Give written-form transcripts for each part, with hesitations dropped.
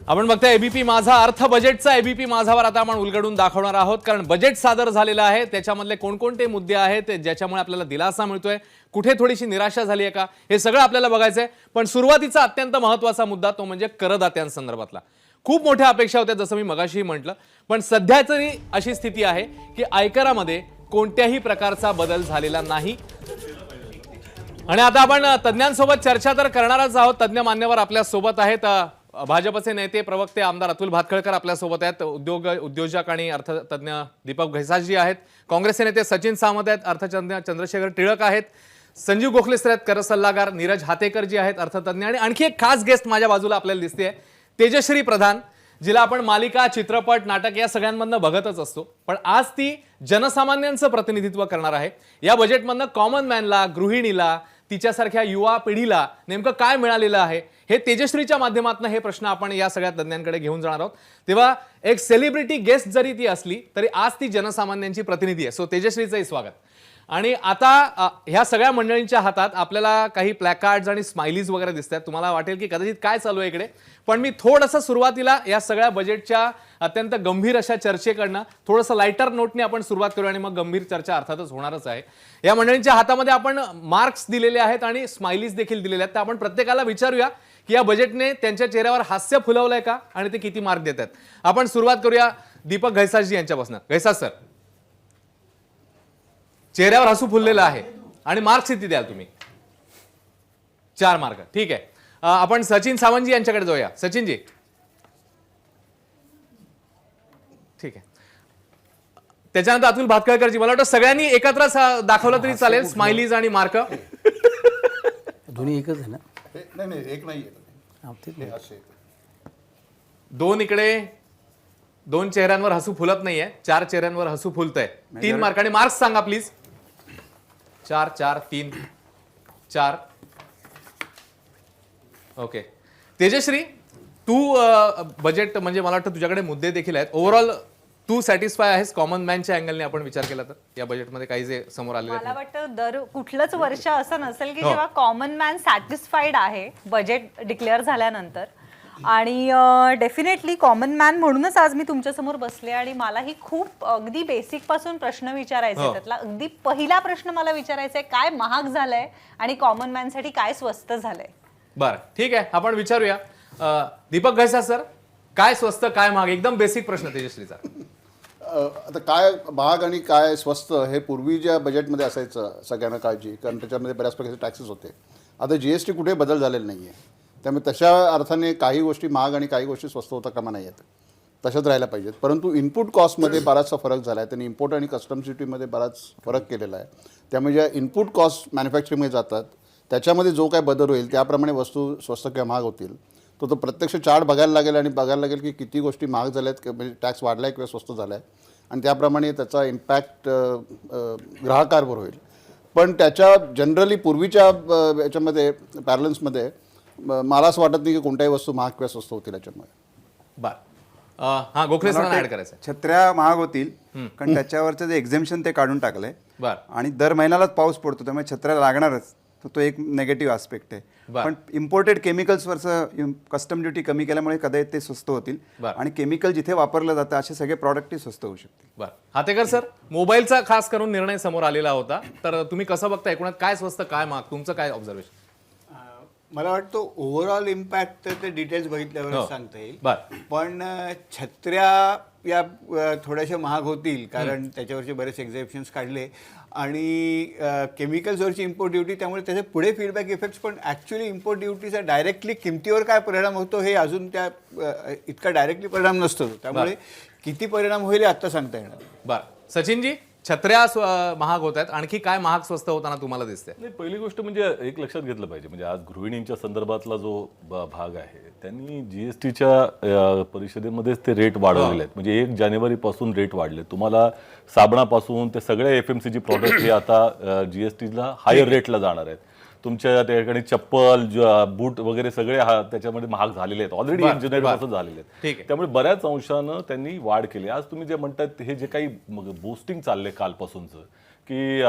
आपण बघताय एबीपी माझा अर्थ बजेटचा एबीपी माझावर आता आपण उलगडून दाखवणार आहोत, कारण बजेट सादर झालेलं आहे. त्याच्यामधले कोणकोणते मुद्दे आहेत ज्याच्यामुळे आपल्याला दिलासा मिळतोय, कुठे थोडीशी निराशा झाली आहे का, हे सगळं आपल्याला बघायचंय. पण सुरुवातीचा अत्यंत महत्त्वाचा मुद्दा तो म्हणजे करदात्यांसंदर्भातला. खूप मोठ्या अपेक्षा होत्या, जसं मी मगाशी म्हटलं, पण सध्या तरी अशी स्थिती आहे की आयकरामध्ये कोणत्याही प्रकारचा बदल झालेला नाही. आणि आता आपण तज्ञांसोबत चर्चा तर करणारच आहोत. तज्ञ मान्यवर आपल्या सोबत आहेत. भाजपचे नेते प्रवक्ते आमदार अतुल भातखळकर आपल्या सोबत आहेत. उद्योजक आणि अर्थतज्ञ दीपक घैसासजी आहेत. काँग्रेसचे नेते सचिन सावंत आहेत. अर्थतज्ञ चंद्रशेखर टिळक आहेत. संजीव गोखलेसर आहेत, कर सल्लागार. नीरज हातेकर जी आहेत, अर्थतज्ञ. आणि आणखी एक खास गेस्ट माझ्या बाजूला आपल्याला दिसते, तेजश्री प्रधान, जिला आपण मालिका, चित्रपट, नाटक या सगळ्यांमधनं बघतच असतो, पण आज ती जनसामान्यांचं प्रतिनिधित्व करणार आहे. या बजेटमधनं कॉमन मॅनला, गृहिणीला, तिच्यासारख्या युवा पिढीला नेमकं काय मिळालेलं आहे, हे तेजश्रीच्या माध्यमातून हे प्रश्न आपण या सगळ्या तज्ञांकडे घेऊन जाणार आहोत. तेव्हा एक सेलिब्रिटी गेस्ट जरी ती असली तरी आज ती जनसामान्यांची प्रतिनिधी आहे. सो तेजश्रीचंही स्वागत. आणि आता ह्या सगळ्या मंडळींच्या हातात आपल्याला काही प्लॅकार्ड्स आणि स्माइलीज वगैरे दिसतात. तुम्हाला वाटेल की कदाचित काय चालू आहे इकडे, पण मी थोडंसं सुरुवातीला या सगळ्या बजेटच्या अत्यंत गंभीर अशा चर्चेकडनं थोडंसं लाइटर नोटने आपण सुरुवात करू आणि मग गंभीर चर्चा अर्थातच होणारच आहे. या मंडळींच्या हातामध्ये आपण मार्क्स दिलेले आहेत आणि स्माइलीज देखील दिलेले आहेत. तर आपण प्रत्येकाला विचारूया की या बजेटने त्यांच्या चेहऱ्यावर हास्य फुलवलंय का आणि ते किती मार्क देतात. आपण सुरुवात करूया दीपक घैसासजी यांच्यापासून. घैसास सर, चेहऱ्यावर हसू फुललेलं आहे आणि मार्क्स किती द्याल तुम्ही? 4 मार्क. ठीक आहे. आपण सचिन सावंतजी यांच्याकडे जाऊया. सचिनजी, ठीक आहे. त्याच्यानंतर अतुल भातखळकरजी. मला वाटतं सगळ्यांनी एकत्र दाखवलं तरी चालेल, स्माइलीज आणि मार्क. दोन्ही एकच आहे ना? नाही, एक नाही. 2 इकडे, 2 चेहऱ्यांवर हसू फुलत नाहीये, 4 चेहऱ्यांवर हसू फुलतंय. 3 मार्क. आणि मार्क्स सांगा प्लीज. 4 4 3 4. ओके. तेजश्री, तू बजेट म्हणजे मला वाटतं तुझ्याकडे मुद्दे देखील आहेत. ओव्हरऑल तू सॅटिस्फाय आहेस कॉमन मॅनच्या अँगलने आपण विचार केला तर या बजेटमध्ये काही जे समोर आलेले मला वाटतं दर कुठलंच वर्ष असं नसेल की जेव्हा कॉमन मॅन सॅटिस्फाईड आहे बजेट डिक्लेअर झाल्यानंतर. आणि डेफिनेटली कॉमन मॅन म्हणूनच आज मी तुमच्या समोर बसले आणि मलाही खूप अगदी बेसिक पासून प्रश्न विचारायचे. त्यातला अगदी पहिला प्रश्न मला विचारायचा आहे, काय महाग झालंय आणि कॉमन मॅन साठी काय स्वस्त झालंय? बरं, ठीक आहे, आपण विचारूया. दीपक घैसास सर, काय स्वस्त काय महाग? एकदम बेसिक प्रश्न तेजश्रीचा. आता काय महाग आणि काय स्वस्त हे पूर्वीच्या बजेटमध्ये असायचं सगळ्यांना काळजी, कारण त्याच्यामध्ये बऱ्याच प्रकारचे टॅक्सेस होते. आता जीएसटी कुठे बदल झालेला नाही आहे, त्यामुळे तशा अर्थाने काही गोष्टी महाग आणि काही गोष्टी स्वस्त होता कामा नाही आहेत, तशाच राहायला पाहिजेत. परंतु इनपुट कॉस्टमध्ये बराचसा फरक झाला आहे. त्यांनी इम्पोर्ट आणि कस्टम्स ड्युटीमध्ये बराच फरक केलेला आहे. त्यामुळे ज्या इनपुट कॉस्ट मॅन्युफॅक्चरिंगमध्ये जातात त्याच्यामध्ये जो काय बदल होईल त्याप्रमाणे वस्तू स्वस्त किंवा महाग होतील. तो प्रत्यक्ष चार्ट बघायला लागेल आणि बघायला लागेल की किती गोष्टी महाग झाल्या आहेत, म्हणजे टॅक्स वाढला आहे किंवा स्वस्त झाला आहे, आणि त्याप्रमाणे त्याचा इम्पॅक्ट ग्राहकांवर होईल. पण त्याच्या जनरली पूर्वीच्या याच्यामध्ये पॅरलन्समध्ये मला असं वाटत नाही की कोणत्याही वस्तू महाग किंवा स्वस्त होतील याच्यामुळे. बरं, हां, गोखले सरांना ऍड करायचं. छत्र्या महाग होतील कारण त्याच्यावरचं जे एक्झेम्पशन ते काढून टाकलंय. बरं. आणि दर महिन्यालाच पाऊस पडतो त्यामुळे छत्र्या लागणारच, तो एक नेगेटिव्ह आस्पेक्ट आहे. पण इम्पोर्टेड केमिकल्सवरचं कस्टम ड्युटी कमी केल्यामुळे कदाचित ते स्वस्त होतील. आणि केमिकल जिथे वापरलं जातं असे सगळे प्रॉडक्टही स्वस्त होऊ शकतील. बरं, हातेकर सर, मोबाईलचा खास करून निर्णय समोर आलेला होता, तर तुम्ही कसं बघता एकूणात काय स्वस्त काय महाग, तुमचं काय ऑब्झर्वेशन? मला वाटतं ओव्हरऑल इम्पॅक्ट तर ते डिटेल्स बघितल्यावर सांगता येईल. पण छत्र्या या थोड्याशा महाग होतील कारण त्याच्यावरचे बरेच एक्झेप्शन्स काढले आणि केमिकल्सवरची इम्पोर्ट ड्युटी, त्यामुळे त्याचे पुढे फीडबॅक इफेक्ट्स. पण ॲक्च्युली इम्पोर्ट ड्युटीचा डायरेक्टली किमतीवर काय परिणाम होतो हे अजून त्या इतका डायरेक्टली परिणाम नसतो, त्यामुळे किती परिणाम होईल हे आत्ता सांगता येणार. बरं, सचिनजी, छत्र्या महाग होत आहेत, आणखी काय महाग स्वस्त होताना तुम्हाला दिसते? नाही, पहिली गोष्ट म्हणजे एक लक्षात घेतलं पाहिजे, म्हणजे आज गृहिणींच्या संदर्भातला जो भाग आहे त्यांनी जीएसटीच्या परिषदेमध्येच ते रेट वाढवलेले आहेत. म्हणजे 1 जानेवारीपासून रेट वाढले. तुम्हाला साबणापासून ते सगळे FMCG प्रॉडक्ट हे आता जीएसटीला हायर रेटला जाणार आहेत. तुमच्या त्या ठिकाणी चप्पल, बूट वगैरे सगळे त्याच्यामध्ये महाग झालेले आहेत, ऑलरेडी 1 जानेवारीपासून झालेले आहेत. त्यामुळे बऱ्याच अंशानं त्यांनी वाढ केली. आज तुम्ही जे म्हणतात हे जे काही बूस्टिंग चाललंय कालपासूनचं, की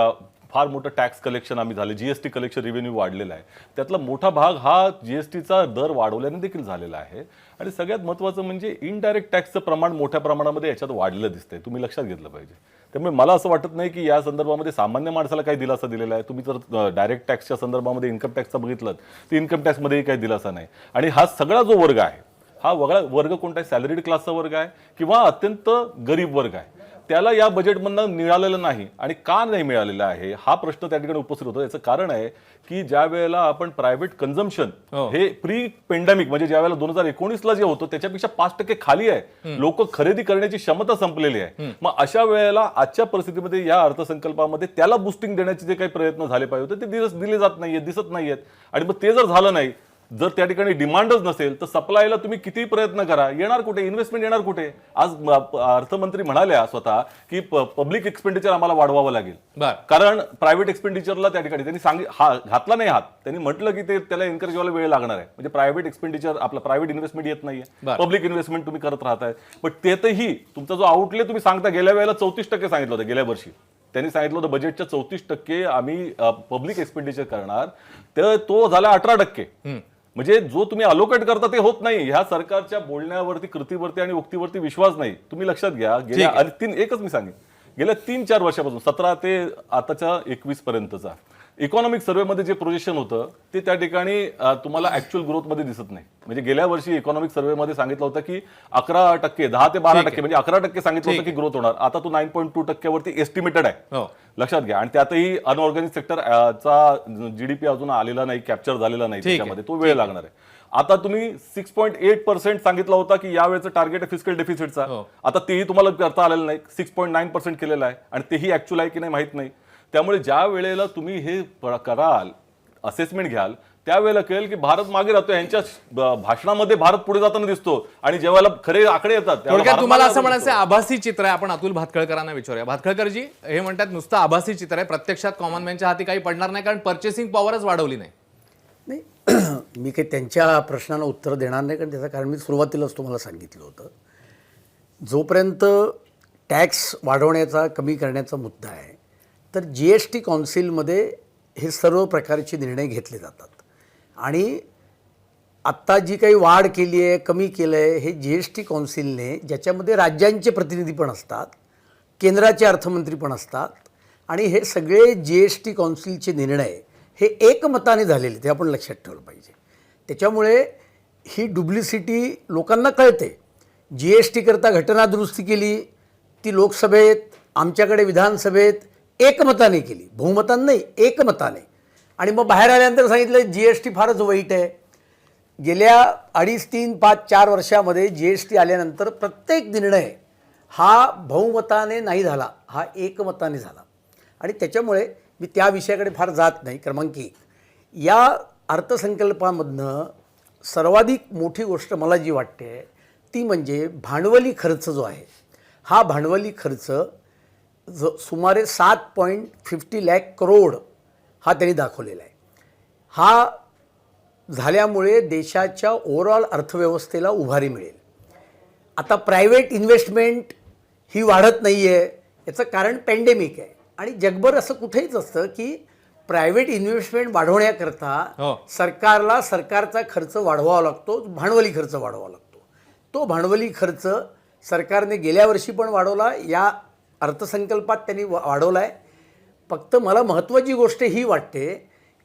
फार मोठं टॅक्स कलेक्शन आम्ही झाले, जीएसटी कलेक्शन रेव्हेन्यू वाढलेला आहे. त्यातला मोठा भाग हा जीएसटीचा दर वाढवल्याने देखील झालेला आहे. आणि सगळ्यात महत्त्वाचं म्हणजे इनडायरेक्ट टॅक्सचं प्रमाण मोठ्या प्रमाणामध्ये याच्यात वाढलेलं दिसतंय. तुम्ही लक्षात घेतलं पाहिजे. त्यामुळे मला असं वाटत नाही की या संदर्भामध्ये सामान्य माणसाला काही दिलासा दिलेला आहे. तुम्ही जर डायरेक्ट टॅक्सच्या संदर्भामध्ये इन्कम टॅक्सचा बघितलं तर इन्कम टॅक्समध्येही काही दिलासा नाही. आणि हा सगळा जो वर्ग आहे, हा वर्ग कोणता आहे? सॅलरीड क्लासचा वर्ग आहे किंवा अत्यंत गरीब वर्ग आहे. त्याला या बजेटमधनं मिळालेलं नाही. आणि का नाही मिळालेला आहे हा प्रश्न त्या ठिकाणी उपस्थित होतो. याचं कारण आहे की ज्या वेळेला आपण प्रायव्हेट कन्झम्पशन हे प्री पेंडेमिक म्हणजे ज्या वेळेला 2019ला जे होतं त्याच्यापेक्षा 5% खाली आहे. लोक खरेदी करण्याची क्षमता संपलेली आहे. मग अशा वेळेला आजच्या परिस्थितीमध्ये या अर्थसंकल्पामध्ये त्याला बुस्टिंग देण्याचे जे काही प्रयत्न झाले पाहिजे होते ते दिले जात नाहीये, दिसत नाहीयेत. आणि मग ते जर झालं नाही, जर त्या ठिकाणी डिमांडच नसेल तर सप्लायला तुम्ही किती प्रयत्न करा, येणार कुठे? इन्व्हेस्टमेंट येणार कुठे? आज अर्थमंत्री म्हणाल्या स्वतः की पब्लिक एक्सपेंडिचर आम्हाला वाढवावं लागेल. कारण प्रायव्हेट एक्सपेंडिचरला त्या ठिकाणी त्यांनी घातला नाही हात. त्यांनी म्हटलं की ते त्याला एनकरेज व्हायला वेळ लागणार आहे. म्हणजे प्रायव्हेट एक्सपेंडिचर आपलं प्रायव्हेट इन्व्हेस्टमेंट येत नाहीये, पब्लिक इन्व्हेस्टमेंट तुम्ही करत राहताय. पण त्यातही तुमचा जो आउटले तुम्ही सांगता, गेल्या वेळेला 34% सांगितलं होतं. गेल्या वर्षी त्यांनी सांगितलं होतं बजेटच्या 34% आम्ही पब्लिक एक्सपेंडिचर करणार, तर तो झाला 18%. म्हणजे जो तुम्ही अलोकेट करता ते होत नाही. ह्या सरकारच्या बोलण्यावरती, कृतीवरती आणि उक्तीवरती विश्वास नाही. तुम्ही लक्षात घ्या, एकच मी सांगेन, गेल्या 3-4 वर्षापासून 17 ते आताच्या 21 पर्यंतचा इकॉनॉमिक सर्व्हेमध्ये जे प्रोजेक्शन होतं ते त्या ठिकाणी तुम्हाला ऍक्च्युअल ग्रोथमध्ये दिसत नाही. म्हणजे गेल्या वर्षी इकॉनॉमिक सर्व्हेमध्ये सांगितलं होतं की 11%, 10 ते 12% म्हणजे 11% सांगितलं होतं की ग्रोथ होणार. आता तो 9.2% वरती एस्टिमेटेड आहे. लक्षात घ्या. आणि त्यातही अनऑर्गॅनिक सेक्टरचा जीडीपी अजून आलेला नाही, कॅप्चर झालेला नाही. त्याच्यामध्ये तो वेळ लागणार आहे. आता तुम्ही 6.8% सांगितला होता की यावेळेचं टार्गेट आहे फिस्कल डेफिसिटचा. आता तेही तुम्हाला करता आलेलं नाही. 6.9% केलेलं आहे आणि तेही ऍक्च्युअल आहे की नाही माहित नाही. त्यामुळे ज्या वेळेला तुम्ही हे कराल, असेसमेंट घ्याल, त्यावेळेला कळेल की भारत मागे राहतो. यांच्या भाषणामध्ये भारत पुढे जाताना दिसतो आणि जेव्हा खरे आकडे येतात थोडक्यात तुम्हाला असं म्हणायचं आभासी चित्र आहे. आपण अतुल भातखळकरांना विचारूया. भातखळकरजी, हे म्हणतात नुसतं आभासी चित्र आहे, प्रत्यक्षात कॉमन मॅनच्या हाती काही पडणार नाही कारण पर्चेसिंग पॉवरच वाढवली नाही. नाही, मी काही त्यांच्या प्रश्नाला उत्तर देणार नाही. कारण त्याचं कारण मी सुरुवातीलाच तुम्हाला सांगितलं होतं. जोपर्यंत टॅक्स वाढवण्याचा, कमी करण्याचा मुद्दा आहे तर GST काउन्सिलमध्ये हे सर्व प्रकारचे निर्णय घेतले जातात. आणि आत्ता जी काही वाढ केली आहे, कमी केलं आहे, हे GST काउन्सिलने, ज्याच्यामध्ये राज्यांचे प्रतिनिधी पण असतात, केंद्राचे अर्थमंत्री पण असतात, आणि हे सगळे GST काउन्सिलचे निर्णय हे एकमताने झालेले, ते आपण लक्षात ठेवलं पाहिजे. त्याच्यामुळे ही डुप्लिसिटी लोकांना कळते. GST करता घटना दुरुस्ती केली, ती लोकसभेत, आमच्याकडे विधानसभेत एकमताने केली, बहुमताने नाही, एकमताने. आणि मग बाहेर आल्यानंतर सांगितलं GST फारच वाईट आहे. गेल्या 2.5, 3, 5, 4 वर्षामध्ये GST आल्यानंतर प्रत्येक निर्णय हा बहुमताने नाही झाला, हा एकमताने झाला. आणि त्याच्यामुळे मी त्या विषयाकडे फार जात नाही. क्रमांक 1, या अर्थसंकल्पामधनं सर्वाधिक मोठी गोष्ट मला जी वाटते ती म्हणजे भांडवली खर्च जो आहे, हा भांडवली खर्च सुमारे 7.50 लाख करोड हा त्यांनी दाखवलेला आहे. हा झाल्यामुळे देशाच्या ओव्हरऑल अर्थव्यवस्थेला उभारी मिळेल. आता प्रायव्हेट इन्व्हेस्टमेंट ही वाढत नाही आहे, याचं कारण पॅन्डेमिक आहे. आणि जगभर असं कुठेच असतं की प्रायव्हेट इन्व्हेस्टमेंट वाढवण्याकरता सरकारला सरकारचा खर्च वाढवावा लागतो, भांडवली खर्च वाढवावा लागतो. तो भांडवली खर्च सरकारने गेल्या वर्षी पण वाढवला, या अर्थसंकल्पात त्यांनी वाढवला आहे. फक्त मला महत्त्वाची गोष्ट ही वाटते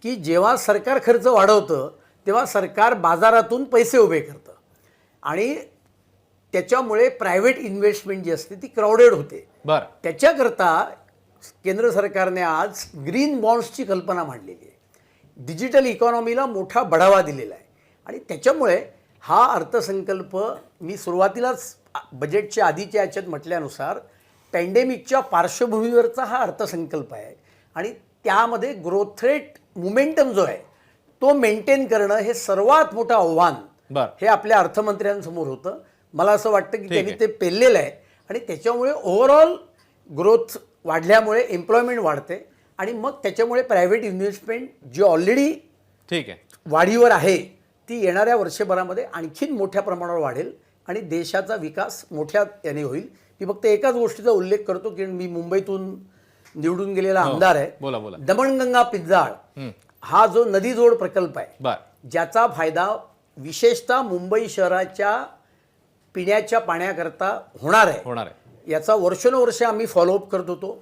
की जेव्हा सरकार खर्च वाढवतं तेव्हा सरकार बाजारातून पैसे उभे करतं आणि त्याच्यामुळे प्रायव्हेट इन्व्हेस्टमेंट जी असते ती क्राउडेड होते. त्याच्याकरता केंद्र सरकारने आज ग्रीन बॉन्ड्सची कल्पना मांडलेली आहे. डिजिटल इकॉनॉमीला मोठा बढावा दिलेला आहे. आणि त्याच्यामुळे हा अर्थसंकल्प, मी सुरुवातीलाच बजेटच्या आधीच्या याच्यात म्हटल्यानुसार, पॅन्डेमिकच्या पार्श्वभूमीवरचा हा अर्थसंकल्प आहे. आणि त्यामध्ये ग्रोथ रेट मोमेंटम जो आहे तो मेंटेन करणं हे सर्वात मोठं आव्हान हे आपल्या अर्थमंत्र्यांसमोर होतं. मला असं वाटतं की त्यांनी ते पेललेलं आहे. आणि त्याच्यामुळे ओव्हरऑल ग्रोथ वाढल्यामुळे एम्प्लॉयमेंट वाढते आणि मग त्याच्यामुळे प्रायव्हेट इन्व्हेस्टमेंट जी ऑलरेडी वाढीवर आहे ती येणाऱ्या वर्षभरामध्ये आणखीन मोठ्या प्रमाणावर वाढेल आणि देशाचा विकास मोठ्या याने होईल. मी फक्त एकाच गोष्टीचा उल्लेख करतो की मी मुंबईतून निवडून गेलेला आमदार आहे. बोला, बोला. दमणगंगा पिंजाळ हा जो नदी जोड प्रकल्प आहे, बर ज्याचा फायदा विशेषतः मुंबई शहराच्या पिण्याच्या पाण्याकरता होणार होणार आहे, याचा वर्षानुवर्ष आम्ही फॉलोअप करत होतो.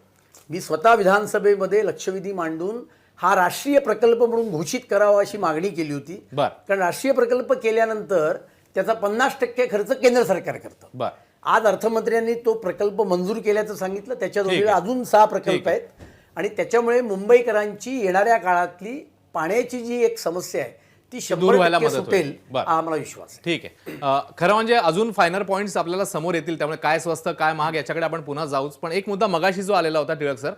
मी स्वतः विधानसभेमध्ये लक्षवेधी मांडून हा राष्ट्रीय प्रकल्प म्हणून घोषित करावा अशी मागणी केली होती. बर. कारण राष्ट्रीय प्रकल्प केल्यानंतर त्याचा 50% खर्च केंद्र सरकार करतं. बर आज अर्थमंत्र्यांनी तो प्रकल्प मंजूर केल्याचं सांगितलं. त्याच्या जोडीला अजून 6 प्रकल्प आहेत आणि त्याच्यामुळे मुंबईकरांची येणाऱ्या काळातली पाण्याची जी एक समस्या आहे ती दूर व्हायला 100% मदत होईल. सुटेल, बरं. हा आम्हाला विश्वास आहे. ठीक आहे. खरं म्हणजे अजून फायनल पॉईंट्स आपल्याला समोर येतील, त्यामुळे काय स्वस्त काय महाग याच्याकडे आपण पुन्हा जाऊच. पण एक मुद्दा मगाशी जो आलेला होता टिळक सर,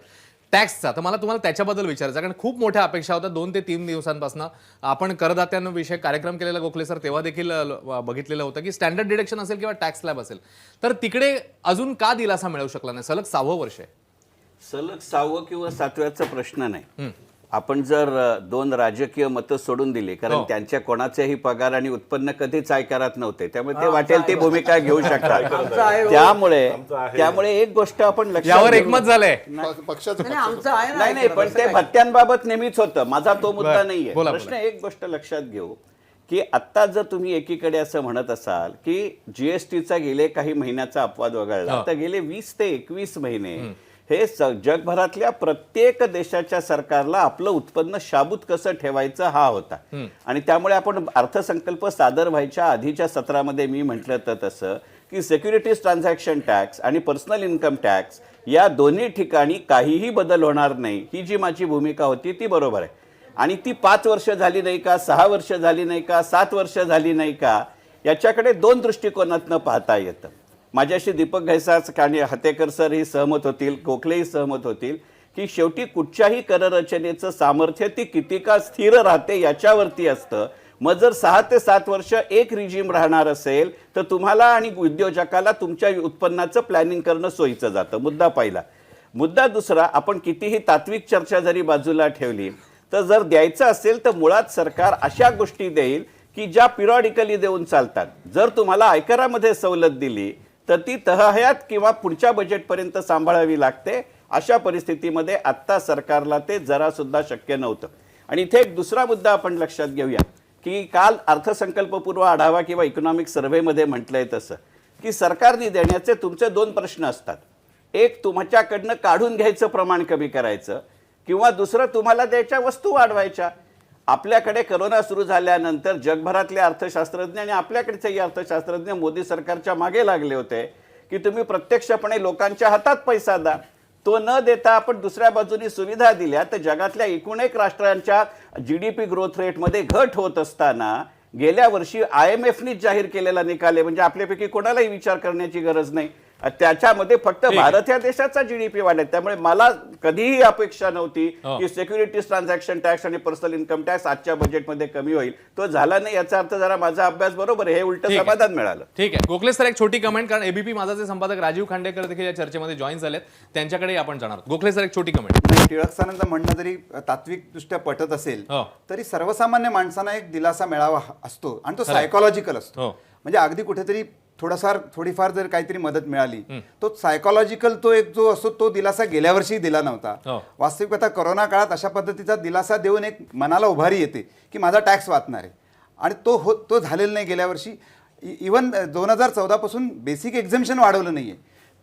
टॅक्सचा, तर मला तुम्हाला त्याच्याबद्दल विचारायचं, कारण खूप मोठ्या अपेक्षा होत्या 2 ते 3 दिवसांपासून. आपण करदात्यांविषयी कार्यक्रम केलेला गोखले सर, तेव्हा देखील बघितलेलं होतं की स्टँडर्ड डिडक्शन असेल किंवा टॅक्स स्लॅब असेल, तर तिकडे अजून का दिलासा मिळू शकला नाही? सलग 6वं वर्ष आहे. सलग 6वं किंवा 7व्याचा प्रश्न नाही. आपण जर 2 राजकीय मतं सोडून दिली, कारण त्यांच्या कोणाचेही पगार आणि उत्पन्न कधीच आयकरात नव्हते, त्यामुळे ते वाटेल ती भूमिका घेऊ शकतात. त्यामुळे एक गोष्ट आपण यावर लक्षात एकमत झालंय. पक्षाचं नाही, आमचं आहे ना, नाही पण ते भत्त्यांबाबत नेहमीच होतं. माझा तो मुद्दा नाहीये. बोला, प्रश्न एक गोष्ट लक्षात घेऊ की आता जर तुम्ही एकीकडे असं म्हणत असाल की जीएसटीचा गेले काही महिन्याचा अपवाद वगळला, तर गेले 20 ते 21 महिने हे जगभरातल्या प्रत्येक देशाच्या सरकारला आपलं उत्पन्न शाबूत कसं ठेवायचं हा होता. आणि त्यामुळे आपण अर्थसंकल्प सादर व्हायच्या आधीच्या सत्रामध्ये मी म्हटलं तर तसं की सिक्युरिटीज ट्रान्झॅक्शन टॅक्स आणि पर्सनल इन्कम टॅक्स या दोन्ही ठिकाणी काहीही बदल होणार नाही, ही जी माझी भूमिका होती ती बरोबर आहे. आणि ती 5 वर्ष झाली नाही का, 6 वर्ष झाली नाही का, 7 वर्ष झाली नाही का, याच्याकडे 2 दृष्टिकोनातनं पाहता येतं. माझ्याशी दीपक घैसास आणि हतेकर सर ही सहमत होतील, गोखलेही सहमत होतील की शेवटी कुठच्याही कररचनेचं सामर्थ्य ती किती काळ स्थिर राहते याच्यावरती असतं. मग जर 6 ते 7 वर्ष एक रिजिम राहणार असेल तर तुम्हाला आणि उद्योजकाला तुमच्या उत्पन्नाचं प्लॅनिंग करणं सोयीचं जातं. मुद्दा पहिला. मुद्दा दुसरा, आपण कितीही तात्विक चर्चा जरी बाजूला ठेवली तर जर द्यायचं असेल तर मुळात सरकार अशा गोष्टी देईल की ज्या पिरियॉडिकली देऊन चालतात. जर तुम्हाला आयकरामध्ये सवलत दिली तर ती तहहयात किंवा पुढच्या बजेटपर्यंत सांभाळावी लागते. अशा परिस्थितीमध्ये आत्ता सरकारला ते जरा सुद्धा शक्य नव्हतं. आणि इथे एक दुसरा मुद्दा आपण लक्षात घेऊया की काल अर्थसंकल्पपूर्व आढावा किंवा इकॉनॉमिक सर्व्हेमध्ये म्हटलंय तसं की सरकारने देण्याचे तुमचे 2 प्रश्न असतात. एक, तुमच्याकडनं काढून घ्यायचं प्रमाण कमी करायचं, किंवा दुसरं, तुम्हाला द्यायच्या वस्तू वाढवायच्या. आपल्याकडे करोना सुरू झाल्यानंतर जगभरातले अर्थशास्त्रज्ञ आणि आपल्याकडचेही अर्थशास्त्रज्ञ मोदी सरकारच्या मागे लागले होते की तुम्ही प्रत्यक्षपणे लोकांच्या हातात पैसा द्या. तो न देता आपण दुसऱ्या बाजूनी सुविधा दिल्या तर जगातल्या एकूण एक राष्ट्रांच्या GDP ग्रोथ रेटमध्ये घट होत असताना गेल्या वर्षी IMFनीच जाहीर केलेला निकाल आहे, म्हणजे आपल्यापैकी कोणालाही विचार करण्याची गरज नाही, त्याच्यामध्ये फक्त भारत या देशाचा GDP वाढला. त्यामुळे मला कधीही अपेक्षा नव्हती की सिक्युरिटीज ट्रान्झॅक्शन टॅक्स आणि पर्सनल इन्कम टॅक्स आजच्या बजेटमध्ये कमी होईल. तो झाला नाही, याचा अर्थ जरा माझा अभ्यास बरोबर आहे, हे उलट समाधान मिळालं. ठीक आहे. गोखले सर, एक छोटी कमेंट, कारण एबीपी माझाचे संपादक राजीव खांडेकर देखील या चर्चेमध्ये जॉईन झालेत, त्यांच्याकडे आपण जाणार आहोत. गोखले सर, एक छोटी कमेंट. टिळक सरांचं म्हणणं जरी तात्विक दृष्ट्या पटत असेल तरी सर्वसामान्य माणसांना एक दिलासा मिळावा असतो आणि तो सायकोलॉजिकल असतो. म्हणजे अगदी कुठेतरी थोडीफार जर काहीतरी मदत मिळाली, तो सायकोलॉजिकल तो एक जो असतो तो दिलासा गेल्या वर्षी दिला नव्हता. वास्तविकता कोरोना काळात अशा पद्धतीचा दिलासा देऊन एक मनाला उभारी येते की माझा टॅक्स वाचणार आहे, आणि तो झालेला नाही गेल्या वर्षी. इव्हन 2014 पासून बेसिक एक्झम्पशन वाढवलं नाहीये,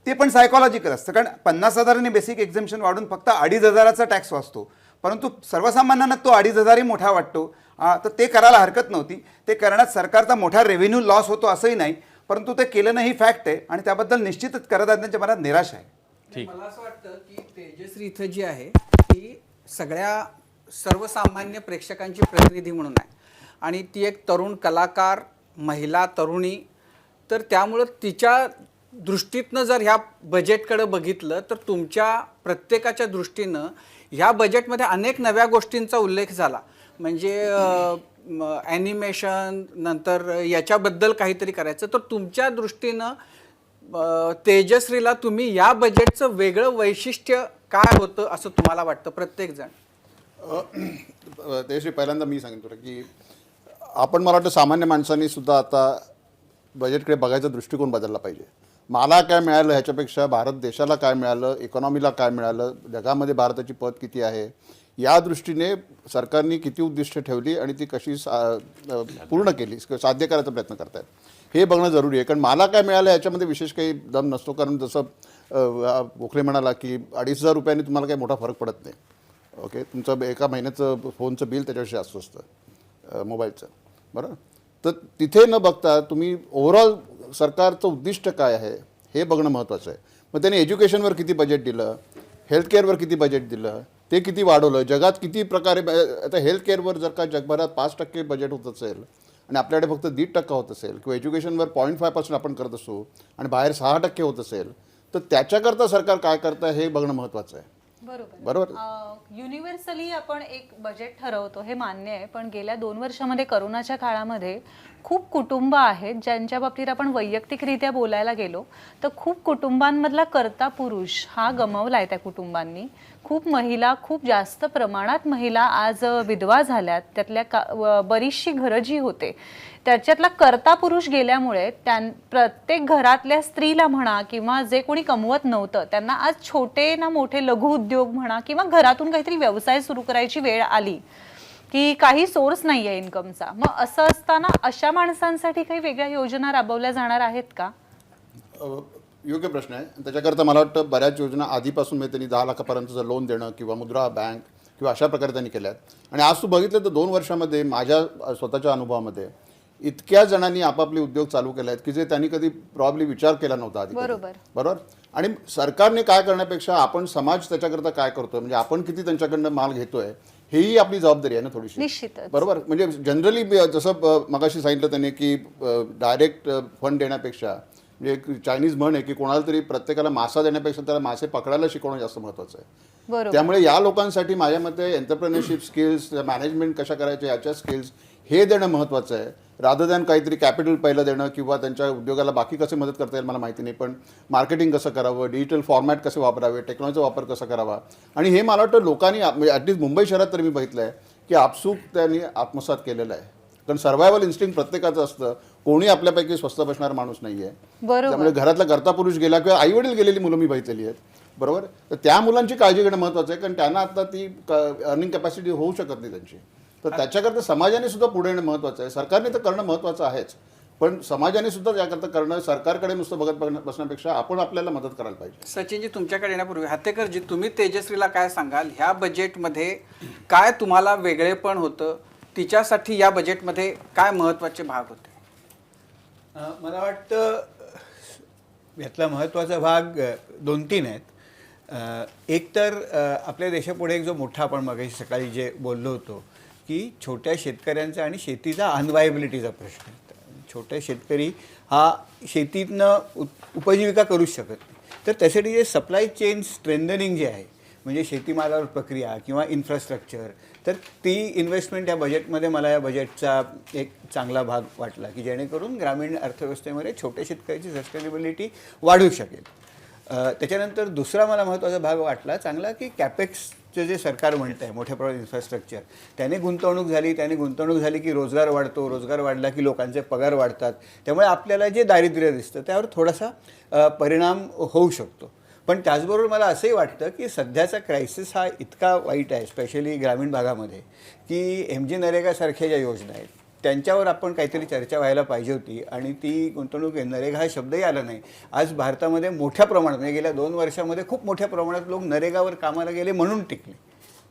ते पण सायकोलॉजिकल असतं. कारण 50,000ने बेसिक एक्झम्पशन वाढून फक्त 2,500चा टॅक्स वाचतो, परंतु सर्वसामान्यांना तो 2,500ही मोठा वाटतो. तर ते करायला हरकत नव्हती. ते करण्यात सरकारचा मोठा रेव्हेन्यू लॉस होतो असंही नाही, परंतु ते केलं नाही ही फॅक्ट आहे, आणि त्याबद्दल निश्चितच करदात्यांच्या मनात निराशा आहे. मला असं वाटतं की तेजश्री इथं जी आहे ती सगळ्या सर्वसामान्य प्रेक्षकांची प्रतिनिधी म्हणून आहे, आणि ती एक तरुण कलाकार, महिला, तरुणी. तर त्यामुळं तिच्या दृष्टीतनं जर ह्या बजेटकडे बघितलं तर तुमच्या प्रत्येकाच्या दृष्टीनं ह्या बजेटमध्ये अनेक नव्या गोष्टींचा उल्लेख झाला. म्हणजे ॲनिमेशन, नंतर याच्याबद्दल काहीतरी करायचं. तर तुमच्या दृष्टीनं तेजश्रीला तुम्ही या बजेटचं वेगळं वैशिष्ट्य काय होतं असं तुम्हाला वाटतं प्रत्येकजण? तेजश्री, पहिल्यांदा मी सांगतो की आपण, मला वाटतं सामान्य माणसांनी सुद्धा आता बजेटकडे बघायचा दृष्टिकोन बदलला पाहिजे. मला काय मिळालं ह्याच्यापेक्षा भारत देशाला काय मिळालं, इकॉनॉमीला काय मिळालं, जगामध्ये भारताची पत किती आहे, या दृष्टीने सरकारने किती उद्दिष्ट ठेवली आणि ती कशी पूर्ण केली, साध्य करायचा प्रयत्न करतायत हे बघणं जरुरी आहे. कारण मला काय मिळालं याच्यामध्ये विशेष काही दम नसतो. कारण जसं गोखले म्हणाला की 2,500 रुपयांनी तुम्हाला काही मोठा फरक पडत नाही. ओके, तुमचं एका महिन्याचं फोनचं बिल त्याच्याविषयी जास्त असतं मोबाईलचं, बरोबर. तर तिथे न बघता तुम्ही ओव्हरऑल सरकारचं उद्दिष्ट काय आहे हे बघणं महत्त्वाचं आहे. मग त्यांनी एज्युकेशनवर किती बजेट दिलं, हेल्थकेअरवर किती बजेट दिलं, ते किती वाढवलं, जगात किती प्रकारे. आता हेल्थकेअरवर जर का जगभरात 5% बजेट होत असेल आणि आपल्याकडे फक्त 1.5% होत असेल, किंवा एज्युकेशनवर 0.5% आपण करत असू आणि बाहेर 6% होत असेल, तर त्याच्याकरता सरकार काय करतं हे बघणं महत्त्वाचं आहे. बरोबर. युनिव्हर्सली आपण एक बजेट ठरवतो हे मान्य आहे, पण गेल्या 2 वर्षामध्ये करोनाच्या काळामध्ये खूप कुटुंब आहेत ज्यांच्या बाबतीत आपण वैयक्तिकरित्या बोलायला गेलो तर खूप कुटुंबांमधला कर्ता पुरुष हा गमावलाय त्या कुटुंबांनी. खूप महिला, खूप जास्त प्रमाणात महिला आज विधवा झाल्यात. त्यातल्या बरीचशी घरं जी होते त्याच्यातला कर्ता पुरुष गेल्यामुळे प्रत्येक घरातल्या स्त्रीला म्हणा किंवा जे कोणी कमवत नव्हतं त्यांना आज छोटे ना मोठे लघु उद्योग म्हणा किंवा घरातून काहीतरी व्यवसाय सुरू करायची वेळ आली की काही सोर्स नाही आहे इन्कमचा. मग असं असताना अशा माणसांसाठी काही वेगळ्या योजना राबवल्या जाणार आहेत का? योग्य प्रश्न आहे. त्याच्याकरता मला वाटतं बऱ्याच योजना आधीपासून म्हणजे त्यांनी 10 लाखापर्यंतचं लोन देणं किंवा मुद्रा बँक किंवा अशा प्रकारे त्यांनी केल्या आहेत. आणि आज तू बघितलं तर 2 वर्षामध्ये माझ्या स्वतःच्या अनुभवामध्ये इतक्या जणांनी आपापले उद्योग चालू केले आहेत की जे त्यांनी कधी प्रॉब्ली विचार केला नव्हता आधी. बरोबर. आणि सरकारने काय करण्यापेक्षा आपण समाज त्याच्याकरता काय करतोय, म्हणजे आपण किती त्यांच्याकडनं माल घेतोय, हेही आपली जबाबदारी आहे ना थोडीशी. बरोबर. म्हणजे जनरली जसं मगाशी सांगितलं त्याने की डायरेक्ट फंड देण्यापेक्षा, म्हणजे एक चायनीज म्हण आहे की कोणाला तरी प्रत्येकाला मासा देण्यापेक्षा त्याला मासे पकडायला शिकवणं जास्त महत्त्वाचं आहे. त्यामुळे या लोकांसाठी माझ्या मते एंटरप्रेन्योरशिप स्किल्स, मॅनेजमेंट कशा करायचे याच्या स्किल्स हे देणं महत्त्वाचं आहे. रादर दॅन काहीतरी कॅपिटल पहिलं देणं किंवा त्यांच्या उद्योगाला बाकी कसे मदत करता येईल मला माहिती नाही, पण मार्केटिंग कसं करावं, डिजिटल फॉर्मॅट कसे वापरावे, टेक्नॉलॉजीचा वापर कसा करावा. आणि हे मला वाटतं लोकांनी ॲटलिस्ट मुंबई शहरात तर मी बघितलं आहे की आपसूक त्यांनी आत्मसात केलेलं आहे. कारण सर्व्हायवल इन्स्टिंक्ट प्रत्येकाचं असतं. कोणी आपल्यापैकी स्वस्त बसणारा माणूस नाही आहे. त्यामुळे घरातला कर्ता पुरुष गेला किंवा आईवडील गेलेली मुलं मी बघितलेली आहेत. बरोबर. तर त्या मुलांची काळजी घेणं महत्त्वाचं आहे, कारण त्यांना आता ती अर्निंग कॅपॅसिटी होऊ शकत नाही त्यांची. तर त्याच्याकरता समाजाने सुद्धा पुढे येणं महत्त्वाचं आहे. सरकारने तर करणं महत्त्वाचं आहेच, पण समाजाने सुद्धा त्याकरता करणं, सरकारकडे नुसतं बघत बसण्यापेक्षा आपण आपल्याला मदत करायला पाहिजे. सचिनजी, तुमच्याकडे येण्यापूर्वी हातेकरजी, तुम्ही तेजश्रीला काय सांगाल? ह्या बजेटमध्ये काय तुम्हाला वेगळेपण होतं, तिच्यासाठी या बजेटमध्ये काय महत्त्वाचे भाग होते? मला वाटतं यातला महत्त्वाचा भाग 2-3 आहेत. एक तर आपल्या देशापुढे एक जो मोठा, आपण मगाशी सकाळी जे बोललो होतो की छोट्या शेतकऱ्यांचा आणि शेतीचा अनवायबिलिटीचा प्रश्न. छोटे शेतकरी हा शेतीतनं उपजीविका करूच शकत नाही. तर त्यासाठी जे सप्लाय चेन स्ट्रेंथनिंग जे आहे, म्हणजे शेतीमालावर प्रक्रिया किंवा इन्फ्रास्ट्रक्चर, तर ती इन्व्हेस्टमेंट या बजेटमध्ये मला या बजेटचा एक चांगला भाग वाटला की जेणेकरून ग्रामीण अर्थव्यवस्थेमध्ये छोट्या शेतकऱ्याची सस्टेनेबिलिटी वाढू शकेल. त्याच्यानंतर दुसरा मला महत्त्वाचा भाग वाटला चांगला की कॅपेक्सचं जे सरकार म्हणतं आहे मोठ्या प्रमाणात इन्फ्रास्ट्रक्चर, त्याने गुंतवणूक झाली की रोजगार वाढतो, रोजगार वाढला की लोकांचे पगार वाढतात. त्यामुळे आपल्याला जे दारिद्र्य दिसतं त्यावर थोडासा परिणाम होऊ शकतो. पण त्याचबरोबर मला असंही वाटतं की सध्याचा क्रायसिस हा इतका वाईट आहे, स्पेशली ग्रामीण भागामध्ये, की MG नरेगासारख्या ज्या योजना आहेत त्यांच्यावर आपण काहीतरी चर्चा व्हायला पाहिजे होती. आणि ती गुंतवणूक, नरेगा हा शब्दही आला नाही. आज भारतामध्ये मोठ्या प्रमाणात, म्हणजे गेल्या 2 वर्षामध्ये खूप मोठ्या प्रमाणात लोक नरेगावर कामाला गेले म्हणून टिकले,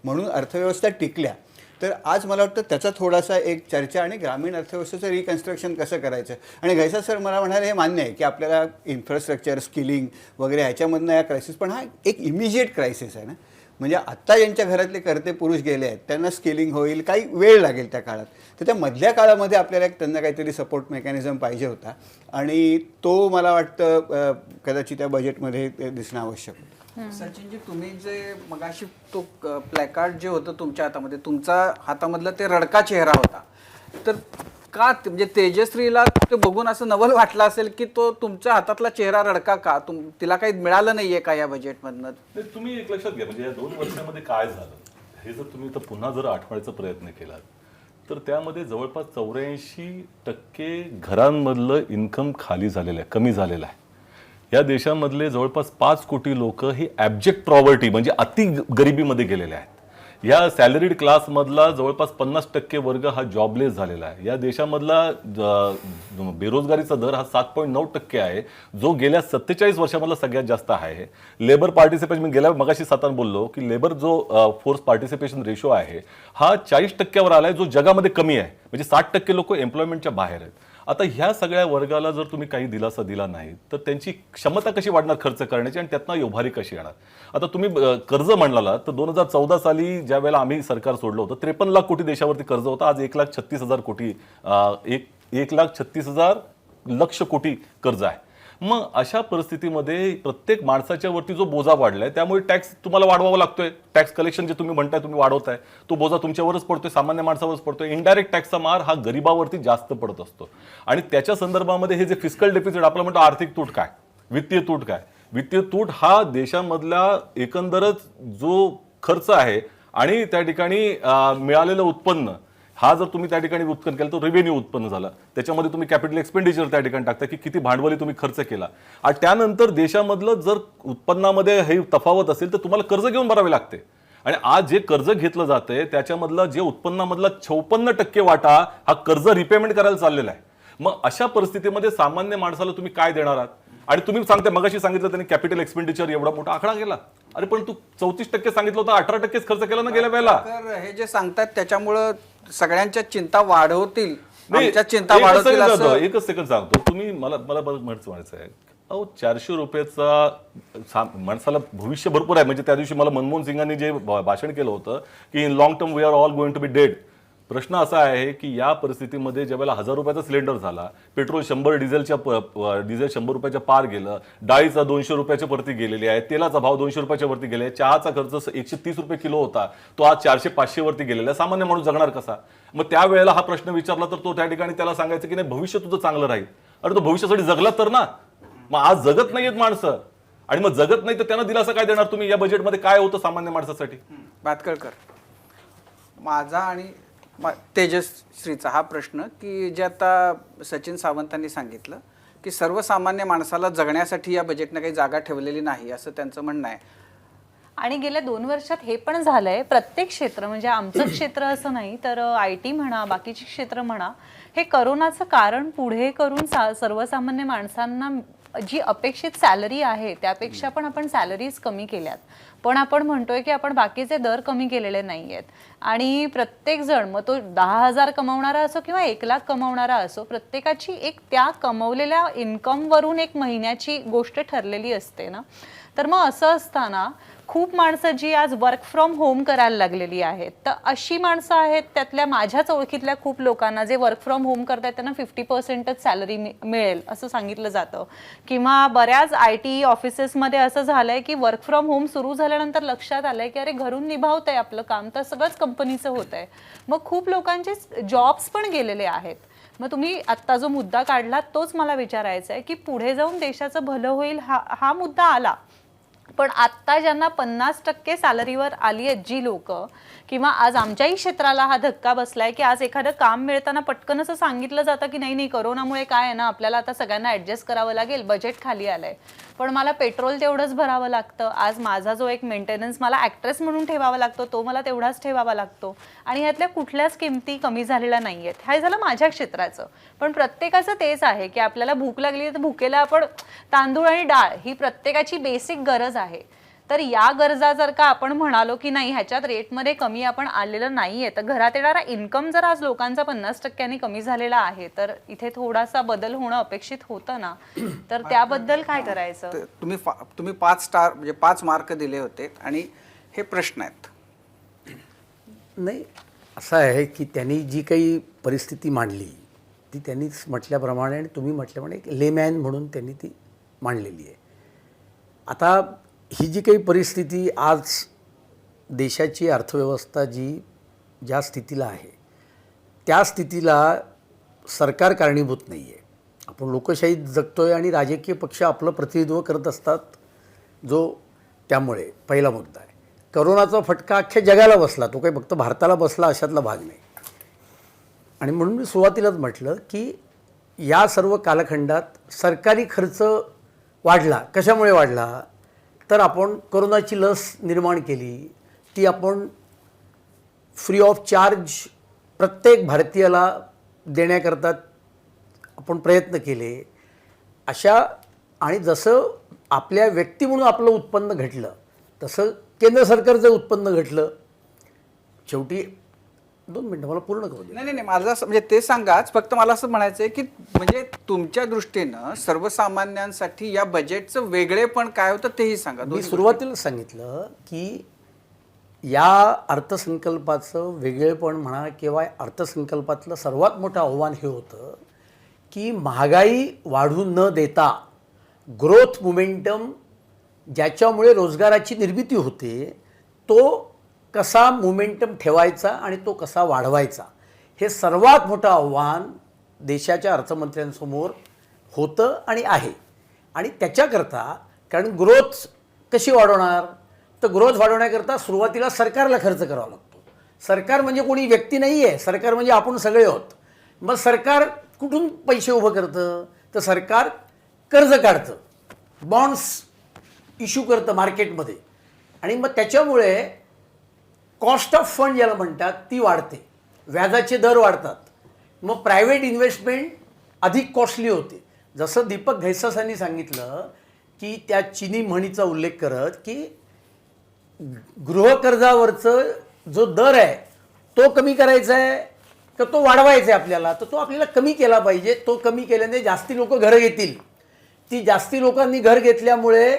म्हणून अर्थव्यवस्था टिकल्या. तर आज मला वाटतं त्याचा थोडासा एक चर्चा आणि ग्रामीण अर्थव्यवस्थेचं रिकन्स्ट्रक्शन कसं करायचं. आणि घैसा सर मला म्हणाले हे मान्य आहे की आपल्याला इन्फ्रास्ट्रक्चर, स्किलिंग वगैरे ह्याच्यामधनं या क्रायसिस, पण हा एक इमिजिएट क्रायसिस आहे ना. म्हणजे आत्ता ज्यांच्या घरातले कर्ते पुरुष गेले आहेत त्यांना स्किलिंग होईल, काही वेळ लागेल त्या काळात. तर त्या मधल्या काळामध्ये आपल्याला एक त्यांना काहीतरी सपोर्ट मेकॅनिझम पाहिजे होता आणि तो मला वाटतं कदाचित त्या बजेटमध्ये दिसणं आवश्यक होतं. सचिनजी, तुम्ही जे मगाशी तो प्लॅकार्ड जे होतं तुमच्या हातामध्ये, तुमचा हातामधला ते रडका चेहरा होता, तर का म्हणजे तेजश्रीला ते बघून असं नवल वाटलं असेल की तो तुमच्या हातातला चेहरा रडका का? तिला काही मिळालं नाहीये का या बजेटमधनं? तुम्ही एक लक्षात घ्या, म्हणजे या 2 वर्षामध्ये काय झालं हे जर तुम्ही पुन्हा जर आठवण्याचा प्रयत्न केला तर त्यामध्ये जवळपास 84% घरांमधलं इन्कम खाली झालेलं आहे, कमी झालेलं आहे. या देशामधले जवळपास 5 कोटी लोक ही ॲब्जेक्ट प्रॉवर्टी म्हणजे अति गरिबीमध्ये गेलेले आहेत. या सॅलरीड क्लासमधला जवळपास 50% वर्ग हा जॉबलेस झालेला आहे. या देशामधला बेरोजगारीचा दर हा 7.9% आहे, जो गेल्या 47 वर्षामधला सगळ्यात जास्त आहे. लेबर पार्टिसिपेशन, मी गेल्या मगाशी सातारा बोललो की लेबर जो फोर्स पार्टिसिपेशन रेशो आहे हा 40%वर आलाय, जो जगामध्ये कमी आहे. म्हणजे 60% लोक एम्प्लॉयमेंटच्या बाहेर आहेत. आता ह्या सगळ्या वर्गाला जर तुम्ही काही दिलासा दिला नाही तर त्यांची क्षमता कशी वाढणार खर्च करण्याची आणि त्यातनं उभारी कशी येणार. आता तुम्ही कर्ज म्हणला तर 2014 साली ज्या वेळेला आम्ही सरकार सोडलं होतं 53 लाख कोटी देशावरती कर्ज होतं. आज 1,36,000 कोटी 1,36,000 लक्ष कोटी कर्ज आहे. मग अशा परिस्थितीमध्ये प्रत्येक माणसाच्या वरती जो बोजा वाढलाय त्यामुळे टॅक्स तुम्हाला वाढवावा लागतोय. टॅक्स कलेक्शन जे तुम्ही म्हणताय तुम्ही वाढवताय तो बोजा तुमच्यावरच पडतोय, सामान्य माणसावरच पडतोय. इनडायरेक्ट टॅक्सचा मार हा गरिबावरती जास्त पडत असतो. आणि त्याच्या संदर्भामध्ये हे जे फिस्कल डेफिसिट आपलं म्हणतो आर्थिक तूट काय, वित्तीय तूट काय, वित्तीय तूट हा देशामधला एकंदरच जो खर्च आहे आणि त्या ठिकाणी मिळालेलं उत्पन्न हा जर तुम्ही त्या ठिकाणी उत्पन्न केलं तर रेव्हेन्यू उत्पन्न झालं. त्याच्यामध्ये तुम्ही कॅपिटल एक्सपेंडिचर त्या ठिकाणी टाकता की किती भांडवली तुम्ही खर्च केला. आणि त्यानंतर देशामधलं जर उत्पन्नामध्ये हे तफावत असेल तर तुम्हाला कर्ज घेऊन भरावे लागते. आणि आज जे कर्ज घेतलं जातंय त्याच्यामधलं जे उत्पन्नामधला 56% वाटा हा कर्ज रिपेमेंट करायला चाललेला आहे. मग अशा परिस्थितीमध्ये सामान्य माणसाला तुम्ही काय देणार आहात. आणि तुम्ही सांगते मगाशी सांगितलं त्यांनी कॅपिटल एक्सपेंडिचर एवढा मोठा आकडा केला. अरे पण तू 34% सांगितलं होतं, 18%च खर्च केला ना गेल्या वेळेला. तर हे जे सांगतात त्याच्यामुळं सगळ्यांच्या चिंता वाढवतील, नाही, आमच्या चिंता एकच वाढवतील सेकंद असं. सांगतो, एकच सेकंद सांगतो. तुम्ही मला म्हणायचं आहे अहो 400 रुपयाचा माणसाला भविष्य भरपूर आहे. म्हणजे त्या दिवशी मला मनमोहन सिंगांनी जे भाषण केलं होतं की in long term we are all going to be dead. प्रश्न असा आहे की या परिस्थितीमध्ये ज्यावेळेला 1000 रुपयाचा सिलेंडर झाला, पेट्रोल 100, डिझेल 100 रुपयाच्या पार गेलं, डाळीचा 200 रुपयाच्या वरती गेलेली आहे, तेलाचा भाव 200 रुपयाच्या वरती गेले, चहाचा खर्च 130 रुपये किलो होता तो आज 400-500 वरती गेलेला आहे. सामान्य माणूस जगणार कसा. मग त्यावेळेला हा प्रश्न विचारला तर तो त्या ठिकाणी त्याला सांगायचं की नाही भविष्य तुझं चांगलं राहील. अरे तो भविष्यासाठी जगला तर ना. मग आज जगत नाहीयेत माणसं आणि मग जगत नाही तर त्यांना दिलासा काय देणार तुम्ही. या बजेटमध्ये काय होतं सामान्य माणसासाठी. भातकळकर, माझा आणि तेजश्रीचा हा प्रश्न की जे आता सचिन सावंतांनी सांगितलं की सर्वसामान्य माणसाला जगण्यासाठी या बजेटने काही जागा ठेवलेली नाही असं त्यांचं म्हणणं आहे. आणि गेल्या 2 वर्षात हे पण झालंय प्रत्येक क्षेत्र, म्हणजे आमचं क्षेत्र असं नाही तर IT म्हणा, बाकीची क्षेत्र म्हणा, हे करोनाचं कारण पुढे करून सर्वसामान्य माणसांना जी अपेक्षित सॅलरी आहे त्यापेक्षा पण आपण सॅलरीज कमी केल्यात. पण आपण म्हणतोय की आपण बाकीचे दर कमी केलेले नाहीयेत. आणि प्रत्येक जण, मग तो 10,000 कमावणारा असो किंवा 1,00,000 कमावणारा असो, प्रत्येकाची एक त्या कमवलेल्या इन्कमवरून एक महिन्याची गोष्ट ठरलेली असते ना. तर मग असं असताना खूप माणसं जी आज वर्क फ्रॉम होम करायला लागलेली आहेत, तर अशी माणसं आहेत त्यातल्या माझ्याच ओळखीतल्या खूप लोकांना जे वर्क फ्रॉम होम करतात त्यांना 50%च सॅलरी मिळेल असं सांगितलं जातं. किंवा बऱ्याच IT ऑफिसेसमध्ये असं झालंय की वर्क फ्रॉम होम सुरू झाल्यानंतर लक्षात आलंय की अरे घरून निभावतंय आपलं काम तर सगळंच कंपनीचं होत आहे. मग खूप लोकांचे जॉब्स पण गेलेले आहेत. मग तुम्ही आत्ता जो मुद्दा काढला तोच मला विचारायचा आहे की पुढे जाऊन देशाचं भलं होईल हा मुद्दा आला. पण आत्ता ज्यांना 50% सॅलरीवर आली आहेत जी लोक, किंवा आज आमच्याही क्षेत्राला हा धक्का बसलाय की आज एखादं काम मिळताना पटकन असं सांगितलं जातं की नाही करोनामुळे काय आहे ना आपल्याला आता सगळ्यांना ऍडजस्ट करावं लागेल, बजेट खाली आलंय, पण मला पेट्रोल तेवढंच भरावं लागतं. आज माझा जो एक मेंटेनन्स मला ॲक्ट्रेस म्हणून ठेवावा लागतो तो मला तेवढाच ठेवावा लागतो. आणि ह्यातल्या कुठल्याच किमती कमी झालेल्या नाही आहेत. हे झालं माझ्या क्षेत्राचं. पण प्रत्येकाचं तेच आहे की आपल्याला भूक लागली तर भुकेला आपण तांदूळ आणि डाळ ही प्रत्येकाची बेसिक गरज आहे. तर या गरजा जर का आपण म्हणालो की नाही ह्याच्यात रेटमध्ये कमी आपण आलेलं नाहीये, तर घरात येणारा इन्कम जर आज लोकांचा 50% कमी झालेला आहे तर इथे थोडासा बदल होणं अपेक्षित होतं ना. तर त्याबद्दल काय करायचं. तुम्ही 5 स्टार म्हणजे 5 मार्क दिले होते आणि हे प्रश्न आहेत. नाही, असं आहे की त्यांनी जी काही परिस्थिती मांडली ती त्यांनीच म्हटल्याप्रमाणे आणि तुम्ही म्हटल्याप्रमाणे एक लेमॅन म्हणून त्यांनी ती मांडलेली आहे. आता ही जी काही परिस्थिती आज देशाची अर्थव्यवस्था ज्या स्थितीला आहे त्या स्थितीला सरकार कारणीभूत नाही आहे. आपण लोकशाहीत जगतोय आणि राजकीय पक्ष आपलं प्रतिनिधित्व करत असतात, जो त्यामुळे पहिला मुद्दा आहे. करोनाचा फटका अख्ख्या जगाला बसला, तो काही फक्त भारताला बसला अशातला भाग नाही. आणि म्हणून मी सुरुवातीलाच म्हटलं की या सर्व कालखंडात सरकारी खर्च वाढला. कशामुळे वाढला? तर आपण कोरोनाची लस निर्माण केली, ती आपण फ्री ऑफ चार्ज प्रत्येक भारतीयाला देण्याकरता आपण प्रयत्न केले. अशा आणि जसं आपल्या व्यक्ती म्हणून आपलं उत्पन्न घटलं तसं केंद्र सरकारचं उत्पन्न घटलं. शेवटी 2 मिनटं मला पूर्ण करू दे. नाही, माझं असं म्हणजे ते सांगाच, फक्त मला असं म्हणायचं आहे की म्हणजे तुमच्या दृष्टीनं सर्वसामान्यांसाठी या बजेटचं वेगळेपण काय होतं तेही सांगा. मी सुरुवातीला सांगितलं की या अर्थसंकल्पाचं वेगळेपण म्हणा किंवा अर्थसंकल्पातलं सर्वात मोठं आव्हान हे होतं की महागाई वाढू न देता ग्रोथ मोमेंटम ज्याच्यामुळे रोजगाराची निर्मिती होते तो कसा मोमेंटम ठेवायचा आणि तो कसा वाढवायचा, हे सर्वात मोठं आव्हान देशाच्या अर्थमंत्र्यांसमोर होतं आणि आहे. आणि त्याच्याकरता कारण ग्रोथ कशी वाढवणार, तर ग्रोथ वाढवण्याकरता सुरुवातीला सरकारला खर्च करावा लागतो. सरकार म्हणजे कोणी व्यक्ती नाही आहे, सरकार म्हणजे आपण सगळे आहोत. मग सरकार कुठून पैसे उभं करतं, तर सरकार कर्ज काढतं, बॉन्ड्स इश्यू करतं मार्केटमध्ये, आणि मग त्याच्यामुळे कॉस्ट ऑफ फंड ज्याला म्हणतात ती वाढते, व्याजाचे दर वाढतात, मग प्रायव्हेट इन्व्हेस्टमेंट अधिक कॉस्टली होते. जसं दीपक घैसासांनी सांगितलं की त्या चिनी म्हणीचा उल्लेख करत की गृहकर्जावरचं जो दर आहे तो कमी करायचा आहे तर तो वाढवायचा आहे आपल्याला, तर तो आपल्याला कमी केला पाहिजे. तो कमी केल्याने जास्ती लोक घरं घेतील. ती जास्ती लोकांनी घर घेतल्यामुळे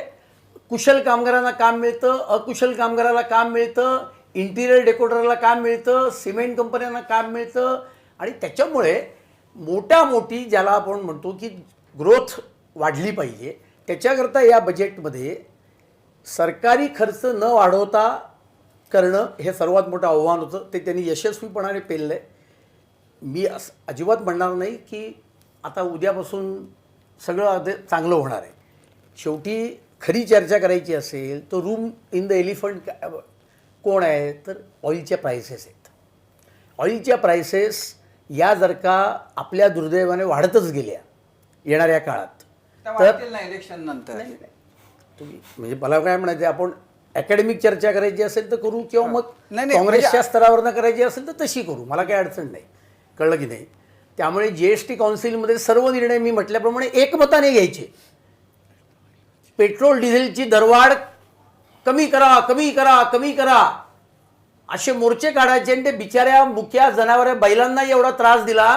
कुशल कामगारांना काम मिळतं, अकुशल कामगाराला काम मिळतं, इंटिरियर डेकोरेटरला काम मिळतं, सिमेंट कंपन्यांना काम मिळतं, आणि त्याच्यामुळे मोठी ज्याला आपण म्हणतो की ग्रोथ वाढली पाहिजे. त्याच्याकरता या बजेटमध्ये सरकारी खर्च न वाढवता करणं हे सर्वात मोठं आव्हान होतं. ते त्यांनी यशस्वीपणाने पेललं आहे. मी अजिबात म्हणणार नाही की आता उद्यापासून सगळं चांगलं होणार आहे. शेवटी खरी चर्चा करायची असेल तर रूम इन द एलिफंट कोण आहे, तर ऑइलच्या प्राइसेस आहेत. ऑइलच्या प्राइसेस या जर का आपल्या दुर्दैवाने वाढतच गेल्या येणाऱ्या काळात तर इलेक्शन नंतर तुम्ही म्हणजे मला काय म्हणायचं, आपण अकॅडमिक चर्चा करायची असेल तर करू किंवा मग नाही, काँग्रेसच्या स्तरावरनं करायची असेल तर तशी करू, मला काही अडचण नाही. कळलं की नाही? त्यामुळे GST काउन्सिलमध्ये सर्व निर्णय मी म्हटल्याप्रमाणे एकमताने घ्यायचे. पेट्रोल डिझेलची दरवाढ कमी करा कमी करा कमी करा असे मोर्चे काढायचे, आणि ते बिचाऱ्या मुक्या जनावरे बैलांना एवढा त्रास दिला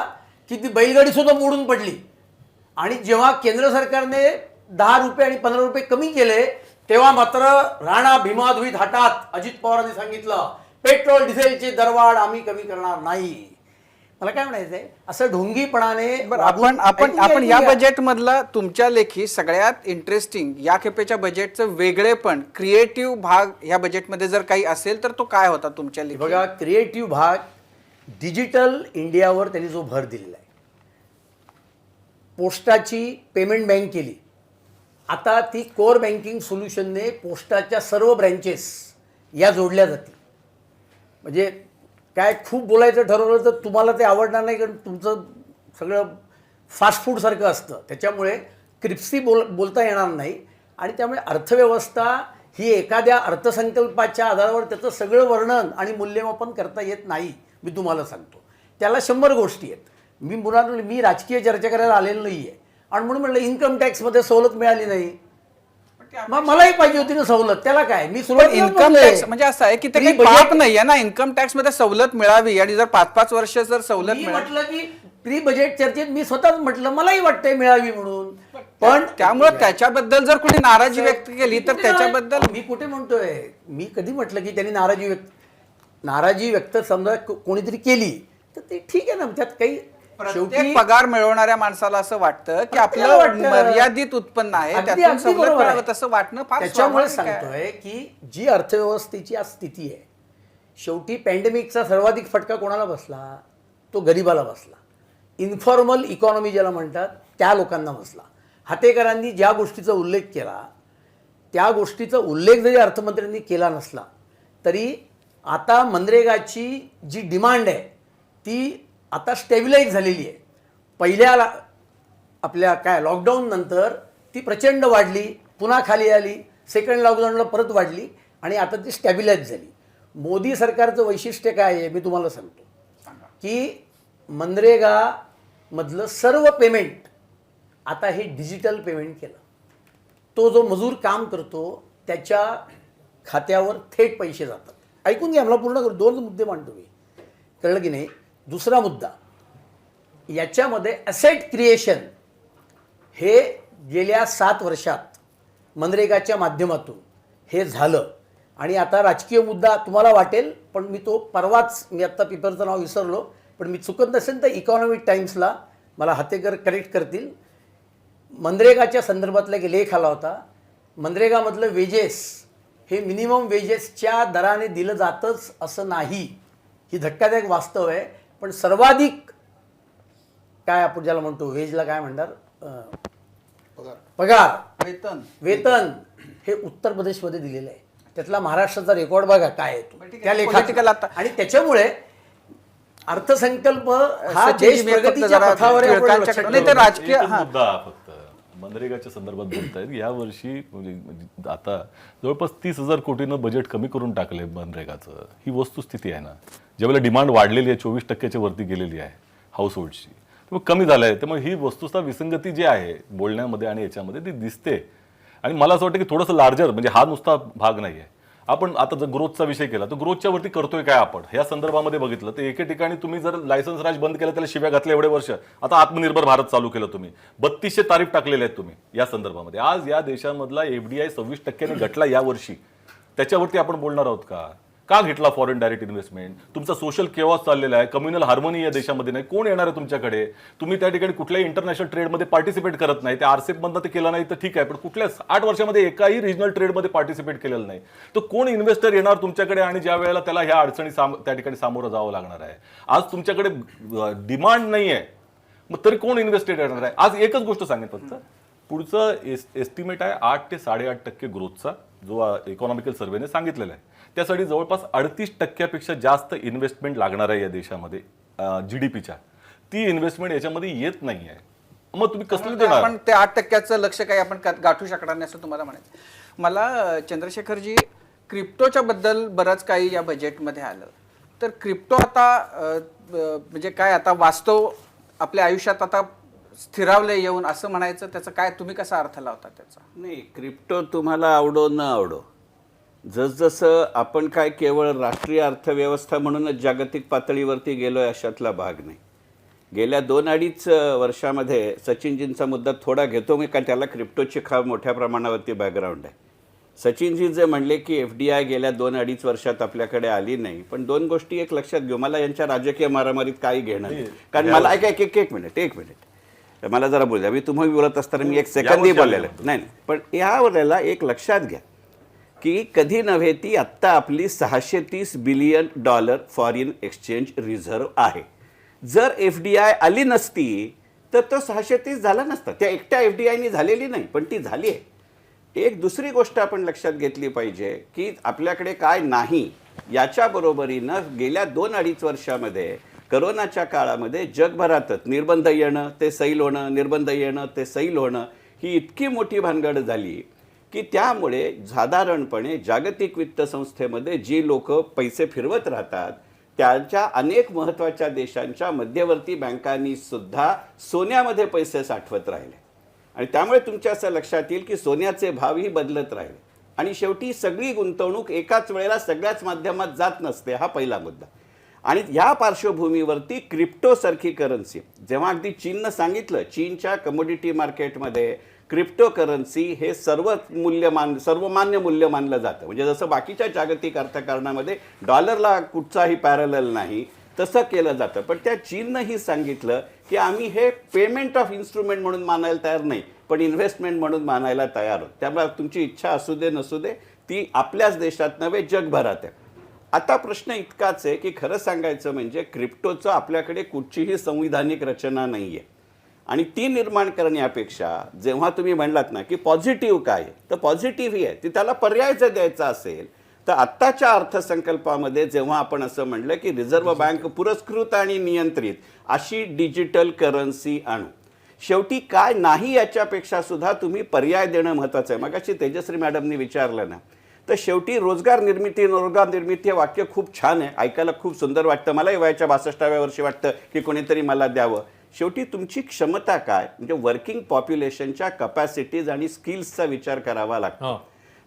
की ती बैलगाडी सुद्धा मोडून पडली. आणि जेव्हा केंद्र सरकारने 10 रुपये आणि 15 रुपये कमी केले तेव्हा मात्र राणा भीमाधुई थाटात अजित पवारांनी सांगितलं पेट्रोल डिझेलची दरवाढ आम्ही कमी करणार नाही. मला काय म्हणायचंय, असं ढोंगीपणाने आपण या बजेट मधला तुमच्या लेखी सगळ्यात इंटरेस्टिंग या खेपेच्या बजेटचं वेगळेपण क्रिएटिव्ह भाग या बजेटमध्ये जर काही असेल तर तो काय होता तुमच्या लेखी? बघा, क्रिएटिव्ह भाग डिजिटल इंडियावर त्यांनी जो भर दिलेला आहे. पोस्टाची पेमेंट बँक केली, आता ती कोर बँकिंग सोल्युशनने पोस्टाच्या सर्व ब्रँचेस या जोडल्या जातील. म्हणजे काय खूप बोलायचं ठरवलं तर तुम्हाला ते आवडणार नाही, कारण तुमचं सगळं फास्ट फूडसारखं असतं, त्याच्यामुळे क्रिप्सी बोलता येणार नाही. आणि त्यामुळे अर्थव्यवस्था ही एखाद्या अर्थसंकल्पाच्या आधारावर त्याचं सगळं वर्णन आणि मूल्यमापन करता येत नाही. मी तुम्हाला सांगतो त्याला 100 गोष्टी आहेत. मी राजकीय चर्चा करायला आलेलो नाही आहे, आणि म्हणून म्हटलं इन्कम टॅक्समध्ये सवलत मिळाली नाही, मग मलाही पाहिजे होती ना सवलत. त्याला काय, मी इन्कम टॅक्स म्हणजे असं आहे की ते काही पाप नाही आहे ना, इन्कम टॅक्स मध्ये सवलत मिळावी, आणि जर 5-5 वर्ष जर सवलत म्हटलं की प्री बजेट चर्चेत मी स्वतःच म्हटलं मलाही वाटतंय मिळावी म्हणून. पण त्यामुळे त्याच्याबद्दल जर कोणी नाराजी व्यक्त केली तर त्याच्याबद्दल मी कुठे म्हणतोय, मी कधी म्हटलं की त्यांनी नाराजी व्यक्त समजा कोणीतरी केली तर ते ठीक आहे ना, त्यात काही शेवटी पगार मिळवणाऱ्या माणसाला असं वाटतं की आपलं मर्यादित उत्पन्न आहे, त्यातून सवलत मिळावं तसं वाटणं फार त्याच्यामुळे सांगतोय की जी अर्थव्यवस्थेची आज स्थिती आहे, शेवटी पॅन्डेमिकचा सर्वाधिक फटका कोणाला बसला, तो गरिबाला बसला. इन्फॉर्मल इकॉनॉमी ज्याला म्हणतात त्या लोकांना बसला. हातेकरांनी ज्या गोष्टीचा उल्लेख केला त्या गोष्टीचा उल्लेख जरी अर्थमंत्र्यांनी केला नसला तरी आता मनरेगाची जी डिमांड आहे ती आता स्टेबिलाईज झालेली आहे. पहिल्या आपल्या लॉकडाऊन नंतर ती प्रचंड वाढली, पुन्हा खाली आली, सेकंड लॉकडाऊनला परत वाढली आणि आता ती स्टॅबिलाइज झाली. मोदी सरकारचं वैशिष्ट्य काय आहे मी तुम्हाला सांगतो की मनरेगामधलं सर्व पेमेंट आता हे डिजिटल पेमेंट केलं. तो जो मजूर काम करतो त्याच्या खात्यावर थेट पैसे जातात. ऐकून घ्या, मला पूर्ण करू, 2 मुद्दे मांडतो मी, कळलं की नाही. दुसरा मुद्दा, याच्यामध्ये ॲसेट क्रिएशन हे गेल्या 7 वर्षात मनरेगाच्या माध्यमातून हे झालं. आणि आता राजकीय मुद्दा तुम्हाला वाटेल, पण मी तो परवाच, मी आत्ता पेपरचं नाव विसरलो, पण मी चुकत नसेल तर इकॉनॉमिक टाइम्सला मला हातेकर करेक्ट करतील, मनरेगाच्या संदर्भातला एक लेख आला होता. मनरेगामधलं वेजेस हे मिनिमम वेजेसच्या दराने दिलं जातंच असं नाही. ही धक्कादायक वास्तव आहे. पण सर्वाधिक काय आपण ज्याला म्हणतो वेजला काय म्हणतात, पगार, वेतन हे उत्तर प्रदेशमध्ये दिलेलं आहे. त्यातला महाराष्ट्राचा रेकॉर्ड बघा काय आहे तो, त्या लेखात. आणि त्याच्यामुळे अर्थसंकल्प हा देश प्रगतीच्या पथावर आहे. आपण लक्षात ठेवलं. राजकीय एकच मुद्दा फक्त मनरेगाच्या संदर्भात बोलतायत. या वर्षी म्हणजे आता जवळपास 30,000 कोटीनं बजेट कमी करून टाकले मनरेगाचं. ही वस्तुस्थिती आहे ना. ज्यावेळेला डिमांड वाढलेली आहे, 24% वरती गेलेली आहे हाऊस होल्डची, मग कमी झालं आहे. त्यामुळे ही वस्तुस्था विसंगती जी आहे बोलण्यामध्ये आणि याच्यामध्ये ती दिसते. आणि मला असं वाटतं की थोडंसं लार्जर, म्हणजे हा नुसता भाग नाही आहे. आपण आता जर ग्रोथचा विषय केला तर ग्रोथच्या वरती करतोय काय आपण ह्या संदर्भामध्ये बघितलं तर एके ठिकाणी तुम्ही जर लायसन्स राज बंद केलं, त्याला शिव्या घातल्या एवढे वर्ष, आता आत्मनिर्भर भारत चालू केलं तुम्ही, 3200 तारीफ टाकलेले आहेत तुम्ही या संदर्भामध्ये. आज या देशामधला FDI 26% घटला या वर्षी. त्याच्यावरती आपण बोलणार आहोत का घेतला फॉरेन डायरेक्ट इन्व्हेस्टमेंट? तुमचा सोशल केवॉस चाललेला आहे, कम्युनल हार्मोनी या देशामध्ये नाही. कोण येणार आहे तुमच्याकडे? तुम्ही त्या ठिकाणी कुठल्याही इंटरनॅशनल ट्रेडमध्ये पार्टिसिपेट करत नाही. ते RCEP मधनं ते केलं नाही तर ठीक आहे, पण कुठल्याच 8 वर्षामध्ये एकाही रिजनल ट्रेडमध्ये पार्टिसिपेट केलेलं नाही. तर कोण इन्व्हेस्टर येणार तुमच्याकडे आणि ज्या वेळेला त्याला ह्या अडचणी त्या ठिकाणी सामोरं जावं लागणार आहे? आज तुमच्याकडे डिमांड नाही आहे, मग तरी कोण इन्व्हेस्टेड येणार आहे? आज एकच गोष्ट सांगेन फक्त, पुढचं एस्टिमेट आहे 8 ते 8.5% ग्रोथचा, जो इकॉनॉमिकल सर्व्हेने सांगितलेला आहे. त्यासाठी जवळपास 38% जास्त इन्व्हेस्टमेंट लागणार आहे या देशामध्ये GDPच्या. ती इन्व्हेस्टमेंट याच्यामध्ये येत नाही आहे. मग तुम्ही कसलं देणार? पण ते 8% लक्ष काही आपण गाठू शकणार नाही असं तुम्हाला म्हणायचं. मला चंद्रशेखरजी, क्रिप्टोच्या बद्दल बरंच काही या बजेटमध्ये आलं. तर क्रिप्टो आता म्हणजे काय, आता वास्तव आपल्या आयुष्यात आता स्थिरावले येऊन असं म्हणायचं, त्याचा काय तुम्ही कसा अर्थ लावता त्याचा? नाही, क्रिप्टो तुम्हाला आवडो न आवडो, जसजसं आपण काय केवळ राष्ट्रीय अर्थव्यवस्था म्हणूनच जागतिक पातळीवरती गेलोय अशातला भाग नाही. गेल्या 2-2.5 वर्षामध्ये सचिनजींचा मुद्दा थोडा घेतो मी, कारण त्याला क्रिप्टोची मोठ्या प्रमाणावरती बॅकग्राऊंड आहे. सचिनजी जे म्हणले की FDI गेल्या 2-2.5 वर्षात आपल्याकडे आली नाही, पण 2 गोष्टी एक लक्षात घेऊ. मला यांच्या राजकीय मारामारीत काही घेणं नाही, कारण मला एक मिनिट मला जरा बोलूया. मी तुम्ही बोलत असताना मी 1 सेकंदही बोललेलं नाही, पण या वेळेला एक लक्षात घ्या की कधी नव्हे ती आत्ता आपली $630 बिलियन फॉरेन एक्सचेंज रिझर्व्ह आहे. जर FDI आली नसती तर तो 630 झाला नसता. त्या एकट्या FDIनी झालेली नाही, पण ती झाली आहे. एक दुसरी गोष्ट आपण लक्षात घेतली पाहिजे की आपल्याकडे काय नाही, याच्या बरोबरीनं गेल्या 2-2.5 वर्षामध्ये करोनाच्या काळामध्ये जगभरातच निर्बंध येणं ते सैल होणं, निर्बंध येणं ते सैल होणं, ही इतकी मोठी भानगड झाली की त्यामुळे साधारणपणे जागतिक वित्त संस्थेमध्ये जी लोक पैसे फिरवत राहतात त्यांच्या अनेक महत्त्वाच्या देशांच्या मध्यवर्ती बँकांनी सुद्धा सोन्यामध्ये पैसे साठवत राहिले. आणि त्यामुळे तुमच्या असं लक्षात येईल की सोन्याचे भावही बदलत राहिले. आणि शेवटी सगळी गुंतवणूक एकाच वेळेला सगळ्याच माध्यमात जात नसते, हा पहिला मुद्दा. आणि ह्या पार्श्वभूमीवरती क्रिप्टोसारखी करन्सी, जेव्हा अगदी चीननं सांगितलं, चीनच्या कमोडिटी मार्केटमध्ये क्रिप्टो करन्सी हे सर्वमान्य मूल्य मानलं जातं. म्हणजे जसं बाकीच्या जागतिक अर्थकारणामध्ये डॉलरला कुठचाही पॅरलल नाही तसं केलं जातं. पण त्या चीननंही सांगितलं की आम्ही हे पेमेंट ऑफ इन्स्ट्रुमेंट म्हणून मानायला तयार नाही, पण इन्व्हेस्टमेंट म्हणून मानायला तयार आहोत. त्यामुळे तुमची इच्छा असू दे नसू दे, ती आपल्याच देशात नव्हे जगभरात आहे. आता प्रश्न इतकाच आहे की खरं सांगायचं म्हणजे क्रिप्टोचं आपल्याकडे कुठचीही संविधानिक रचना नाही आहे. आणि ती निर्माण करण्यापेक्षा जेव्हा तुम्ही म्हणलात ना की पॉझिटिव्ह काय, तर पॉझिटिव्ह ही आहे, ती त्याला पर्याय जर द्यायचा असेल तर आत्ताच्या अर्थसंकल्पामध्ये जेव्हा आपण असं म्हणलं की रिझर्व्ह बँक पुरस्कृत आणि नियंत्रित अशी डिजिटल करन्सी आणू, शेवटी काय नाही याच्यापेक्षा सुद्धा तुम्ही पर्याय देणं महत्त्वाचं आहे. मगाशी तेजश्री मॅडमनी विचारलं ना, तर शेवटी रोजगार निर्मिती हे वाक्य खूप छान आहे, ऐकायला खूप सुंदर वाटतं. मलाही वयाच्या 62व्या वर्षी वाटतं की कोणीतरी मला द्यावं. शेवटी तुमची क्षमता काय, म्हणजे वर्किंग पॉप्युलेशनच्या कपॅसिटीज आणि स्किल्सचा विचार करावा लागतो.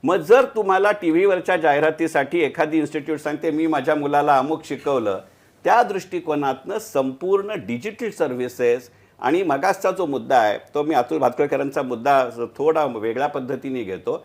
मग जर तुम्हाला टी व्हीवरच्या जाहिरातीसाठी एखादी इन्स्टिट्यूट सांगते मी माझ्या मुलाला अमुक शिकवलं, त्या दृष्टिकोनातनं संपूर्ण डिजिटल सर्व्हिसेस आणि मगासचा जो मुद्दा आहे तो मी अतुल भातखळकरांचा मुद्दा थोडा वेगळ्या पद्धतीने घेतो.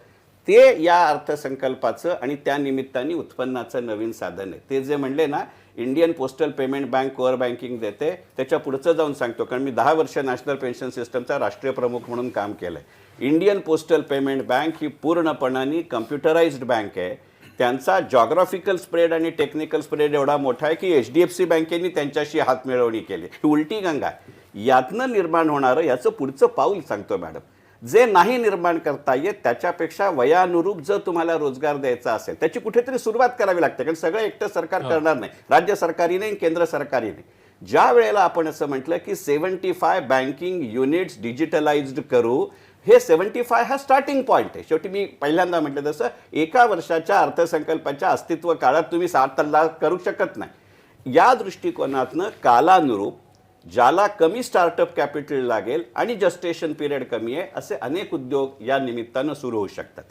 ते या अर्थसंकल्पाचं आणि त्या निमित्ताने उत्पन्नाचं नवीन साधन आहे. ते जे म्हणले ना Indian postal payment bank core banking देते, त्याच्या पुढचं जाऊन सांगतो, कारण मी 10 वर्ष नॅशनल पेन्शन सिस्टमचा राष्ट्रीय प्रमुख म्हणून काम केलं आहे. इंडियन पोस्टल पेमेंट बँक ही पूर्णपणाने कम्प्युटराइज्ड बँक आहे. त्यांचा जॉग्राफिकल स्प्रेड आणि टेक्निकल स्प्रेड एवढा मोठा आहे की HDFC बँकेने त्यांच्याशी हातमिळवणी केली. ही उलटी गंगा आहे. यातनं निर्माण होणारं याचं पुढचं पाऊल सांगतो मॅडम, जे नाही निर्माण करता येत त्याच्यापेक्षा वयानुरूप जर तुम्हाला रोजगार द्यायचा असेल त्याची कुठेतरी सुरुवात करावी लागते, कारण सगळं एकटं सरकार करणार नाही, राज्य सरकारी नाही, केंद्र सरकारी नाही. ज्या वेळेला आपण असं म्हटलं की 75 बँकिंग युनिट्स डिजिटलाइज्ड करू, हे 75 हा स्टार्टिंग पॉईंट आहे. शेवटी मी पहिल्यांदा म्हटलं तसं एका वर्षाच्या अर्थसंकल्पाच्या अस्तित्व काळात तुम्ही 7 लाख करू शकत नाही. या दृष्टिकोनातनं कालानुरूप ज्याला कमी स्टार्टअप कॅपिटल लागेल आणि जस्टेशन पिरियड कमी आहे असे अनेक उद्योग या निमित्तानं सुरू होऊ शकतात.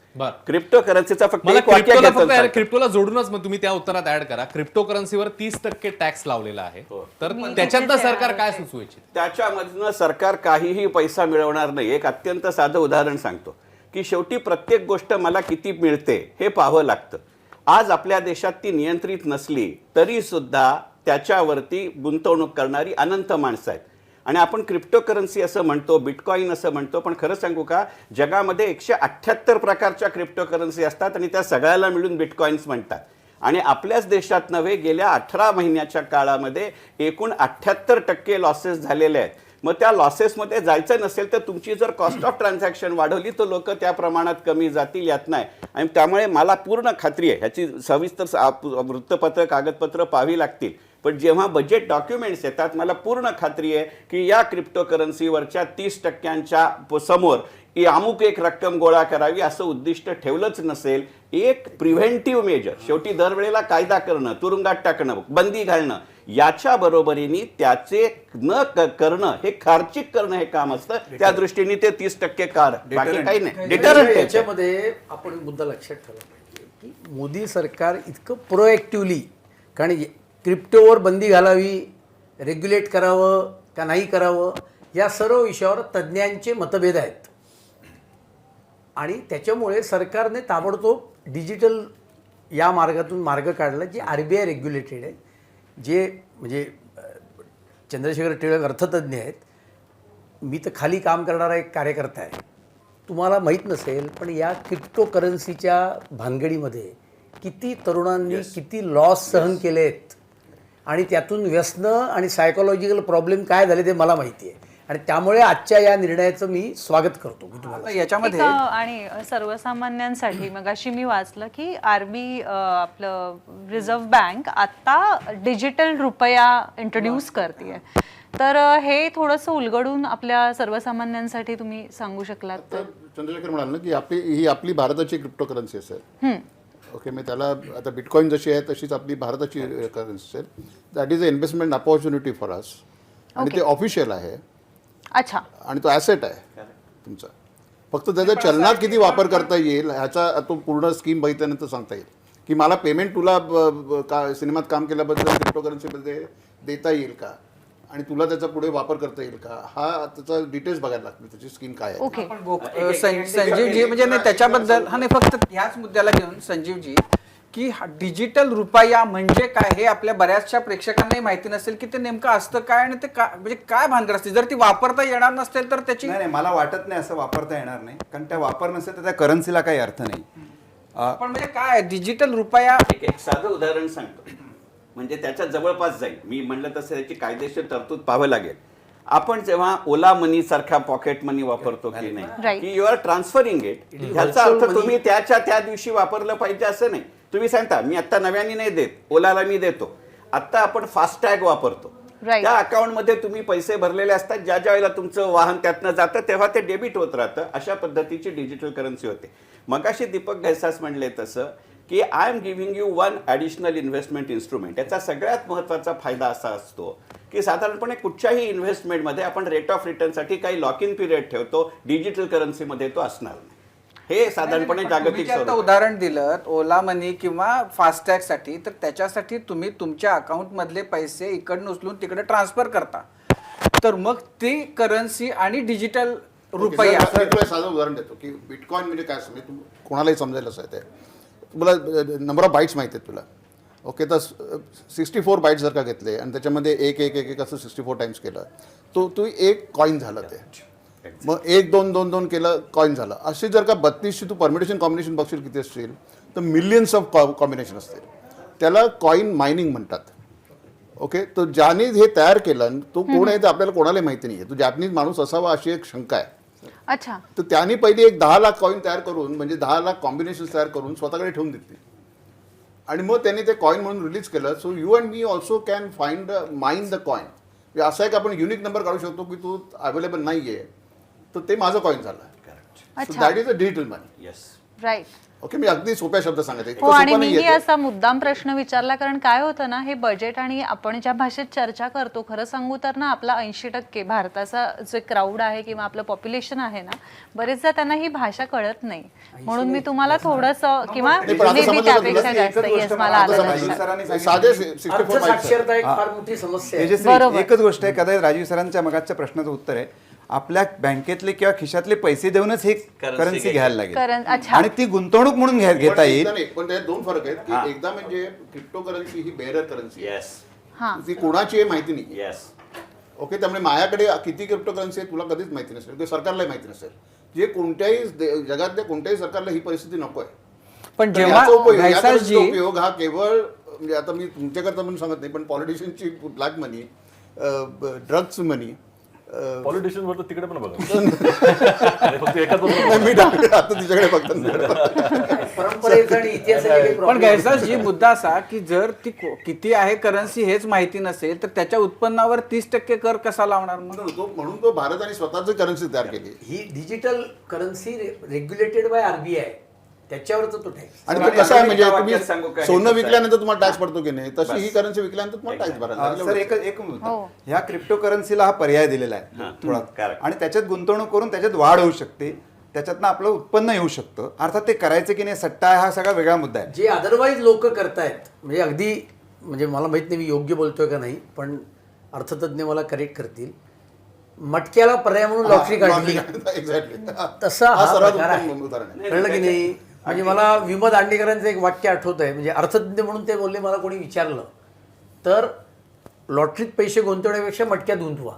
क्रिप्टो करन्सीचा फक्त मला एक वाक्य घ्यायचं. क्रिप्टोला जोडूनच मग तुम्ही त्या उत्तरात ऍड करा, क्रिप्टो करन्सीवर 30% टॅक्स लावलेला आहे, तर त्याच्यातनं सरकार काय सुचवू इच्छित? त्याच्यामधनं सरकार काहीही पैसा मिळवणार नाही. एक अत्यंत साधं उदाहरण सांगतो की शेवटी प्रत्येक गोष्ट मला किती मिळते हे पाहावं लागतं. आज आपल्या देशात ती नियंत्रित नसली तरी सुद्धा त्याच्यावरती गुंतवणूक करणारी अनंत माणसं आहेत. आणि आपण क्रिप्टो करन्सी असं म्हणतो, बिटकॉईन असं म्हणतो, पण खरं सांगू का, जगामध्ये 178 प्रकारच्या क्रिप्टो करन्सी असतात आणि त्या सगळ्याला मिळून बिटकॉईन्स म्हणतात. आणि आपल्याच देशात नव्हे, गेल्या 18 महिन्याच्या काळामध्ये एकूण 78% लॉसेस झालेले आहेत. मग त्या लॉसेसमध्ये जायचं नसेल तर तुमची जर कॉस्ट ऑफ ट्रान्झॅक्शन वाढवली तर लोक त्या प्रमाणात कमी जातील, यात नाही. आणि त्यामुळे मला पूर्ण खात्री आहे, ह्याची सविस्तर वृत्तपत्र कागदपत्र पाहावी लागतील, पण जेव्हा बजेट डॉक्युमेंट्स येतात मला पूर्ण खात्री आहे की या क्रिप्टो करन्सीवरच्या 30% समोर अमुक एक रक्कम गोळा करावी असं उद्दिष्ट ठेवलंच नसेल. एक प्रिव्हेंटिव्ह मेजर, शेवटी दरवेळेला कायदा करणं, तुरुंगात टाकणं, बंदी घालणं, याच्या बरोबरीने त्याचे न करणं हे खार्चिक करणं हे काम असतं. त्या दृष्टीने ते 30% कार, बाकी काही नाही. डिटरंट. याच्यामध्ये आपण मुद्दा लक्षात ठेवला पाहिजे की मोदी सरकार इतकं प्रोएक्टिव्हली, कारण क्रिप्टोवर बंदी घालावी, रेग्युलेट करावं का नाही करावं, या सर्व विषयावर तज्ज्ञांचे मतभेद आहेत. आणि त्याच्यामुळे सरकारने ताबडतोब डिजिटल या मार्गातून मार्ग काढला, जे RBI रेग्युलेटेड आहे, जे म्हणजे चंद्रशेखर टिळक अर्थतज्ञ आहेत, मी तर खाली काम करणारा एक कार्यकर्ता आहे. तुम्हाला माहीत नसेल पण या क्रिप्टो करन्सीच्या भानगडीमध्ये किती तरुणांनी किती लॉस सहन केले आहेत आणि त्यातून व्यसनं आणि सायकोलॉजिकल प्रॉब्लेम काय झाले ते मला माहिती आहे. आणि त्यामुळे आजच्या या निर्णयाचं मी स्वागत करतो. मी तुम्हाला याच्यामध्ये आणि सर्वसामान्यांसाठी मगाशी मी वाचलं की आपलं रिझर्व्ह बँक आता डिजिटल रुपया इंट्रोड्यूस करते, तर हे थोडंसं उलगडून आपल्या सर्वसामान्यांसाठी तुम्ही सांगू शकलात तर? चंद्रशेखर म्हणाल ना की ही आपली भारताची क्रिप्टो करन्सी असेल. ओके, मी त्याला आता बिटकॉईन जशी आहे तशीच आपली भारताची करन्सी असेल. That is a investment opportunity for us. आणि ते ऑफिशियल आहे. अच्छा. आणि तो ॲसेट आहे तुमचा. फक्त त्याचा चलनात किती वापर करता येईल ह्याचा तो पूर्ण स्कीम बघितल्यानंतर सांगता येईल की मला पेमेंट तुला सिनेमात काम केल्याबद्दल क्रिप्टो करन्सीमध्ये देता येईल का, आणि तुला त्याचा पुढे वापर करता येईल का, हा त्याचा डिटेल्स बघायला लागतील, त्याची स्कीम काय आहे. संजीवजी म्हणजे नाही त्याच्याबद्दल हा नाही, फक्त ह्याच मुद्द्याला घेऊन संजीवजी की डिजिटल रुपया म्हणजे काय हे आपल्या बऱ्याचशा प्रेक्षकांनाही माहिती नसेल की ते नेमकं असतं काय आणि ते म्हणजे काय भानगड असते. जर ती वापरता येणार नसेल तर त्याची नाही, मला वाटत नाही असं वापरता येणार नाही, कारण त्या वापर नसेल तर त्या करन्सीला काही अर्थ नाही. पण म्हणजे काय डिजिटल रुपया, एक साधं उदाहरण सांगतो म्हणजे त्याच्या जवळपास जाईल. मी म्हणलं तसं त्याची कायदेशीर तरतूद पाहावं लागेल. आपण जेव्हा ओला मनी सारखा पॉकेट मनी वापरतो की नाही, की यू आर ट्रान्सफरिंग इट, ह्याचा अर्थ तुम्ही त्या दिवशी वापरलं पाहिजे असं नाही. तुम्ही सांगता मी आता नव्याने नाही देत, ओलाला मी देतो. आत्ता आपण फास्टॅग वापरतो. Right. त्या अकाउंटमध्ये तुम्ही पैसे भरलेले असतात, ज्या ज्या वेळेला तुमचं वाहन त्यातनं जातं तेव्हा ते डेबिट होत राहतं. अशा पद्धतीची डिजिटल करन्सी होते. मगाशी दीपक घैसास म्हणले तसं की I am giving you one additional investment instrument. याचा सगळ्यात महत्त्वाचा फायदा असा असतो की साधारणपणे कुठच्याही इन्व्हेस्टमेंटमध्ये आपण रेट ऑफ रिटर्नसाठी काही लॉक इन पिरियड ठेवतो, डिजिटल करन्सीमध्ये तो असणार नाही. हे साधारणपणे तुम्ही जागतिक जे आता स्वरूप. उदाहरण दिलं ओला मनी किंवा फास्टॅग साठी, तर त्याच्यासाठी तुम्ही तुमच्या अकाउंट मधले पैसे इकडनं उचलून तिकडे ट्रान्सफर करता, तर मग ती करन्सी आणि डिजिटल रुपया. मी तुला साधं उदाहरण देतो की बिटकॉइन म्हणजे काय असं, म्हणजे कोणालाही समजायला असं आहे. तुम्हाला नंबर ऑफ बाईट्स माहिती आहेत तुला. ओके, तर 64 बाईट्स जर का घेतले आणि त्याच्यामध्ये एक एक एक एक असं 64 टाइम्स केलं, तो एक कॉइन झालं ते. मग 1 2 2 2 केलं कॉइन झालं. अशी जर का 32ची तू परमिटेशन कॉम्बिनेशन बघशील किती असतील तर मिलियन्स ऑफ कॉम्बिनेशन असतील. त्याला कॉइन मायनिंग म्हणतात. ओके, तर ज्याने हे तयार केलं तो कोण आहे ते आपल्याला कोणालाही माहिती नाही आहे. तो जॅपनीज माणूस असावा अशी एक शंका आहे. अच्छा. तर त्यांनी पहिली एक 10 लाख कॉइन तयार करून, म्हणजे 10 लाख कॉम्बिनेशन तयार करून स्वतःकडे ठेवून दिली आणि मग त्यांनी ते कॉइन म्हणून रिलीज केलं. So you and me also can find mind the coin. असं आहे की आपण युनिक नंबर काढू शकतो की तू अवेलेबल नाही आहे, तर ते माझं कॉइन झालं. So that is a digital money. Yes, right. Okay, मी अगदी सोप्या शब्दात सांगते. हो, आणि मीही असा मुद्दाम प्रश्न विचारला कारण काय होतं ना, हे बजेट आणि आपण ज्या भाषेत चर्चा करतो, खरं सांगू तर ना आपला 80% भारताचा जे क्राऊड आहे किंवा आपलं पॉप्युलेशन आहे ना, बरेचदा त्यांना ही भाषा कळत नाही. म्हणून मी तुम्हाला थोडंसं किंवा त्यापेक्षा जास्त येस मला आलं लक्षात. साधे 64 बाईट्स. साक्षरता एक फार मोठी समस्या आहे. तेजश्री, एकच गोष्ट आहे, कदाचित राजीव सरांच्या मगाच्या प्रश्नाचं उत्तर आहे, आपल्या बँकेतले किंवा खिशातले पैसे देऊनच हे करन्सी घ्यायला लागेल अच्छा. आणि ती गुंतवणूक म्हणून घेता येईल. पण त्यात दोन फरक आहेत की एकदा म्हणजे क्रिप्टो करन्सी ही बेअरर करन्सी आहे. येस, हां. ती कोणाची आहे माहिती नाही. येस. ओके, त्यामुळे माझ्याकडे किती क्रिप्टो करन्सी आहे तुला कधीच माहिती नसेल किंवा सरकारलाही माहिती नसेल. जे कोणत्याही जगातल्या कोणत्याही सरकारला ही परिस्थिती नको आहे. पण तर जेव्हा याचा उपयोग घैसासजी उपयोग हा केवळ म्हणजे आता मी तुमच्याकरता म्हणून सांगत नाही, पण पॉलिटिशियनची ब्लॅक मनी, ड्रग्स मनी, पॉलिटिशियन वर तिकडे पण बघा. फक्त एकाच मी आता तिच्याकडे फक्त परंपरेचा आणि इतिहासाचे काही पण problem घैसासजी मुद्दा असा की जर ती किती आहे करन्सी हेच माहिती नसेल तर त्याच्या उत्पन्नावर 30% कर कसा लावणार मग? म्हणून तो भारत आणि स्वतःची करन्सी तयार केली. ही digital currency regulated by RBI, त्याच्यावरच तो टॅक्स. आणि तो कसं आहे म्हणजे तुम्ही वाक्यात सांगू काय? सोनं विकल्यानंतर तुम्हाला टॅक्स पडतो की नाही, तशी ही करन्सी विकल्यानंतर तुम्हाला टॅक्स भरायला सर लागेल. एक मुद्दा, ह्या क्रिप्टो करन्सीला हा पर्याय दिलेला आहे थोडा, correct. आणि त्याच्यात गुंतवणूक करून त्याच्यात वाढ होऊ शकते, त्याच्यातनं आपलं उत्पन्न येऊ शकतं. अर्थात ते करायचं की नाही सट्टा हा सगळा वेगळा मुद्दा आहे. जे अदरवाईज लोक करतायत, म्हणजे अगदी म्हणजे मला माहित नाही मी योग्य बोलतोय का नाही, पण अर्थतज्ञ मला करेक्ट करतील, मटक्याला पर्याय म्हणून लॉटरी काढली एक्झॅक्टली तसा हा सर्वात प्रकार उत्तम आहे. उदाहरण आहे. कळलं की नाही? म्हणजे मला विमल दांडेकरांचं एक वाक्य आठवत आहे, म्हणजे अर्थतज्ञ म्हणून ते बोलले, मला कोणी विचारलं तर लॉटरीत पैसे गुंतवण्यापेक्षा मटक्यात गुंतवा,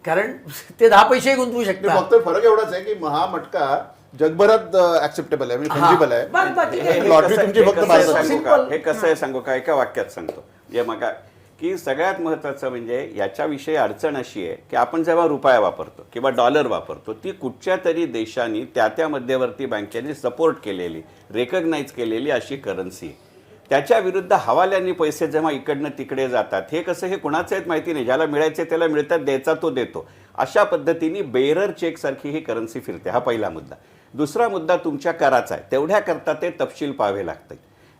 कारण ते 10 पैसे गुंतवू ते शकतात. फक्त फरक एवढाच आहे की हा मटका जगभरात ऍक्सेप्टेबल आहे, म्हणजे फंजिबल आहे. हे लॉटरी कसं- तुमची हे फक्त कसं आहे भारतात. सांगू का? हे कसं आहे सांगू का? एका वाक्यात सांगतो. जे मग की सगळ्यात महत्त्वाचं म्हणजे याच्याविषयी अडचण अशी आहे की आपण जेव्हा रुपया वापरतो किंवा डॉलर वापरतो, ती कुठच्या तरी देशांनी त्या मध्यवर्ती बँकेने सपोर्ट केलेली, रेकग्नाइज केलेली अशी करन्सी. त्याच्या विरुद्ध हवाल्यांनी पैसे जेव्हा इकडनं तिकडे जातात, हे कसं हे कुणाचं आहेत माहिती नाही, ज्याला मिळायचे त्याला मिळतात, द्यायचा तो देतो, अशा पद्धतीने बेरर चेकसारखी ही करन्सी फिरते. हा पहिला मुद्दा. दुसरा मुद्दा तुमच्या कराचा आहे. तेवढ्याकरता ते तपशील पाहावे लागतात.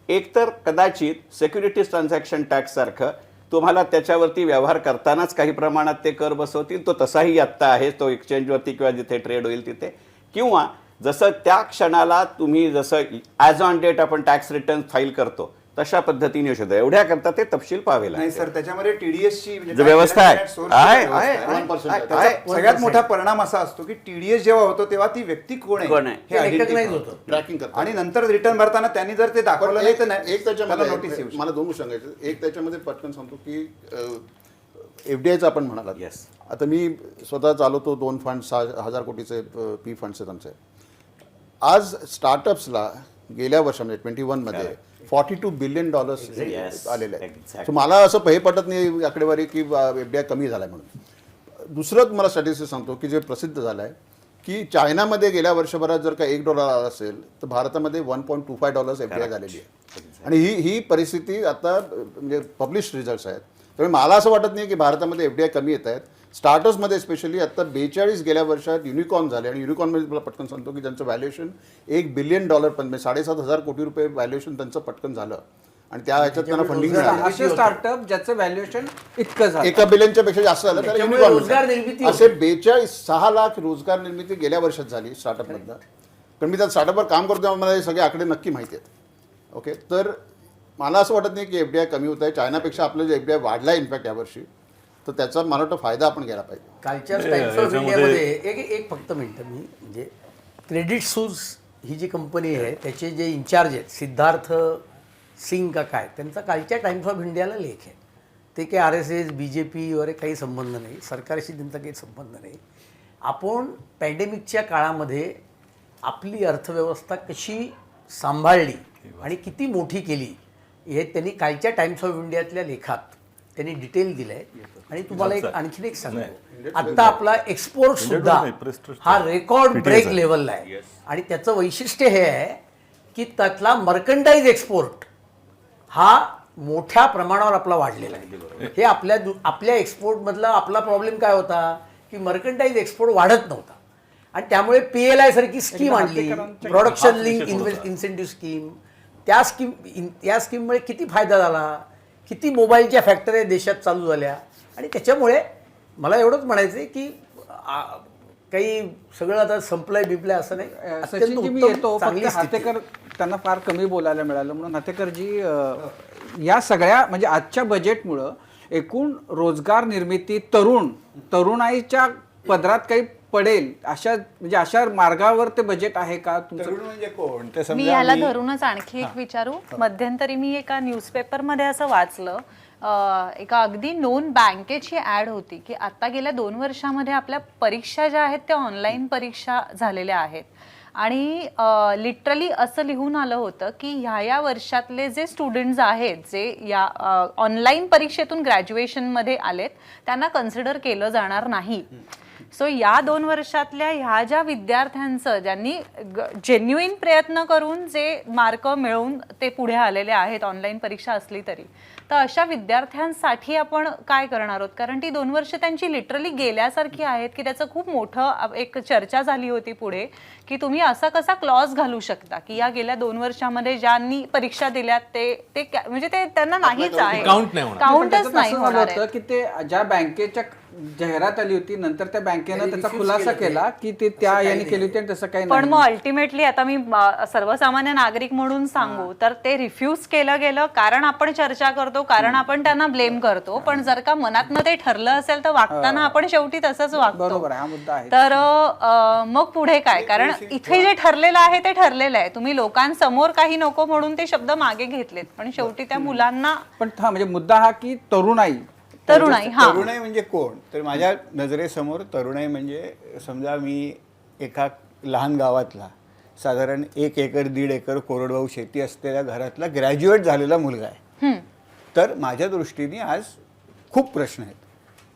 एकतर कदाचित सिक्युरिटीज ट्रान्झॅक्शन टॅक्स सारखं तुम्हाला त्याच्यावरती व्यवहार करतानाच काही प्रमाणात ते कर बसवतील, तो तसाही आत्ता आहे, तो एक्सचेंजवरती किंवा जिथे ट्रेड होईल तिथे, किंवा जसं त्या क्षणाला तुम्ही जसं ॲज ऑन डेट आपण टॅक्स रिटर्न फाईल करतो तशा पद्धतीने शोधा. एवढ्याकरता ते तपशील पाहावे नाही लागतात. सर, त्याच्यामध्ये टीडीएसची व्यवस्था आहे. सगळ्यात मोठा परिणाम असा असतो की टीडीएस जेव्हा होतो तेव्हा ती व्यक्ती कोण कोण आहे? हे रेकग्नाइज identify होतं. ट्रॅकिंग करतात. आणि नंतर रिटर्न भरताना त्यांनी जर ते दाखवलं नाही तर एक त्याला त्याच्यामध्ये नोटीस येऊ शकते. मला 2 गोष्टी सांगायचं. एक त्याच्यामध्ये पटकन सांगतो की FDIचं आपण म्हणाला. Yes. आता मी स्वतः चालवतो 2 फंड, 6,000 कोटीचे पी फंड्स आहेत आमचे. आज स्टार्टअप्सला गेल्या वर्षामध्ये 21 मध्ये $42 बिलियन Yes, आलेले आहेत. exactly. So मला असं हे पटत नाही आकडेवारी की FDI कमी झालाय म्हणून. दुसरं तुम्हाला स्टॅटिस्टिक्स सांगतो की जे प्रसिद्ध झालं आहे की चायनामध्ये गेल्या वर्षभरात जर का $1 आला असेल तर भारतामध्ये $1.25 FDI झालेली आहे. आणि ही परिस्थिती आता म्हणजे पब्लिश रिझल्ट्स आहेत. त्यामुळे मला असं वाटत नाही की भारतामध्ये FDI कमी येत आहेत. स्टार्टर्समध्ये स्पेशली आता 42 गेल्या वर्षात युनिकॉर्न झाले, आणि युनिकॉर्नमध्ये मला पटकन सांगतो की त्यांचं व्हॅल्युएशन $1 बिलियन पण 7,500 कोटी रुपये व्हॅल्युएशन त्यांचं पटकन झालं, आणि त्या ह्याच्यात त्यांना फंडिंग मिळालं. असे स्टार्टअप ज्याचं व्हॅल्युएशन इतकं झालं 1 बिलियनच्या पेक्षा जास्त झालं तर त्याच्यामुळे युनिकॉर्न रोजगार मिळालं. निर्मिती असे 6 लाख रोजगार निर्मिती गेल्या वर्षात झाली स्टार्टअपमधनं. पण मी त्या स्टार्टअपवर काम करतो तेव्हा मला हे सगळे आकडे नक्की माहिती आहेत. ओके, तर मला असं वाटत नाही की FDI कमी होत आहे. चायनापेक्षा आपलं जे FDI वाढला आहे इनफॅक्ट यावर्षी, तर त्याचा मला वाटतं फायदा आपण घ्यायला पाहिजे. कालच्या टाइम्स ऑफ इंडियामध्ये एक फक्त मिनटं, मी म्हणजे क्रेडिट सूज ही जी कंपनी आहे त्याचे जे इन्चार्ज आहेत सिद्धार्थ सिंग का काय, त्यांचा कालच्या टाइम्स ऑफ इंडियाला लेख आहे. ते काही RSS BJP वगैरे काही संबंध नाही, सरकारशी त्यांचा काही संबंध नाही. आपण पॅन्डेमिकच्या काळामध्ये आपली अर्थव्यवस्था कशी सांभाळली आणि किती मोठी केली हे त्यांनी कालच्या टाइम्स ऑफ इंडियातल्या लेखात त्यांनी डिटेल दिलं आहे. आणि तुम्हाला एक आणखीन एक सांगतो, आत्ता आपला एक्सपोर्ट सुद्धा हा रेकॉर्ड ब्रेक लेवलला आहे. आणि त्याचं वैशिष्ट्य हे आहे की त्यातला मर्कंडाईज एक्सपोर्ट हा मोठ्या प्रमाणावर आपला वाढलेला आहे. हे आपल्या एक्सपोर्टमधला आपला प्रॉब्लेम काय होता की मर्कंडाईज एक्सपोर्ट वाढत नव्हता, आणि त्यामुळे PLI सारखी स्कीम आणली, प्रोडक्शन लिंक इन्सेंटिव्ह स्कीम. त्या स्कीममुळे किती फायदा झाला, किती मोबाईलच्या फॅक्टरी देशात चालू झाल्या. आणि त्याच्यामुळे मला एवढंच म्हणायचं आहे की काही सगळं आता संपलंय बिपलंय असं नाही. सचिनजी, मी येतो फक्त हातेकर त्यांना फार कमी बोलायला मिळालं म्हणून. हातेकरजी, या सगळ्या म्हणजे आजच्या बजेटमुळं एकूण रोजगार निर्मिती तरुणाईच्या पदरात काही पडेल अशा मार्गावर ते बजेट आहे का तुमचं? तरुण म्हणजे कोण ते मी समजा. याला धरूनच आणखी एक विचारू. मध्यंतरी मी एका न्यूजपेपरमध्ये असं वाचलं, एका अगदी नोन बँकेची ॲड होती की आता गेल्या 2 वर्षामध्ये आपल्या परीक्षा ज्या आहेत त्या ऑनलाईन परीक्षा झालेल्या आहेत. आणि लिटरली असं लिहून आलं होतं की ह्या वर्षातले जे स्टुडंट्स आहेत जे या ऑनलाईन परीक्षेतून ग्रॅज्युएशनमध्ये आलेत त्यांना कन्सिडर केलं जाणार नाही. सो या 2 वर्षातल्या ह्या ज्या विद्यार्थ्यांचं ज्यांनी जेन्युइन प्रयत्न करून जे मार्क मिळवून ते पुढे आलेले आहेत ऑनलाईन परीक्षा असली तरी, तर अशा विद्यार्थ्यांसाठी आपण काय करणार आहोत? कारण ती 2 वर्ष त्यांची लिटरली गेल्यासारखी आहेत की त्याचं खूप मोठं एक चर्चा झाली होती पुढे की तुम्ही असा कसा क्लॉज घालू शकता की या गेल्या 2 वर्षामध्ये ज्यांनी परीक्षा दिल्यात ते म्हणजे ते त्यांना नाहीच आहे, काउंट नाही होणार. काउंटच नाही असं होणार झालं होतं की ते ज्या बँकेच्या जाहिरात आली होती नंतर त्या बँकेनं त्याचा खुलासा केला की ते त्या याने केली होती आणि तसं काही पण नाही. मग अल्टिमेटली आता मी सर्वसामान्य नागरिक म्हणून सांगू तर ते रिफ्यूज केलं गेलं कारण आपण चर्चा करतो, कारण आपण त्यांना ब्लेम करतो. पण जर का मनातनं ते ठरलं असेल तर वागताना आपण शेवटी तसंच वागतो. बरोबर आहे, हा मुद्दा आहे. तर मग पुढे काय? कारण इथे जे ठरलेलं आहे ते ठरलेलं आहे. तुम्ही लोकांसमोर काही नको म्हणून ते शब्द मागे घेतलेत, पण शेवटी त्या मुलांना पण हा म्हणजे मुद्दा हा की तरुणाई तरुणाई म्हणजे कोण? तर माझ्या नजरेसमोर तरुणाई म्हणजे समजा मी एका लहान गावातला साधारण 1 एकर 1.5 एकर कोरडवाहू शेती असलेल्या घरातला ग्रॅज्युएट झालेला मुलगा आहे. तर माझ्या दृष्टीने आज खूप प्रश्न आहेत.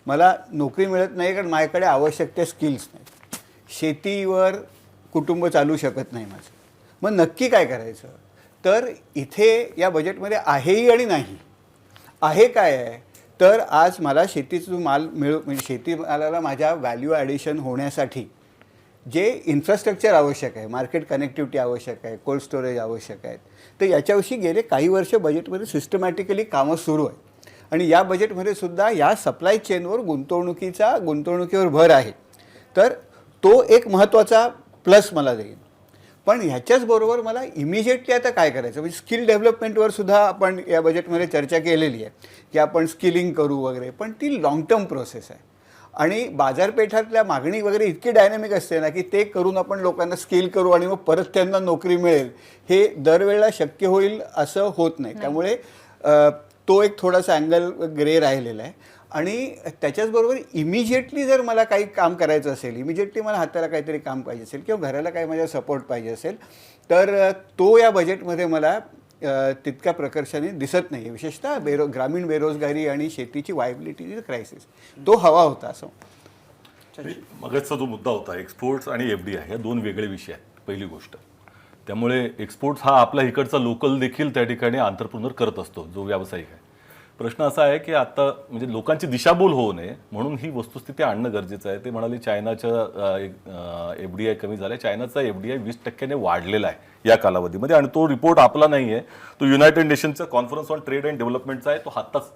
मला नोकरी मिळत नाही कारण माझ्याकडे आवश्यक त्या स्किल्स नाहीत. शेतीवर कुटुंब चालू शकत नाही माझं. मग नक्की काय करायचं? तर इथे या बजेटमध्ये आहेही आणि नाही. आहे काय आहे तर आज मला शेतीचा माल म्हणजे शेतीमालाला माझ्या व्हॅल्यू ॲडिशन होण्यासाठी जे इन्फ्रास्ट्रक्चर आवश्यक आहे, मार्केट कनेक्टिव्हिटी आवश्यक आहे, कोल्ड स्टोरेज आवश्यक आहेत, तर याच्याविषयी गेले काही वर्ष बजेटमध्ये सिस्टमॅटिकली कामं सुरू आहे. आणि या बजेटमध्ये सुद्धा या सप्लाय चेनवर गुंतवणुकीवर भर आहे. तर तो एक महत्त्वाचा प्लस मला देईल. पण ह्याच्याचबरोबर मला इमिजिएटली आता काय करायचं म्हणजे स्किल डेव्हलपमेंटवर सुद्धा आपण या बजेटमध्ये चर्चा केलेली आहे की आपण स्किलिंग करू वगैरे, पण ती लाँग टर्म प्रोसेस आहे. आणि बाजारपेठातल्या मागणी वगैरे इतकी डायनॅमिक असते ना की ते करून आपण लोकांना स्किल करू आणि मग परत त्यांना नोकरी मिळेल हे दरवेळेला शक्य होईल असं होत नाही. त्यामुळे तो एक थोडासा अँगल ग्रे राहिलेला आहे. आणि त्याच्याचबरोबर इमिजिएटली जर मला काही काम करायचं असेल, इमिजिएटली मला हाताला काहीतरी काम पाहिजे असेल किंवा घराला काही माझ्या सपोर्ट पाहिजे असेल तर तो या बजेटमध्ये मला तितक्या प्रकर्षाने दिसत नाही. विशेषतः ग्रामीण बेरोजगारी आणि शेतीची वायबिलिटीची क्रायसिस तो हवा होता असं. मगाचा जो मुद्दा होता एक्सपोर्ट्स आणि FDI ह्या 2 वेगळे विषय आहेत पहिली गोष्ट. त्यामुळे एक्सपोर्ट्स हा आपला इकडचा लोकल देखील त्या ठिकाणी आंतरप्रिनर करत असतो जो व्यावसायिक आहे. प्रश्न असा आहे की आता म्हणजे लोकांची दिशाभूल होऊ नये म्हणून ही वस्तुस्थिती आणणं गरजेचं आहे. ते म्हणाले चायनाच्या FDI कमी झालाय. चायनाचा FDI 20% वाढलेला आहे या कालावधीमध्ये आणि तो रिपोर्ट आपला नाही आहे, तो युनायटेड नेशनचा कॉन्फरन्स ऑन ट्रेड अँड डेव्हलपमेंटचा आहे. तो आत्ताच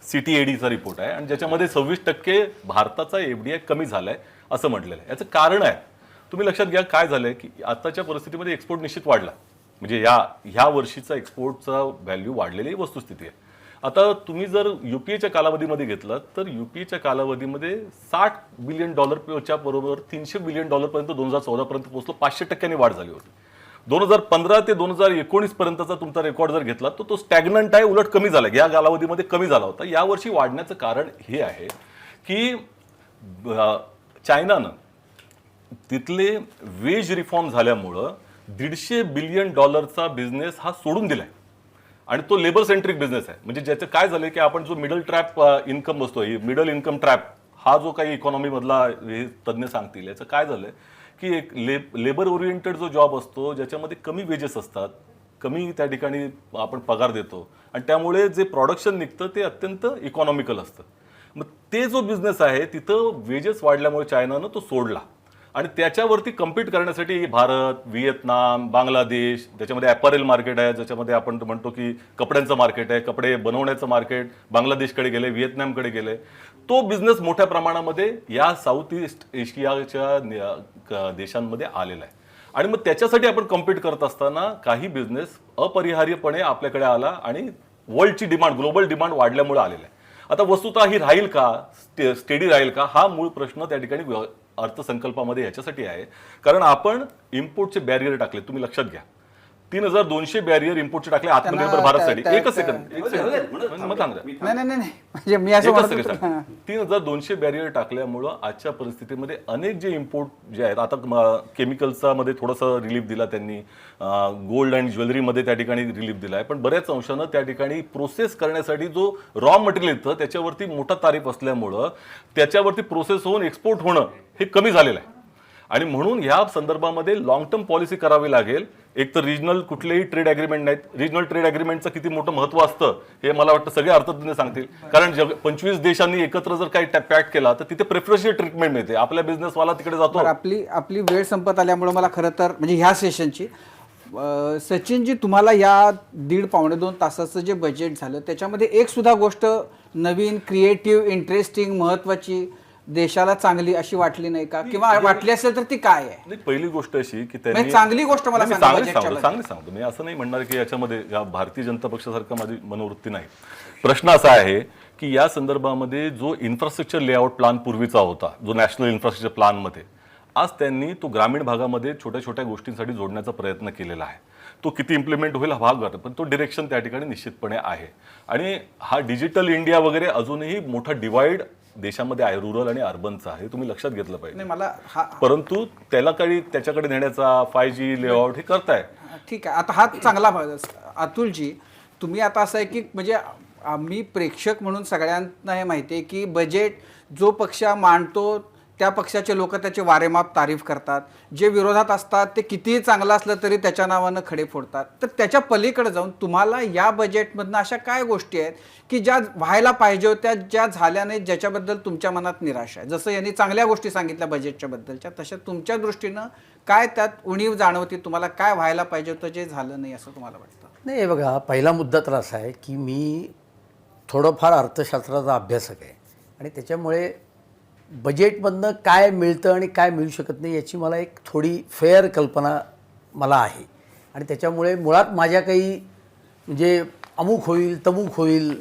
UNCTADचा रिपोर्ट आहे आणि ज्याच्यामध्ये 26% भारताचा FDI कमी झालाय असं म्हटलेलं आहे. याचं कारण आहे, तुम्ही लक्षात घ्या काय झालंय की आताच्या परिस्थितीमध्ये एक्सपोर्ट निश्चित वाढला, म्हणजे ह्या वर्षीचा एक्सपोर्टचा व्हॅल्यू वाढलेली वस्तुस्थिती आहे. आता तुम्ही जर UPAच्या कालावधीमध्ये घेतलं तर UPAच्या कालावधीमध्ये $60 बिलियन बरोबर $300 बिलियन पर्यंत 2014 पर्यंत पोहोचलो, 500% वाढ झाली होती. 2015 ते 2019 पर्यंतचा तुमचा रेकॉर्ड जर घेतला तर तो स्टॅग्नंट आहे, उलट कमी झाला. या कालावधीमध्ये कमी झाला होता. यावर्षी वाढण्याचं कारण हे आहे की चायनानं तिथले वेज रिफॉर्म झाल्यामुळं $150 बिलियन बिझनेस हा सोडून दिलाय आणि तो लेबर सेंट्रिक बिझनेस आहे. म्हणजे ज्याचं काय झालंय की आपण जो मिडल ट्रॅप इन्कम बसतोय, मिडल इन्कम ट्रॅप हा जो काही इकॉनॉमी मधला हे तज्ज्ञ सांगतील, याचं काय झालंय की एक लेबर ओरिएंटेड जो जॉब असतो ज्याच्यामध्ये कमी वेजेस असतात, कमी त्या ठिकाणी आपण पगार देतो आणि त्यामुळे जे प्रोडक्शन निघतं ते अत्यंत इकॉनॉमिकल असतं. मग ते जो बिझनेस आहे तिथं वेजेस वाढल्यामुळे चायनानं तो सोडला आणि त्याच्यावरती कम्पीट करण्यासाठी भारत, व्हिएतनाम, बांगलादेश, त्याच्यामध्ये ॲपरेल मार्केट आहे, ज्याच्यामध्ये आपण म्हणतो की कपड्यांचं मार्केट आहे, कपडे बनवण्याचं मार्केट बांगलादेशकडे गेले, व्हिएतनामकडे गेले. तो बिझनेस मोठ्या प्रमाणामध्ये या साऊथ ईस्ट एशियाच्या देशांमध्ये आलेला आहे आणि मग त्याच्यासाठी आपण कम्पीट करत असताना काही बिझनेस अपरिहार्यपणे आपल्याकडे आला आणि वर्ल्डची डिमांड, ग्लोबल डिमांड वाढल्यामुळे आलेला आहे. आता वस्तुतः ही राहील का, स्टेडी राहील का, हा मूळ प्रश्न त्या ठिकाणी अर्थसंकल्पामध्ये याच्यासाठी आहे कारण आपण इम्पोर्टचे बॅरियर टाकले. तुम्ही लक्षात घ्या, 3200 बॅरियर इम्पोर्टचे टाकले आत्मनिर्भर भारतसाठी. एकच सेकंद म्हणजे मी असं म्हणत होतो. 3200 बॅरियर टाकल्यामुळं आजच्या परिस्थितीमध्ये अनेक जे इम्पोर्ट जे आहेत, आता केमिकल्सचा मध्ये थोडंसं रिलीफ दिला त्यांनी, गोल्ड अँड ज्वेलरीमध्ये त्या ठिकाणी रिलीफ दिला आहे, पण बऱ्याच अंशानं त्या ठिकाणी प्रोसेस करण्यासाठी जो रॉ मटेरियल येतं त्याच्यावरती मोठा तारीफ असल्यामुळं त्याच्यावरती प्रोसेस होऊन एक्सपोर्ट होणं हे कमी झालेलं आहे आणि म्हणून ह्या संदर्भामध्ये लॉंग टर्म पॉलिसी करावी लागेल. एक तर रिजनल कुठलेही ट्रेड अग्रीमेंट नाहीत. रिजनल ट्रेड अग्रीमेंटचं किती मोठं महत्व असतं हे मला वाटतं सगळे अर्थतज्ञ सांगतील, कारण 25 देशांनी एकत्र जर काही पॅक्ट केला तर तिथे प्रेफरन्शियल ट्रीटमेंट मिळते, आपल्या बिझनेसवाला तिकडे जातो. आपली वेळ संपत आल्यामुळे मला खरं तर म्हणजे ह्या सेशनची सचिनजी, तुम्हाला या 1.5-2 तासाचं जे बजेट झालं त्याच्यामध्ये एक सुद्धा गोष्ट नवीन, क्रिएटिव्ह, इंटरेस्टिंग, महत्वाची, देशाला चांगली अशी वाटली नाही का, किंवा वाटली असेल तर ती काय आहे? पहिली गोष्ट अशी की त्यांनी चांगली गोष्ट मला चांगली सांगतो मी, असं नाही म्हणणार की याच्यामध्ये या भारतीय जनता पक्षासारखं माझी मनोवृत्ती नाही. प्रश्न असा आहे की या संदर्भामध्ये जो इन्फ्रास्ट्रक्चर लेआउट प्लान पूर्वीचा होता, जो नॅशनल इन्फ्रास्ट्रक्चर प्लानमध्ये, आज त्यांनी तो ग्रामीण भागामध्ये छोट्या छोट्या गोष्टींसाठी जोडण्याचा प्रयत्न केलेला आहे. तो किती इम्प्लिमेंट होईल हा भाग आहे, पण तो डिरेक्शन त्या ठिकाणी निश्चितपणे आहे. आणि हा डिजिटल इंडिया वगैरे अजूनही मोठा डिवाइड देशामध्ये आहे, रुरल आणि अर्बनचा आहे, तुम्ही लक्षात घेतलं पाहिजे. परंतु त्याला काही त्याच्याकडे नेण्याचा 5G लेआउट हे करताय. ठीक आहे, आता हा चांगला भाग. अतुलजी, तुम्ही आता असं आहे की म्हणजे आम्ही प्रेक्षक म्हणून सगळ्यांना हे माहिती आहे की बजेट जो पक्ष मांडतो त्या पक्षाचे लोक त्याचे वारेमाप तारीफ करतात, जे विरोधात असतात ते कितीही चांगलं असलं तरी त्याच्या नावानं खडे फोडतात. तर त्याच्या पलीकडे जाऊन तुम्हाला या बजेटमधनं अशा काय गोष्टी आहेत की ज्या व्हायला पाहिजे होत्या, ज्या झाल्या नाहीत, ज्याच्याबद्दल तुमच्या मनात निराशा आहे? जसं यांनी चांगल्या गोष्टी सांगितल्या बजेटच्या बद्दलच्या, तशा तुमच्या दृष्टीनं काय त्यात उणीव जाणवती तुम्हाला, काय व्हायला पाहिजे होतं जे झालं नाही असं तुम्हाला वाटतं? नाही, बघा, पहिला मुद्दा तर असा आहे की मी थोडंफार अर्थशास्त्राचा अभ्यासक आहे आणि त्याच्यामुळे बजेटमधनं काय मिळतं आणि काय मिळू शकत नाही याची मला एक थोडी फेअर कल्पना मला आहे आणि त्याच्यामुळे मुळात माझ्या काही म्हणजे अमुक होईल तमुक होईल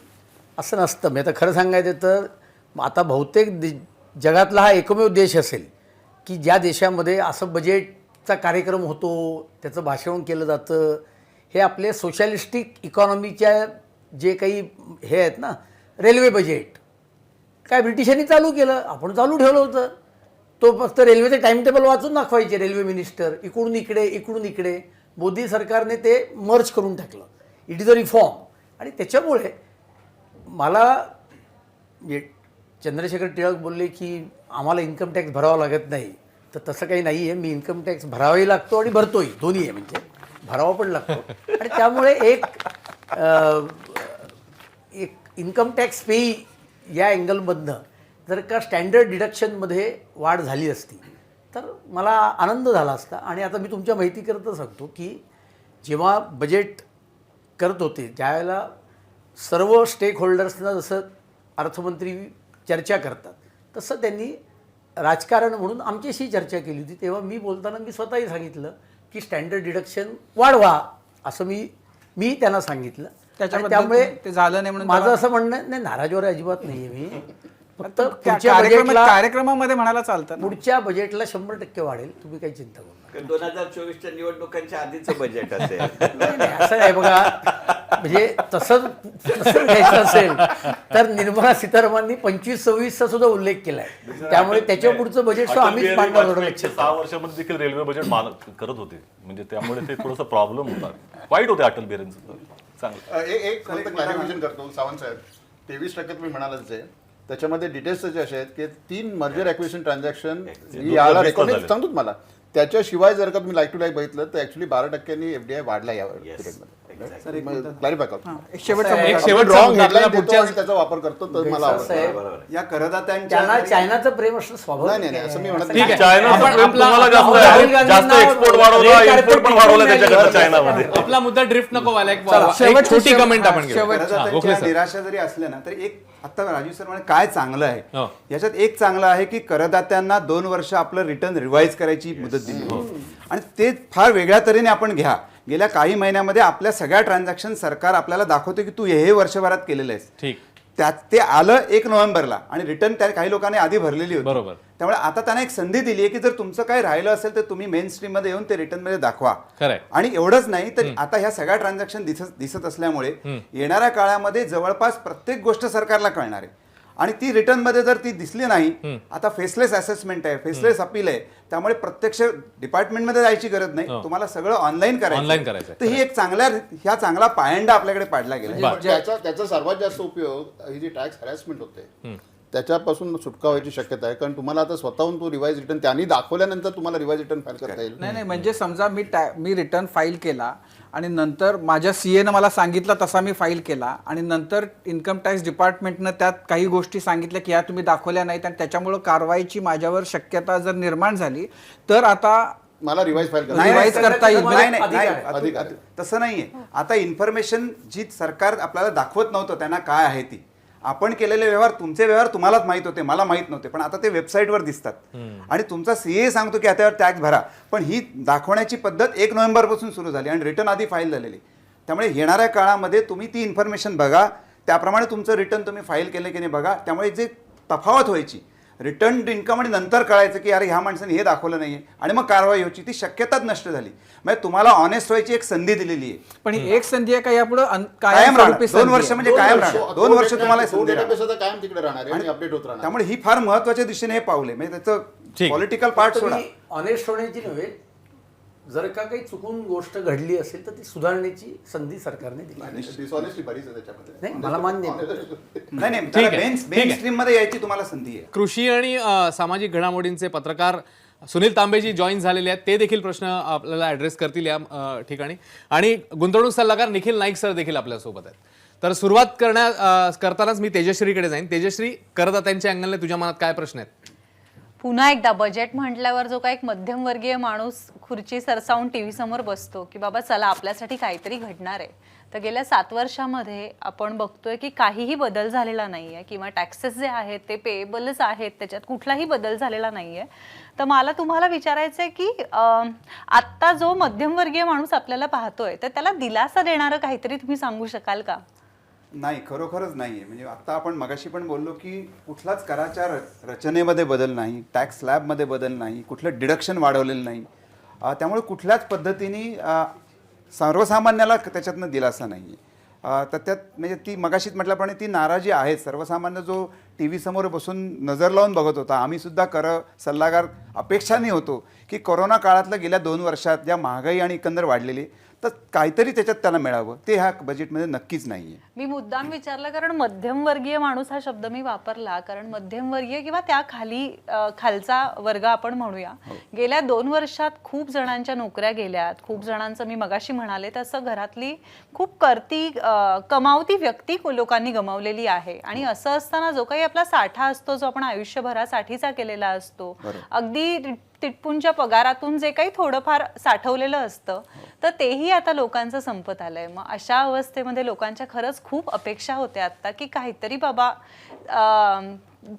असं नसतं. मी आता खरं सांगायचं तर आता बहुतेक जगातला हा एकमेव देश असेल की ज्या देशामध्ये असं बजेटचा कार्यक्रम होतो, त्याचं भाषण केलं जातं. हे आपले सोशलिस्टिक इकॉनॉमीच्या जे काही हे आहेत ना, रेल्वे बजेट काय ब्रिटिशांनी चालू केलं, आपण चालू ठेवलं होतं. तो फक्त रेल्वेचे टाइम टेबल वाचून दाखवायचे रेल्वे मिनिस्टर, इकडून इकडे इकडून इकडे. मोदी सरकारने ते मर्ज करून टाकलं. It is a reform. आणि त्याच्यामुळे मला चंद्रशेखर टिळक बोलले की आम्हाला इन्कम टॅक्स भरावा लागत नाही, तर तसं काही नाही आहे. मी इन्कम टॅक्स भरावाही लागतो आणि भरतोही, दोन्ही आहे, म्हणजे भरावा पण लागतो. आणि त्यामुळे एक एक इन्कम टॅक्स पे या अँगलमधनं जर का स्टँडर्ड डिडक्शनमध्ये वाढ झाली असती तर मला आनंद झाला असता. आणि आता मी तुमच्या माहितीकरता सांगतो की जेव्हा बजेट करत होते त्यावेळेला सर्व स्टेक होल्डर्सना जसं अर्थमंत्री चर्चा करतात तसं त्यांनी राजकारण म्हणून आमच्याशी चर्चा केली होती. तेव्हा मी बोलताना मी स्वतःही सांगितलं की स्टँडर्ड डिडक्शन वाढवा असं मी त्यांना सांगितलं. आणि त्याच्याबद्दल त्यामुळे ते झालं नाही म्हणून माझं असं म्हणणं नाही, नाराजवर अजिबात नाही आहे मी. फक्त पुढच्या कार्यक्रमात बजेटला कार्यक्रमामध्ये म्हणायला चालतं ना. पुढच्या बजेटला 100% वाढेल, तुम्ही काही चिंता करू नका. 2024च्या निवडणुकांच्या आधीचं बजेट असेल. नाही, असं आहे बघा, म्हणजे तसं घ्यायचं असेल तर निर्मला सीतारामननी 25-26चा सुद्धा उल्लेख केलाय. त्यामुळे त्याच्या पुढचं बजेट अटल आम्हीच बिहारी मांडणार वाजपेयी लक्षात. 6 वर्षामध्ये देखील रेल्वे बजेट करत होते, म्हणजे त्यामुळे ते थोडासा प्रॉब्लेम होता. वाईट होते अटल बिहारींचं चांगलं. एक क्लॅरिफिकेशन करतो सावंत साहेब. 23% तुम्ही म्हणालाच आहे, त्याच्यामध्ये डिटेल्स त्याचे असे आहेत की 3 मर्जर ॲक्विजिशन ट्रॅन्झॅक्शन याला रेकॉर्ड सांगतो तुम्हाला. त्याच्याशिवाय जर का तुम्ही लाईक टू लाईक बघितलं तर ऍक्च्युली 10% FDI वाढला या पिरियडमध्ये. क्लॅरिफाय करतो. एक शेवटचा एक मुद्दा. शेवटचा रॉंग मुद्दा आपल्याला हेडलाईन पुढच्या त्याचा वापर करतो तर मला असं आहे, आवडतं. या करदात्यांच्या त्यांना चायनाचं प्रेम असणं नाही स्वाभाविक नाही असं मी आहे. म्हणत ठीक आहे. चायनाचं आपण प्रेम आपला- तुम्हाला जास्त राहुल आहे. गांधींना जास्त एक्सपोर्ट वाढवला, रेड इम्पोर्ट पण कार्पेट वाढवला नाही त्याच्याकडे दिलं. चायनामध्ये. आपला मुद्दा ड्रिफ्ट नको व्हायला. एक शेवटची- छोटी कमेंट आपण घेऊ. शेवटची- हा, गोखले करदात्यांच्या सर. निराशा जरी असल्या ना तरी एक आता राजीव सर म्हणे काय चांगलं आहे हो. याच्यात एक चांगलं आहे की करदात्यांना 2 वर्ष आपलं रिटर्न रिवाईज करायची मुदत दिली आणि ते फार वेगळ्या तऱ्हेने आपण घ्या. गेल्या काही महिन्यामध्ये आपल्या सगळ्या ट्रान्झॅक्शन सरकार आपल्याला दाखवते की तू हे वर्षभरात केलेलं आहेस. ठीक. त्यात ते आलं 1 नोव्हेंबरला आणि रिटर्न त्या काही लोकांनी आधी भरलेली होती. बरोबर. त्यामुळे आता त्यांना एक संधी दिली आहे की जर तुमचं काही राहिलं असेल तर तुम्ही मेन स्ट्रीम मध्ये येऊन ते रिटर्न मध्ये दाखवा. खरंय. आणि एवढंच नाही तर आता ह्या सगळ्या ट्रान्झॅक्शन दिसत असल्यामुळे येणाऱ्या काळामध्ये जवळपास प्रत्येक गोष्ट सरकारला कळणार आहे आणि ती रिटर्न मध्ये जर ती दिसली नाही, आता फेसलेस असेसमेंट आहे, फेसलेस अपील आहे, त्यामुळे प्रत्यक्ष डिपार्टमेंटमध्ये जायची गरज नाही, तुम्हाला सगळं ऑनलाईन Online करायचं. करायचं. तर ही एक चांगला पायंडा आपल्याकडे पाडला गेला. पण त्याचा सर्वात जास्त उपयोग ही जी टॅक्स हॅरॅसमेंट होते त्याच्यापासून सुटका व्हायची शक्यता आहे. कारण तुम्हाला आता स्वतःहून तो रिवाइज रिटर्न त्यांनी दाखवल्यानंतर तुम्हाला रिवाइज रिटर्न फाईल करता येईल. नाही म्हणजे समजा मी रिटर्न फाईल केला आणि नंतर माझ्या सीएनं मला सांगितलं तसा मी फाईल केला आणि नंतर इन्कम टॅक्स डिपार्टमेंटनं त्यात काही गोष्टी सांगितल्या की ह्या तुम्ही दाखवल्या नाहीत आणि त्याच्यामुळं कारवाईची माझ्यावर शक्यता जर निर्माण झाली तर आता मला रिवाइज फाईल नाही, रिवाईज करता येईल. अधिकार आहे. तसं नाहीये. आता इन्फॉर्मेशन जी सरकार आपल्याला दाखवत नव्हतं त्यांना काय आहे ती आपण केलेले व्यवहार, तुमचे व्यवहार तुम्हालाच माहित होते, मला माहित नव्हते, पण आता ते वेबसाईटवर दिसतात आणि तुमचा सीए सांगतो की आता टॅक्स भरा. पण ही दाखवण्याची पद्धत 1 नोव्हेंबरपासून सुरू झाली आणि रिटर्न आधी फाईल झालेली. त्यामुळे येणाऱ्या काळामध्ये तुम्ही ती इन्फॉर्मेशन बघा, त्याप्रमाणे तुमचं रिटर्न तुम्ही फाईल केले की नाही बघा. त्यामुळे जे तफावत व्हायची रिटर्न इन्कम आणि नंतर कळायचं की अरे ह्या माणसाने हे दाखवलं नाहीये आणि मग कारवाई व्हायची, ती शक्यताच नष्ट झाली. म्हणजे तुम्हाला ऑनेस्ट व्हायची एक संधी दिलेली आहे. पण ही एक संधी आहे का यापुढे कायम राहणार. 2 वर्ष म्हणजे कायम राहणार. 2 वर्ष तुम्हाला तो संधी database राहणार. आता कायम तिकडे राहणार आहे आणि अपडेट होत राहणार. त्यामुळे ही फार महत्वाच्या दिशेने हे पावले म्हणजे त्याचं ठीक. पॉलिटिकल पार्ट सोडा. ऑनेस्ट होण्याची नव्हे, जर का काही चुकून गोष्ट घडली असेल तर ती सुधारण्याची संधी सरकारने दिली. डिसऑनेस्टी बरीच आहे त्याच्यामध्ये. नाही, मला मान्य आहे. नाही ठीक आहे. मेन ठीक आहे. स्ट्रीम मध्ये यायची तुम्हाला संधी आहे. कृषी आणि सामाजिक घडामोडींचे पत्रकार सुनील तांबेजी जॉईन झालेले आहेत, ते देखील प्रश्न आपल्याला ऍड्रेस करतील या ठिकाणी. आणि गुंतवणूक सल्लागार निखिल नाईक सर देखील आपल्यासोबत आहेत. तर सुरुवात करतानाच मी तेजश्रीकडे जाईन. तेजश्री, करदात्यांच्या अँगलने तुझ्या मनात काय प्रश्न आहेत? पुन्हा एकदा बजेट म्हटल्यावर जो काही एक मध्यमवर्गीय माणूस खुर्ची सरसावून टीव्ही समोर बसतो की बाबा चला आपल्यासाठी काहीतरी घडणार आहे, तर गेल्या 7 वर्षामध्ये आपण बघतोय की काहीही बदल झालेला नाहीये किंवा टॅक्सेस जे आहेत ते पेएबलच आहेत, त्याच्यात कुठलाही बदल झालेला नाहीये. तर मला तुम्हाला विचारायचं आहे की आत्ता जो मध्यमवर्गीय माणूस आपल्याला पाहतोय तर त्याला दिलासा देणारं काहीतरी तुम्ही सांगू शकाल का? नाही, खरोखरच नाहीये. म्हणजे आता आपण मगाशी पण बोललो की कुठलाच कराच्या रचनेमध्ये बदल नाही, टॅक्स स्लॅबमध्ये बदल नाही, कुठलं डिडक्शन वाढवलेलं नाही. त्यामुळे कुठल्याच पद्धतीने सर्वसामान्याला त्याच्यातनं दिलासा नाही आहे. तर त्यात म्हणजे ती मगाशीच म्हटल्याप्रमाणे ती नाराजी आहे. सर्वसामान्य जो टी व्ही समोर बसून नजर लावून बघत होता, आम्ही सुद्धा सल्लागार अपेक्षाने होतो की कोरोना काळातलं गेल्या 2 वर्षात ज्या महागाई आणि एकंदर वाढलेली तर काहीतरी त्याच्यात त्यांना मिळावं, ते ह्या बजेटमध्ये नक्कीच नाही आहे. मी मुद्दाम विचारलं कारण मध्यमवर्गीय माणूस हा शब्द मी वापरला, कारण मध्यमवर्गीय किंवा त्या खालचा वर्ग आपण म्हणूया, गेल्या 2 वर्षात खूप जणांच्या नोकऱ्या गेल्यात, खूप जणांचं, मी मगाशी म्हणाले तसं, घरातली खूप कमावती व्यक्ती लोकांनी गमावलेली आहे. आणि असं असताना जो काही आपला साठा असतो, जो आपण आयुष्यभरासाठीचा केलेला असतो, अगदी तिटपूंच्या पगारातून जे काही थोडंफार साठवलेलं असतं, तर तेही आता लोकांचं संपत आलंय. मग अशा अवस्थेमध्ये लोकांच्या खरंच खूप अपेक्षा होत्या आता की काहीतरी बाबा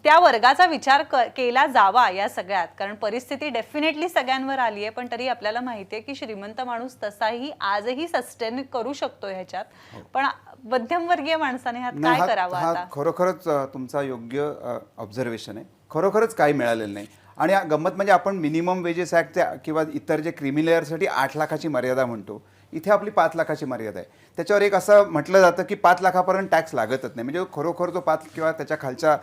त्या वर्गाचा विचार केला जावा या सगळ्यात. कारण परिस्थिती डेफिनेटली सगळ्यांवर आली आहे, पण तरी आपल्याला माहिती आहे की श्रीमंत माणूस तसाही आजही सस्टेन करू शकतो ह्याच्यात, पण मध्यमवर्गीय माणसाने ह्यात काय करावं आता? खरोखरच तुमचा योग्य ऑब्झर्वेशन आहे. खरोखरच काही मिळालेलं नाही. आणि गंमत म्हणजे आपण मिनिमम वेजेस ॲक्ट किंवा इतर जे क्रिमी लेअरसाठी 8 लाखाची मर्यादा म्हणतो, इथे आपली 5 लाखाची मर्यादा आहे. त्याच्यावर एक असं म्हटलं जातं की 5 लाखापर्यंत टॅक्स लागतच नाही, म्हणजे खरोखर जो 5 किंवा त्याच्या खालच्या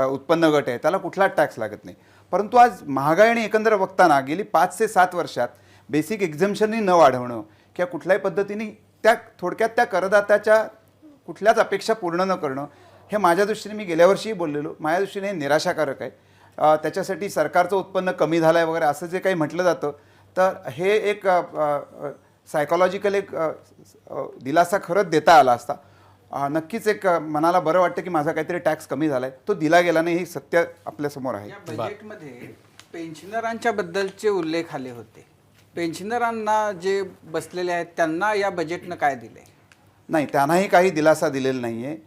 उत्पन्न गट आहे त्याला कुठलाच टॅक्स लागत नाही. परंतु आज महागाई आणि एकंदर बघताना गेली 5 ते 7 वर्षात बेसिक एक्झम्पशननी न वाढवणं किंवा कुठल्याही पद्धतीने थोडक्यात त्या करदात्याच्या कुठल्याच अपेक्षा पूर्ण न करणं, हे माझ्या दृष्टीने, मी गेल्या वर्षीही बोललेलो, माझ्या दृष्टीने हे निराशाकारक आहे. त्याच्यासाठी सरकारचं उत्पन्न कमी झालं आहे वगैरे असं जे काही म्हटलं जातं, तर हे एक सायकोलॉजिकल एक दिलासा खरंच देता आला असता. नक्कीच एक मनाला बरं वाटतं की माझा काहीतरी टॅक्स कमी झाला आहे, तो दिला गेला नाही, हे सत्य आपल्यासमोर आहे. या बजेटमध्ये पेन्शनरांच्या बद्दलचे उल्लेख आले होते. पेन्शनरांना जे बसलेले आहेत त्यांना या बजेटनं काय दिले? नाही, त्यांनाही काही दिलासा दिलेला नाही आहे.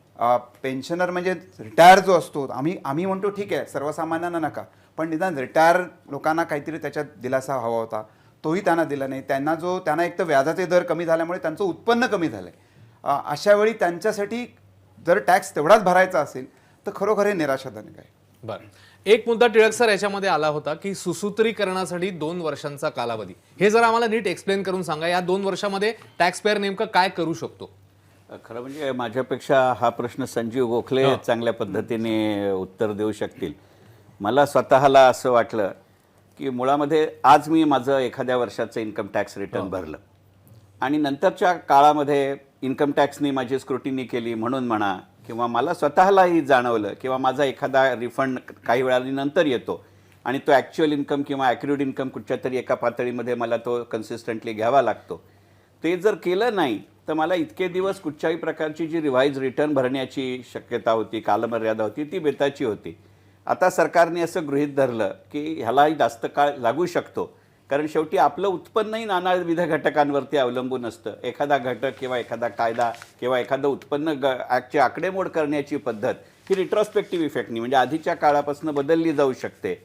पेन्शनर म्हणजे रिटायर जो असतो, आम्ही म्हणतो ठीक आहे सर्वसामान्यांना नका, पण निदान रिटायर लोकांना काहीतरी त्याच्यात दिलासा हवा होता, तोही त्यांना दिला नाही. त्यांना एक तर व्याजाचे दर कमी झाल्यामुळे त्यांचं उत्पन्न कमी झालं आहे. अशा वेळी त्यांच्यासाठी जर टॅक्स तेवढाच भरायचा असेल तर खरोखर हे निराशाजनक आहे. बरं, एक मुद्दा टिळक सर याच्यामध्ये आला होता की सुसूत्रीकरणासाठी 2 वर्षांचा कालावधी. हे जर आम्हाला नीट एक्सप्लेन करून सांगा, या 2 वर्षामध्ये टॅक्स पेअर नेमकं काय करू शकतो? खरं म्हणजे माझ्यापेक्षा हा प्रश्न संजीव गोखले चांगल्या पद्धतीने उत्तर देऊ शकतील. मला स्वतःला असं वाटलं की मुळामध्ये आज मी माझं एखाद्या वर्षाचं इन्कम टॅक्स रिटर्न भरलं आणि नंतरच्या काळामध्ये इन्कम टॅक्सनी माझी स्क्रुटिनी केली म्हणून म्हणा, किंवा मला स्वतःलाही जाणवलं किंवा माझा एखादा रिफंड काही वेळानंतर येतो आणि तो ॲक्च्युअल इन्कम किंवा ॲक्युरेट इन्कम कुठच्या तरी एका पातळीमध्ये मला तो कन्सिस्टंटली घ्यावा लागतो. ते जर केलं नाही तर मला इतके दिवस कुठच्याही प्रकारची जी रिवाईज रिटर्न भरण्याची शक्यता होती, कालमर्यादा होती, ती बेताची होती. आता सरकारने असं गृहीत धरलं की ह्यालाही जास्त काळ लागू शकतो, कारण शेवटी आपलं उत्पन्नही नानाविध घटकांवरती अवलंबून असतं. एखादा घटक किंवा एखादा कायदा किंवा एखादं उत्पन्न ॲक्टची आकडेमोड करण्याची पद्धत ही रिट्रोस्पेक्टिव्ह इफेक्टनी म्हणजे आधीच्या काळापासून बदलली जाऊ शकते.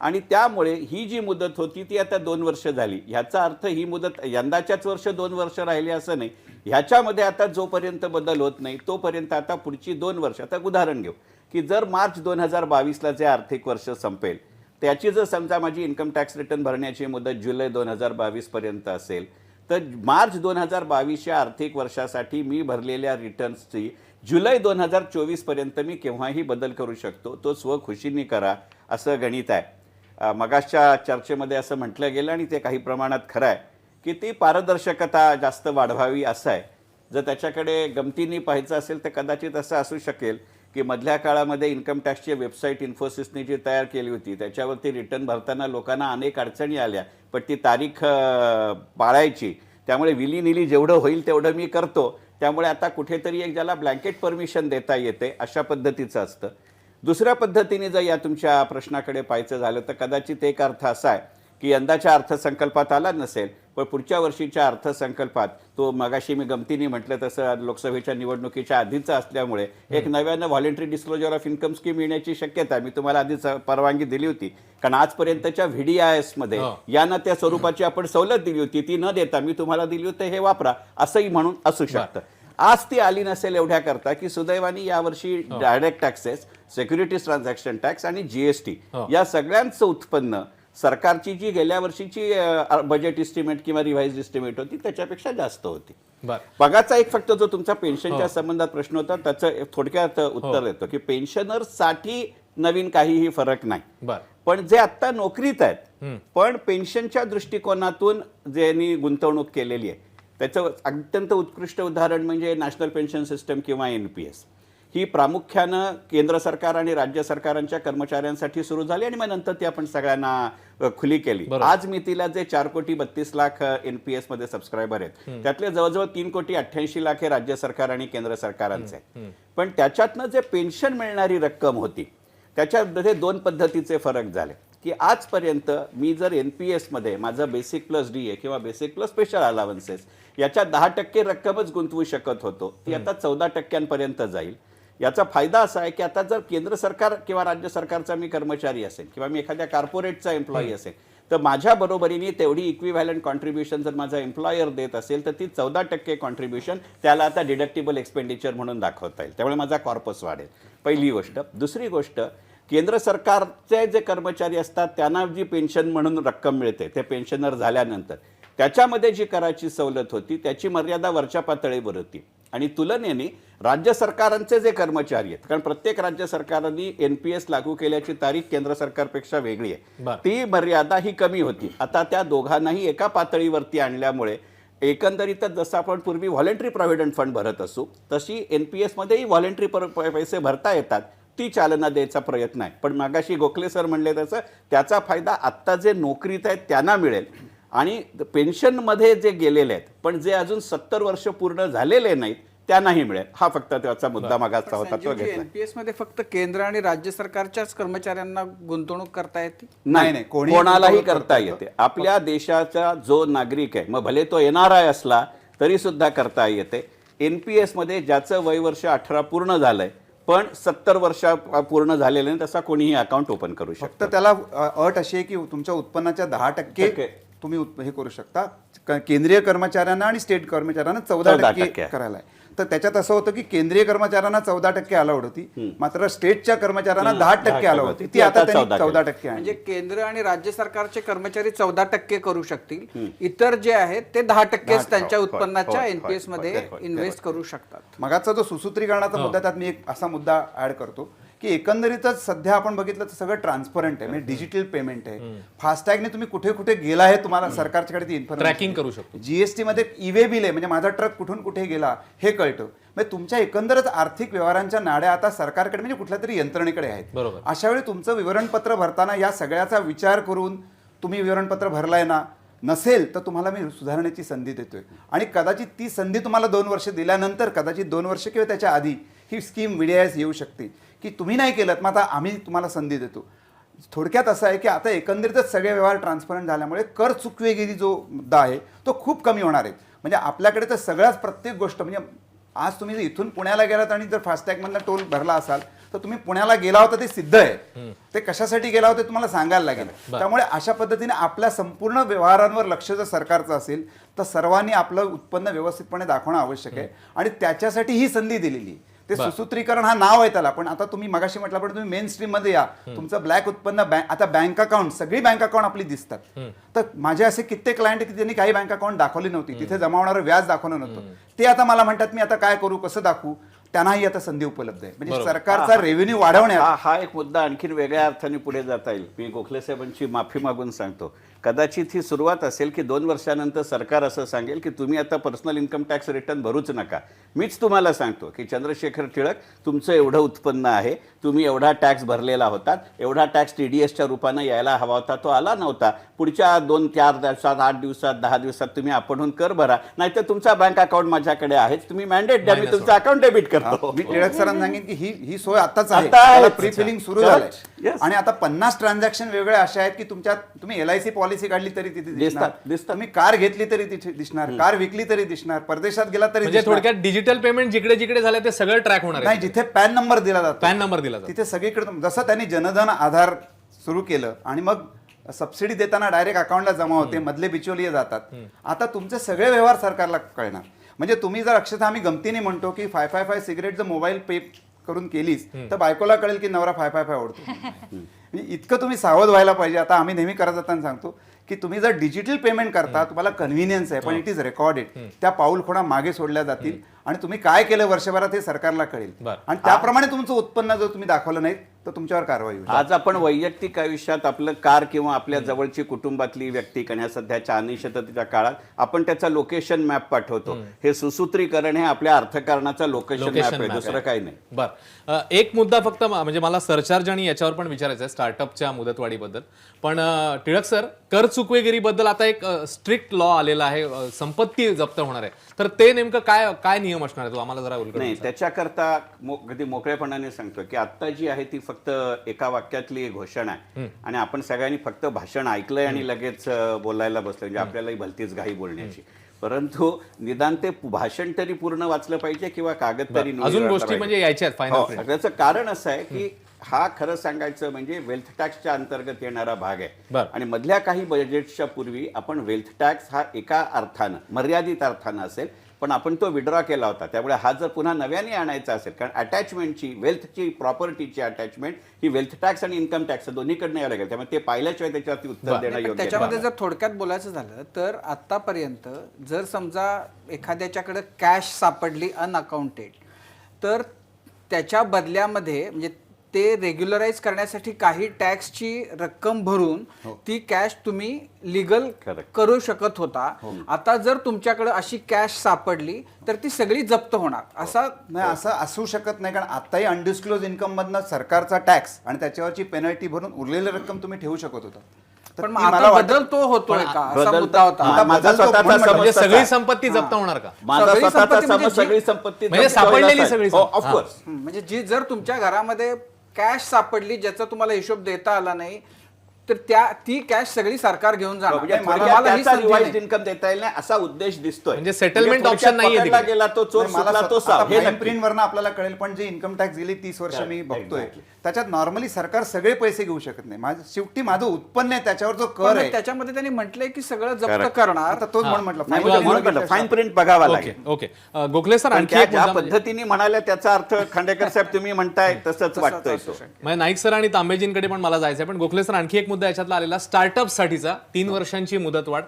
आणि त्यामुळे ही जी मुदत होती ती आता 2 वर्ष झाली. ह्याचा अर्थ ही मुदत यंदाच्याच वर्ष 2 वर्ष राहिली असं नाही. ह्याच्यामध्ये आता जोपर्यंत बदल होत नाही तोपर्यंत आता पुढची 2 वर्ष, आता उदाहरण घेऊ की जर मार्च 2022ला जे आर्थिक वर्ष संपेल त्याची जर समजा माझी इन्कम टॅक्स रिटर्न भरण्याची मुदत जुलै 2022पर्यंत असेल, तर मार्च 2022च्या आर्थिक वर्षासाठी मी भरलेल्या रिटर्न्सची जुलै 2024पर्यंत मी केव्हाही बदल करू शकतो. तो स्वखुशीने करा असं गणित आहे. मगाशच्या चर्चेमध्ये असं म्हटलं गेलं आणि ते काही प्रमाणात खरं आहे की ती पारदर्शकता जास्त वाढवावी असं आहे. जर त्याच्याकडे गमतीने पाहायचं असेल तर कदाचित असं असू शकेल की मधल्या काळामध्ये इन्कम टॅक्सची वेबसाईट इन्फोसिसने जी तयार केली होती त्याच्यावरती रिटर्न भरताना लोकांना अनेक अडचणी आल्या, पण ती तारीख पाळायची, त्यामुळे विलीनिली जेवढं होईल तेवढं मी करतो. त्यामुळे आता कुठेतरी एक ज्याला ब्लँकेट परमिशन देता येते अशा पद्धतीचं असतं. दुसऱ्या पद्धतीने जर या तुमच्या प्रश्नाकडे पाहायचं झालं तर कदाचित एक अर्थ असा आहे की यंदाच्या अर्थसंकल्पात आला नसेल, पण पुढच्या वर्षीच्या अर्थसंकल्पात तो मगाशी मी गमतीने म्हटलं तसं लोकसभेच्या निवडणुकीच्या आधीचा असल्यामुळे एक नव्यानं voluntary disclosure of income scheme येण्याची शक्यता आहे. मी तुम्हाला आधीच परवानगी दिली होती, कारण आजपर्यंतच्या VDIS-मध्ये यांना त्या स्वरूपाची आपण सवलत दिली होती, ती न देता मी तुम्हाला दिली होती हे वापरा असंही म्हणून असू शकतं. आज ती आली नसेल एवढ्याकरता की सुदैवाने यावर्षी direct taxes, securities transaction tax आणि GST या सगळ्यांचं उत्पन्न सरकारची जी गेल्या वर्षीची बजेट इस्टिमेट किंवा रिवाइज इस्टिमेट होती त्याच्यापेक्षा जास्त होती. पगाचा एक फक्त जो तुमचा पेन्शनच्या संबंधात प्रश्न होता त्याचं थोडक्यात उत्तर देतो की पेन्शनर्ससाठी नवीन काहीही फरक नाही, पण जे आता नोकरीत आहेत पण पेन्शनच्या दृष्टिकोनातून ज्यांनी गुंतवणूक केलेली आहे त्याचं अत्यंत उत्कृष्ट उदाहरण म्हणजे नॅशनल पेन्शन सिस्टम किंवा NPS. ही प्रामुख्यानं केंद्र सरकार आणि राज्य सरकारांच्या कर्मचाऱ्यांसाठी सुरू झाली आणि मग नंतर ती आपण सगळ्यांना खुली केली. आज मितीला जे 4,32,00,000 NPS मध्ये सबस्क्रायबर आहेत त्यातले जवळजवळ 3,88,00,000 हे राज्य सरकार आणि केंद्र सरकारांचे आहेत. पण त्याच्यातनं जे पेन्शन मिळणारी रक्कम होती त्याच्यामध्ये 2 पद्धतीचे फरक झाले की आजपर्यंत मी जर NPS मध्ये माझं बेसिक प्लस DA किंवा बेसिक प्लस स्पेशल अलावन्सेस याच्या 10% रक्कमच गुंतवू शकत होतो, ती आता 14% जाईल. याचा फायदा असा आहे की आता जर केंद्र सरकार किंवा राज्य सरकारचा मी कर्मचारी असेल किंवा मी एखाद्या कॉर्पोरेटचा एम्प्लॉई असेल तर माझ्या बरोबरीने तेवढी इक्विव्हॅलंट कॉन्ट्रीब्युशन जर माझा एम्प्लॉयर देत असेल तर ती 14% कॉन्ट्रीब्युशन त्याला आता डिडक्टेबल एक्सपेंडिचर म्हणून दाखवता येईल. त्यामुळे माझा कॉर्पस वाढेल, पहिली गोष्ट. दुसरी गोष्ट, केंद्र सरकारचे जे कर्मचारी असतात त्यांना जी पेन्शन म्हणून रक्कम मिळते ते पेन्शनर झाल्यानंतर त्याच्यामध्ये जी कराची सवलत होती त्याची मर्यादा वरच्या पातळीवर होती आणि तुलनेने राज्य सरकारांचे जे कर्मचारी आहेत, कारण प्रत्येक राज्य सरकारांनी NPS लागू केल्याची तारीख केंद्र सरकारपेक्षा वेगळी आहे, ती मर्यादा ही कमी होती. आता त्या दोघांनाही एका पातळीवरती आणल्यामुळे एकंदरीतच जसं आपण पूर्वी व्हॉलेंटरी प्रॉव्हिडंट फंड भरत असू तशी NPS मध्येही व्हॉलेंटरी पैसे भरता येतात, ती चालना द्यायचा प्रयत्न आहे. पण मागाशी गोखले सर म्हणले तसं त्याचा फायदा आत्ता जे नोकरीत आहेत त्यांना मिळेल आणि पेन्शनमध्ये जे गेलेले आहेत पण जे अजून 70 वर्ष पूर्ण झालेले नाहीत त्यांनाही मिळेल. हा फक्त त्याचा मुद्दा मागाचा होता, तो घेतला. NPS मध्ये फक्त केंद्र आणि राज्य सरकारच्याच कर्मचाऱ्यांना गुंतवणूक करता येते? नाही, कोणालाही करता येते. आपल्या देशाचा जो नागरिक आहे, मग भले तो NRI असला तरी सुद्धा करता येते. NPS मध्ये ज्याचं वय वर्ष 18 पूर्ण झालंय पण 70 वर्ष पूर्ण झालेले नाही तसा कोणीही अकाउंट ओपन करू शकतो. फक्त त्याला अट अशी आहे की तुमच्या उत्पन्नाच्या 10% तुम्ही हे करू शकता. केंद्रीय कर्मचाऱ्यांना आणि स्टेट कर्मचाऱ्यांना 14% करायला आहे. तर त्याच्यात असं होतं की केंद्रीय कर्मचाऱ्यांना 14% अलाउड होती, मात्र स्टेटच्या कर्मचाऱ्यांना 10% अलाउड होती, ती आता त्यांनी 14% आहे. म्हणजे केंद्र आणि राज्य सरकारचे कर्मचारी 14% करू शकतील, इतर जे आहेत ते 10% त्यांच्या उत्पन्नाच्या NPS मध्ये इन्व्हेस्ट करू शकतात. मगाचा जो सुसूत्रीकरणाचा मुद्दा त्यात मी एक असा मुद्दा ऍड करतो की एकंदरीतच सध्या आपण बघितलं तर सगळं ट्रान्सपरंट आहे, म्हणजे डिजिटल पेमेंट आहे. फास्टॅगने तुम्ही कुठे कुठे गेला आहे तुम्हाला सरकारच्याकडे ती इन्फॉर्मेशन ट्रॅकिंग करू शकतो. GST मध्ये E-वे बिल आहे, म्हणजे माझा ट्रक कुठून कुठे गेला हे कळतं. म्हणजे तुमच्या एकंदरच आर्थिक व्यवहारांच्या नाड्या आता सरकारकडे म्हणजे कुठल्या तरी यंत्रणेकडे आहेत. बरोबर. अशा वेळी तुमचं विवरणपत्र भरताना या सगळ्याचा विचार करून तुम्ही विवरणपत्र भरलाय ना, नसेल तर तुम्हाला मी सुधारण्याची संधी देतोय आणि कदाचित ती संधी तुम्हाला 2 वर्ष दिल्यानंतर, कदाचित 2 वर्ष किंवा त्याच्या आधी ही स्कीम VDIS येऊ शकते की तुम्ही नाही केलं मग आता आम्ही तुम्हाला संधी देतो. थोडक्यात असं आहे की आता एकंदरीतच सगळे व्यवहार ट्रान्सपरंट झाल्यामुळे कर चुकवेगिरी जो मुद्दा आहे तो खूप कमी होणार आहे. म्हणजे आपल्याकडे तर सगळ्याच प्रत्येक गोष्ट, म्हणजे आज तुम्ही जर इथून पुण्याला गेलात आणि जर फास्टॅगमधला टोल भरला असाल तर तुम्ही पुण्याला गेला होता ते सिद्ध आहे, ते कशासाठी गेला होता ते तुम्हाला सांगायला लागेल. त्यामुळे अशा पद्धतीने आपल्या संपूर्ण व्यवहारांवर लक्ष जर सरकारचं असेल तर सर्वांनी आपलं उत्पन्न व्यवस्थितपणे दाखवणं आवश्यक आहे आणि त्याच्यासाठी ही संधी दिलेली आहे. ते सुसूत्रीकरण हा नाव आहे त्याला, पण आता तुम्ही मगाशी म्हटलं पण तुम्ही मेन स्ट्रीम मध्ये या, तुमचं ब्लॅक उत्पन्न आता बँक अकाउंट, सगळी बँक अकाउंट आपली दिसतात. तर माझे असे कित्येक क्लायंट की त्यांनी काही बँक अकाउंट दाखवली नव्हती, तिथे जमा होणारं व्याज दाखवलं नव्हतं, ते आता मला म्हणतात मी आता काय करू, कसं दाखवू, त्यांनाही आता संधी उपलब्ध आहे. म्हणजे सरकारचा रेव्हेन्यू वाढवण्यात हा एक मुद्दा आणखीन वेगळ्या अर्थाने पुढे जाता येईल. मी गोखले साहेबांची माफी मागून सांगतो, कदाचित ही सुरुवात असेल की 2 वर्षानंतर सरकार असं सांगेल की तुम्ही आता पर्सनल इन्कम टॅक्स रिटर्न भरूच नका. मीच तुम्हाला सांगतो की चंद्रशेखर टिळक तुमचं एवढं उत्पन्न आहे, तुम्ही एवढा टॅक्स भरलेला होता, एवढा टॅक्स TDSच्या रूपानं यायला हवा होता, तो आला नव्हता. पुढच्या 2-4 दिवसात, 8 दिवसात, 10 दिवसात तुम्ही आपणहून कर भरा, नाहीतर तुमचा बँक अकाउंट माझ्याकडे आहेच, तुम्ही मॅन्डेट द्या, मी तुमचं अकाउंट डेबिट करतो. मी टिळक सरांना सांगेन की ही सोय आताच आहे, प्री फिलिंग सुरू झालंय आणि आता 50 ट्रान्झॅक्शन वेगळे असे आहेत की तुम्ही LIC पॉलिसी काढली तरी तिथे दिसणार, तुम्ही कार घेतली तरी तिथे दिसणार, कार विकली तरी दिसणार, परदेशात गेला तरी म्हणजे थोडक्यात डिजिटल पेमेंट जिकडे जिकडे झाले ते सगळं ट्रॅक होणार नाही. जिथे पॅन नंबर दिला जातो, पॅन नंबर दिला तिथे सगळीकडे, जसं त्यांनी जनधन आधार सुरू केलं आणि मग सबसिडी देताना डायरेक्ट अकाउंटला जमा होते, मधले बिचोलिये जातात, आता तुमचे सगळे व्यवहार सरकारला कळणार. म्हणजे तुम्ही जर अक्षरशः आम्ही गमतीने म्हणतो की 555 सिगरेट जर मोबाईल पे करून केलीस तर बायकोला कळेल की नवरा 555 ओढतो. इतकं तुम्ही सावध व्हायला पाहिजे. आता आम्ही नेहमी करत जाताना सांगतो की तुम्ही जर डिजिटल पेमेंट करता, तुम्हाला कन्व्हिनियन्स आहे पण इट इज रेकॉर्डेड, त्या पाऊल खुणा मागे सोडल्या जातील आणि तुम्ही काय केलं वर्षभरात हे सरकारला कळेल आणि त्याप्रमाणे तुमचं उत्पन्न जर तुम्ही दाखवलं नाही तर तुमच्यावर कारवाई होईल. आज आपण वैयक्तिक आयुष्यात आपलं कार किंवा आपल्या जवळची कुटुंबातली व्यक्ती कारण सध्याच्या अनिश्चिततेच्या काळात आपण त्याचा लोकेशन मॅप पाठवतो. हे सुसूत्रीकरण हे आपल्या अर्थकारणाचा लोकेशन मॅप आहे, दुसरं काही नाही. बर, एक मुद्दा फक्त म्हणजे मला सरचार्ज आणि याच्यावर पण विचारायचं आहे स्टार्टअपच्या मुदतवाढीबद्दल. पण टिळक सर, कर चुकवेगिरीबद्दल आता एक स्ट्रिक्ट लॉ आलेला आहे, संपत्ती जप्त होणार आहे, तर ते नेमकं काय काय नियम असणार आहे, तो आम्हाला जरा उलगडून नाही, त्याच्याकरता कधी मोकळेपणाने सांगतो की आता जी आहे ती फक्त एका वाक्यातली घोषणा आहे आणि आपण सगळ्यांनी फक्त भाषण ऐकलंय आणि लगेच बोलायला बसलं, म्हणजे आपल्यालाही भलतीच घाई बोलण्याची. परंतु निदान ते भाषण तरी पूर्ण वाचलं पाहिजे किंवा कागद तरी अजून गोष्टी म्हणजे यायच्या आहेत फायनल. त्याचं कारण असं आहे की हा खरं सांगायचं म्हणजे वेल्थ टॅक्सच्या अंतर्गत येणारा भाग आहे आणि मधल्या काही बजेटच्या पूर्वी आपण वेल्थ टॅक्स हा एका अर्थानं मर्यादित अर्थानं असेल पण आपण तो विड्रॉ केला होता. त्यामुळे हा जर पुन्हा नव्याने आणायचा असेल, कारण अटॅचमेंटची वेल्थची प्रॉपर्टीची अटॅचमेंट ही वेल्थ टॅक्स आणि इन्कम टॅक्स दोन्हीकडनं यावं लागेल. त्यामुळे ते पाहिल्याशिवाय त्याच्यावरती उत्तर देणं योग्य. त्याच्यामध्ये जर थोडक्यात बोलायचं झालं तर आतापर्यंत जर समजा एखाद्याच्याकडे कॅश सापडली अनअकाउंटेड तर त्याच्या बदल्यामध्ये म्हणजे ते रेग्युलराइज करण्यासाठी काही टॅक्सची रक्कम भरून ती कॅश तुम्ही लिगल करू शकत होता. आता जर तुमच्याकडे अशी कॅश सापडली तर ती सगळी जप्त होणार असा नाही, असं असू शकत नाही. कारण आताही अनडिस्क्लोज इन्कम मधनं सरकारचा टॅक्स आणि त्याच्यावरची पेनल्टी भरून उरलेली रक्कम तुम्ही ठेवू शकत होता. पण आता बदल तो होतोय का असा मुद्दा होता. माझा स्वतःचा म्हणजे समज सगळी संपत्ती जप्त होणार का? माझा सगळी स्वतःचा संपत्ती म्हणजे समज सगळी संपत्ती म्हणजे जप्त व्हायला सापडलेली पाहिजे. सगळी हो, संपत्ती. ऑफकोर्स. म्हणजे जी जर तुमच्या घरामध्ये कॅश सापडली ज्याचा तुम्हाला हिशोब देता आला नाही तर ती कॅश सगळी सरकार घेऊन म्हणजे जाणार. थोडक्यात मला ही त्याचा संधी रिवाइज्ड नाही. इन्कम देता येईल नाही असा उद्देश दिसतोय. म्हणजे settlement थोडक्यात option नाहीये पकडला तिकडे. गेला तो चोर सुटला तो साव. हे फाईन नक्की. प्रिंट वरनं आपल्याला कळेल. पण जे इन्कम टॅक्स गेली 30 वर्ष मी बघतोय त्याच्यात नॉर्मली सरकार सगळे पैसे घेऊ शकत नाही. शेवटी माझं उत्पन्न आहे त्याच्यावर जो कर पण आहे त्याच्यामध्ये त्यांनी म्हटलंय की सगळं जप्त करणार. आता तोच म्हणून म्हटलं नाही, फाईन म्हणून म्हटलं फाईन प्रिंट बघावा ओके लागेल. ओके. गोखले सर, पण आणखी त्या एक ज्या मुद्दा म्हणजे- पद्धतीने म्हणाल्या त्याचा अर्थ खांडेकर साहेब तुम्ही म्हणताय तसंच वाटतोय तो. म्हणजे नाईक सर आणि तांबेजींकडे पण मला जायचं आहे. पण गोखले सर, आणखी एक मुद्दा याच्यातला आलेला स्टार्टअपसाठीचा 3 वर्षांची मुदतवाढ.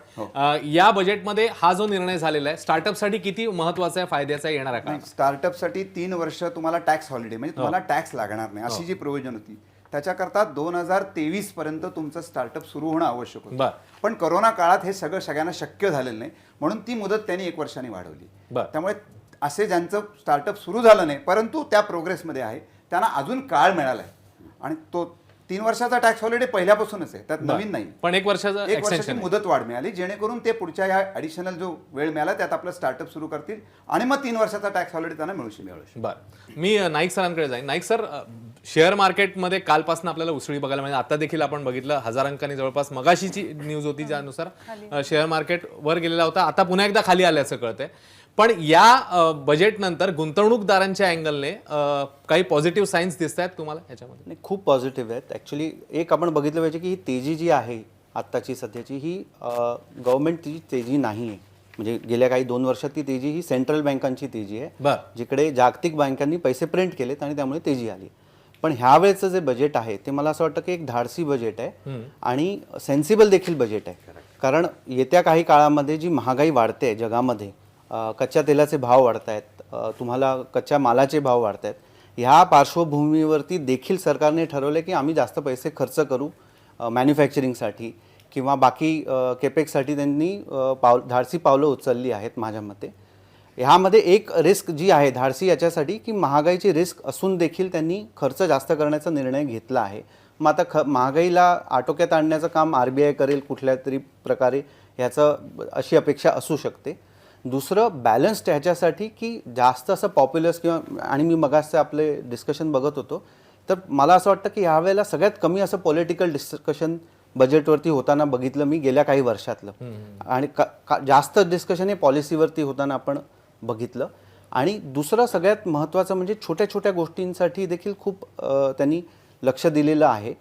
या बजेटमध्ये हा जो निर्णय झालेला आहे स्टार्टअपसाठी किती महत्वाचा आहे, फायद्याचा येणार आहे का? स्टार्टअपसाठी 3 वर्ष तुम्हाला टॅक्स हॉलिडे म्हणजे तुम्हाला टॅक्स लागणार नाही अशी जी प्रोव्हिजन होती. त्याच्याकरता 2023 पर्यंत तुमचं स्टार्टअप सुरू होणं आवश्यक होतं. पण कोरोना काळात हे सगळ्यांना शक्य झालेलं नाही म्हणून ती मुदत त्यांनी 1 वर्षाने वाढवली. त्यामुळे असे ज्यांचं स्टार्टअप सुरू झालं नाही परंतु त्या प्रोग्रेसमध्ये आहे त्यांना अजून काळ मिळाला आहे आणि तो 3 वर्षाचा टॅक्स हॉलिडे पहिल्यापासूनच आहे, त्यात नवीन नाही. पण 1 वर्षाचा 1 वर्षाची मुदत वाढ मिळाली जेणेकरून ते पुढच्या ह्या ऍडिशनल जो वेळ मिळाला त्यात आपलं स्टार्टअप सुरू करतील आणि मग 3 वर्षाचा टॅक्स हॉलिडे त्यांना मिळू शकेल. बरं, मी नाईक सरांकडे जाईन. नाईक सर, शेअर मार्केटमध्ये कालपासून आपल्याला उसळी बघायला मिळेल. आता देखील आपण बघितलं 1000 अंकांनी जवळपास मगाशीची न्यूज होती ज्यानुसार शेअर मार्केट वर गेलेला होता, आता पुन्हा एकदा खाली आल्याचं कळतंय. पण या बजेट नंतर गुंतवणूकदारांच्या अँगलने काही पॉझिटिव्ह साईन्स दिसत आहेत तुम्हाला याच्यामध्ये? नाही, खूप पॉझिटिव्ह आहेत. ॲक्च्युली एक आपण बघितलं पाहिजे की ही तेजी जी आहे आत्ताची सध्याची ही गव्हर्नमेंटची तेजी नाही आहे. म्हणजे गेल्या काही 2 वर्षात ती तेजी ही सेंट्रल बँकांची तेजी आहे, जिकडे जागतिक बँकांनी पैसे प्रिंट केलेत आणि त्यामुळे तेजी आली. पण ह्यावेळेचं जे बजेट आहे ते मला असं वाटतं की एक धाडसी बजेट आहे आणि सेन्सिबल देखील बजेट आहे. कारण येत्या काही काळामध्ये जी महागाई वाढते जगामध्ये, कच्च्या तेलाचे भाव वाढत आहेत, तुम्हाला कच्च्या मालाचे भाव वाढत आहेत, ह्या पार्श्वभूमीवरती देखील सरकारने ठरवलं की आम्ही जास्त पैसे खर्च करू मॅन्युफॅक्चरिंगसाठी किंवा बाकी केपेक्ससाठी. त्यांनी धाडसी पावलं उचलली आहेत माझ्या मते. ह्यामध्ये एक रिस्क जी आहे धाडसी याच्यासाठी की महागाईची रिस्क असून देखील त्यांनी खर्च जास्त करण्याचा निर्णय घेतला आहे. मग आता महागाईला आटोक्यात आणण्याचं काम RBI करेल कुठल्या तरी प्रकारे, ह्याचं अशी अपेक्षा असू शकते. दुसरं बॅलन्स्ड ह्याच्यासाठी की जास्त असं पॉप्युलस किंवा, आणि मी मगाचं आपले डिस्कशन बघत होतो तर मला असं वाटतं की ह्यावेळेला सगळ्यात कमी असं पॉलिटिकल डिस्कशन बजेटवरती होताना बघितलं मी गेल्या काही वर्षातलं. आणि जास्त डिस्कशन हे पॉलिसीवरती होताना आपण बघितलं. आणि दुसरं सगळ्यात महत्त्वाचं म्हणजे छोट्या छोट्या गोष्टींसाठी देखील खूप त्यांनी लक्ष दिलेलं आहे.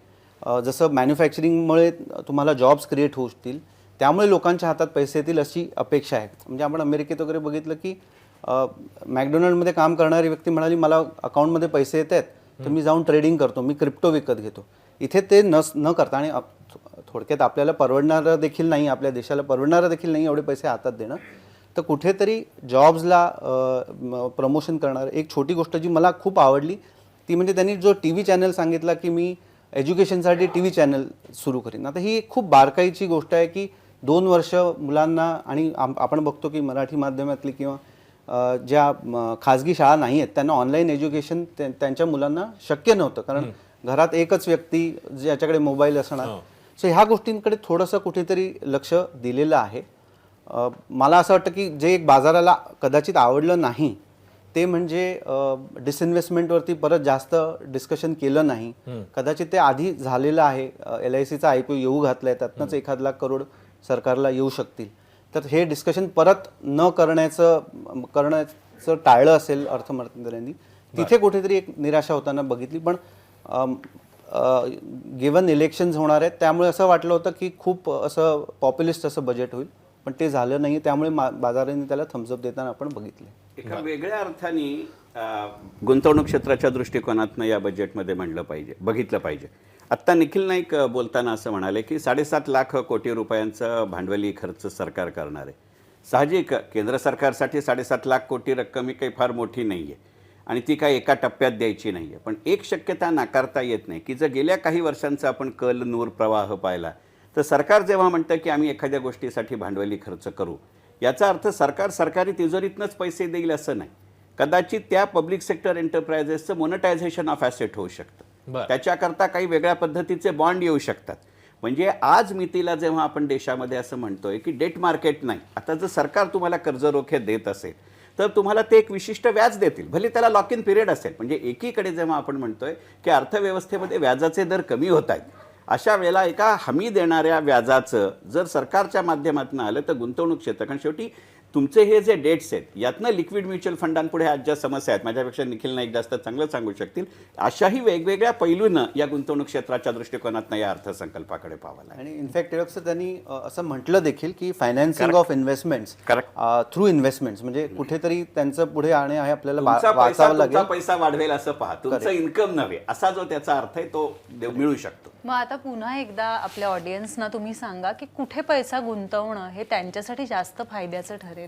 जसं मॅन्युफॅक्चरिंगमुळे तुम्हाला जॉब्स क्रिएट होतील, त्यामुळे लोकांच्या हातात पैसे येतील अशी अपेक्षा आहे. म्हणजे आपण अमेरिकेत वगैरे बघितलं की मॅकडोनल्डमध्ये काम करणारी व्यक्ती म्हणाली मला अकाउंटमध्ये पैसे येत आहेत तर मी जाऊन ट्रेडिंग करतो, मी क्रिप्टो विकत घेतो. इथे ते न करता आणि थोडक्यात आपल्याला परवडणारं देखील नाही, आपल्या देशाला परवडणारं देखील नाही एवढे पैसे हातात देणं. तर कुठेतरी जॉब्सला प्रमोशन करणार एक छोटी गोष्ट जी मला खूप आवडली ती म्हणजे त्यांनी जो TV चॅनल सांगितला की मी एज्युकेशनसाठी TV चॅनल सुरू करीन. आता ही खूप बारकाईची गोष्ट आहे की 2 वर्ष मुलांना, आणि आपण बघतो की मराठी माध्यमातली किंवा ज्या खाजगी शाळा नाही आहेत त्यांना ऑनलाईन एज्युकेशन त्यांच्या मुलांना शक्य नव्हतं, कारण घरात एकच व्यक्ती ज्याच्याकडे मोबाईल असणार. सो ह्या गोष्टींकडे थोडंसं कुठेतरी लक्ष दिलेलं आहे. मला असं वाटतं की जे एक बाजाराला कदाचित आवडलं नाही ते म्हणजे डिसइन्व्हेस्टमेंटवरती परत जास्त डिस्कशन केलं नाही. कदाचित ते आधी झालेलं आहे. LICचा IPO येऊ घातलाय, त्यातनंच 1 लाख करोड सरकारला येऊ शकतील. तर हे डिस्कशन परत न करण्याचं टाळलं असेल अर्थमंत्र्यांनी. तिथे कुठेतरी एक निराशा होताना बघितली. पण गिव्हन इलेक्शन्स होणार आहेत त्यामुळे असं वाटलं होतं की खूप असं पॉप्युलिस्ट असं बजेट होईल, पण ते झालं नाही. त्यामुळे बाजाराने त्याला थम्सअप देताना आपण बघितले. एका वेगळ्या अर्थाने गुंतवणूक क्षेत्राच्या दृष्टिकोनातनं या बजेटमध्ये बघितलं पाहिजे. आत्ता निखिल नाईक बोलताना असं म्हणाले की 7.5 लाख कोटी रुपयांचा भांडवली खर्च सरकार करणार आहे. साहजिक केंद्र सरकारसाठी 7.5 लाख कोटी रक्कम ही काही फार मोठी नाही आहे आणि ती काही एका टप्प्यात द्यायची नाही आहे. पण एक शक्यता नाकारता येत नाही की जर गेल्या काही वर्षांचा आपण कल नूर प्रवाह पाहिला तर सरकार जेव्हा म्हणतं की आम्ही एखाद्या गोष्टीसाठी भांडवली खर्च करू, याचा अर्थ सरकार सरकारी तिजोरीतनंच पैसे देईल असं नाही. कदाचित त्या पब्लिक सेक्टर एंटरप्राइजेसचं मोनेटायझेशन ऑफ ॲसेट होऊ शकतं. त्याच्याकरता काही वेगळ्या पद्धतीचे बॉन्ड येऊ शकतात. म्हणजे आज मितीला जेव्हा आपण देशामध्ये असं म्हणतोय की डेट मार्केट नाही, आता जर सरकार तुम्हाला कर्जरोखे देत असेल तर तुम्हाला ते एक विशिष्ट व्याज देतील, भले त्याला लॉक इन पिरियड असेल. म्हणजे एकीकडे जेव्हा आपण म्हणतोय की अर्थव्यवस्थेमध्ये व्याजाचे दर कमी होत आहेत, अशा वेळेला एका हमी देणाऱ्या व्याजाचं जर सरकारच्या माध्यमातून आलं तर गुंतवणूक क्षेत्र, कारण शेवटी तुमचे हे जे डेट्स आहेत यातनं लिक्विड म्युच्युअल फंडांपुढे आज ज्या समस्या आहेत, माझ्यापेक्षा निखिल नाईक जास्त चांगलं सांगू शकतील, अशाही वेगवेगळ्या पैलूनं या गुंतवणूक क्षेत्राच्या दृष्टिकोनातनं या अर्थसंकल्पाकडे पाहावं लागेल. आणि इनफॅक्ट टिळक सर त्यांनी असं म्हटलं देखील की financing of investments through investments, म्हणजे कुठेतरी त्यांचं पुढे आणि आहे आपल्याला वाचावं लागेल. पैसा वाढवेल असं पहा, तुमचं इन्कम नव्हे असा जो त्याचा अर्थ आहे तो मिळू शकतो. मग आता पुन्हा एकदा आपल्या ऑडियन्सना तुम्ही सांगा की कुठे पैसा गुंतवणं हे त्यांच्यासाठी जास्त फायद्याचं ठरेल.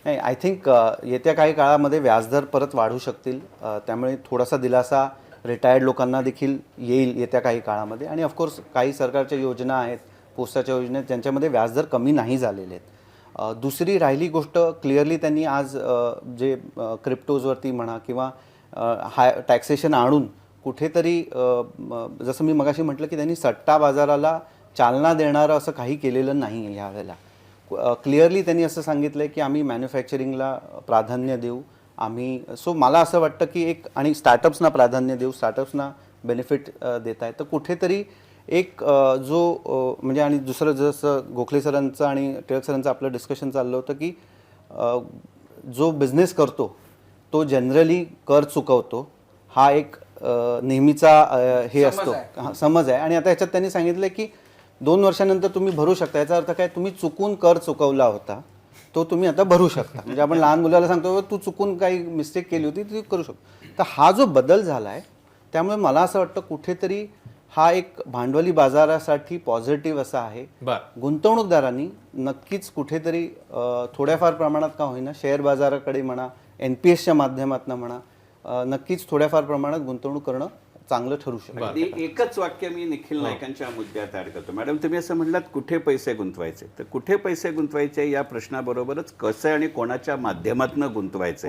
नाही, आय थिंक येत्या काही काळामध्ये व्याजदर परत वाढू शकतील, त्यामुळे थोडासा दिलासा रिटायर्ड लोकांना देखील येईल येत्या काही काळामध्ये. आणि ऑफकोर्स काही सरकारच्या योजना आहेत, पोस्टाच्या योजना आहेत, ज्यांच्यामध्ये व्याजदर कमी नाही झालेले आहेत. दुसरी राहिली गोष्ट, क्लिअरली त्यांनी आज जे क्रिप्टोजवरती म्हणा किंवा हाय टॅक्सेशन आणून कुठेतरी जसं मी मगाशी म्हटलं की त्यांनी सट्टा बाजाराला चालना देणारं असं काही केलेलं नाही आहे ह्यावेळेला. क्लिअरली त्यांनी असं सांगितलं की आम्ही मॅन्युफॅक्चरिंगला प्राधान्य देऊ आम्ही. सो मला असं वाटतं की एक, आणि स्टार्टअप्सना प्राधान्य देऊ, स्टार्टअप्सना बेनिफिट देत आहे. तर कुठेतरी एक जो म्हणजे, आणि दुसरं जसं गोखले सरांचं आणि टिळक सरांचं आपलं डिस्कशन चाललं होतं की जो बिझनेस करतो तो जनरली कर चुकवतो, हा एक नेहमीचा हे असतो समज आहे. आणि आता ह्याच्यात त्यांनी सांगितलं की 2 वर्षानंतर तुम्ही भरू शकता. याचा अर्थ काय, तुम्ही चुकून कर चुकवला होता तो तुम्ही आता भरू शकता. म्हणजे आपण लहान मुलाला सांगतो तू चुकून काही मिस्टेक केली होती ती करू शकतो. तर हा जो बदल झाला आहे त्यामुळे मला असं वाटतं कुठेतरी हा एक भांडवली बाजारासाठी पॉझिटिव्ह असा आहे. गुंतवणूकदारांनी नक्कीच कुठेतरी थोड्याफार प्रमाणात का होईना शेअर बाजाराकडे म्हणा, NPSच्या माध्यमातून म्हणा, नक्कीच थोड्याफार प्रमाणात गुंतवणूक करणं चांगलं ठरू शकतं. एकच वाक्य मी निखिल नायकांच्या मुद्द्यात ऍड करतो. मॅडम, तुम्ही असं म्हटलात कुठे पैसे गुंतवायचे, तर कुठे पैसे गुंतवायचे या प्रश्नाबरोबरच कसं आणि कोणाच्या माध्यमातून गुंतवायचे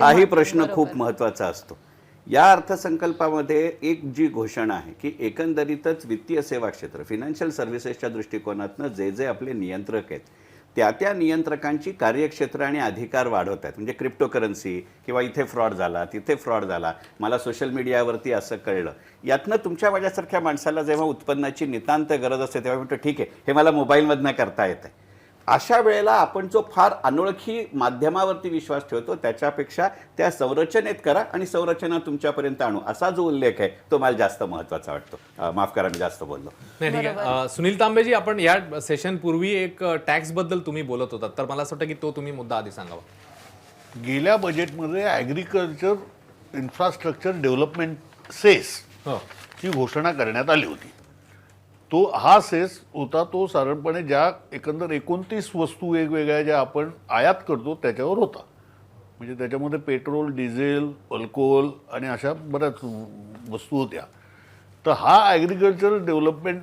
हाही प्रश्न खूप महत्त्वाचा असतो. या अर्थसंकल्पामध्ये एक जी घोषणा आहे की एकंदरीतच वित्तीय सेवा क्षेत्र, फिनान्शियल सर्व्हिसेसच्या दृष्टिकोनातनं जे आपले नियंत्रक आहेत त्या नियंत्रकांची कार्यक्षेत्र आणि अधिकार वाढवत आहेत. म्हणजे क्रिप्टोकरन्सी किंवा इथे फ्रॉड झाला, तिथे फ्रॉड झाला, मला सोशल मीडियावरती असं कळलं, यातनं तुमच्या माझ्यासारख्या माणसाला जेव्हा उत्पन्नाची नितांत गरज असते तेव्हा म्हणतो ठीक आहे हे मला मोबाईलमधनं करता येतं. अशा वेळेला आपण जो फार अनोळखी माध्यमावरती विश्वास ठेवतो त्याच्यापेक्षा त्या संरचनेत करा आणि संरचना तुमच्यापर्यंत आणू, असा जो उल्लेख आहे तो मला जास्त महत्त्वाचा वाटतो. माफ करा मी जास्त बोललो. नाही ठीक आहे. सुनील तांबेजी, आपण या सेशन पूर्वी एक टॅक्स बद्दल तुम्ही बोलत होतात, तर मला असं वाटतं की तो तुम्ही मुद्दा आधी सांगावा. गेल्या बजेटमध्ये ॲग्रिकल्चर इन्फ्रास्ट्रक्चर डेव्हलपमेंट सेस ची घोषणा करण्यात आली होती. तो हा सेस होता तो साधारणपणे ज्या एकंदर 29 वस्तू वेगवेगळ्या ज्या आपण आयात करतो त्याच्यावर होता. म्हणजे त्याच्यामध्ये पेट्रोल, डिझेल, अल्कोहोल आणि अशा बऱ्याच वस्तू होत्या. तर हा ॲग्रिकल्चर डेव्हलपमेंट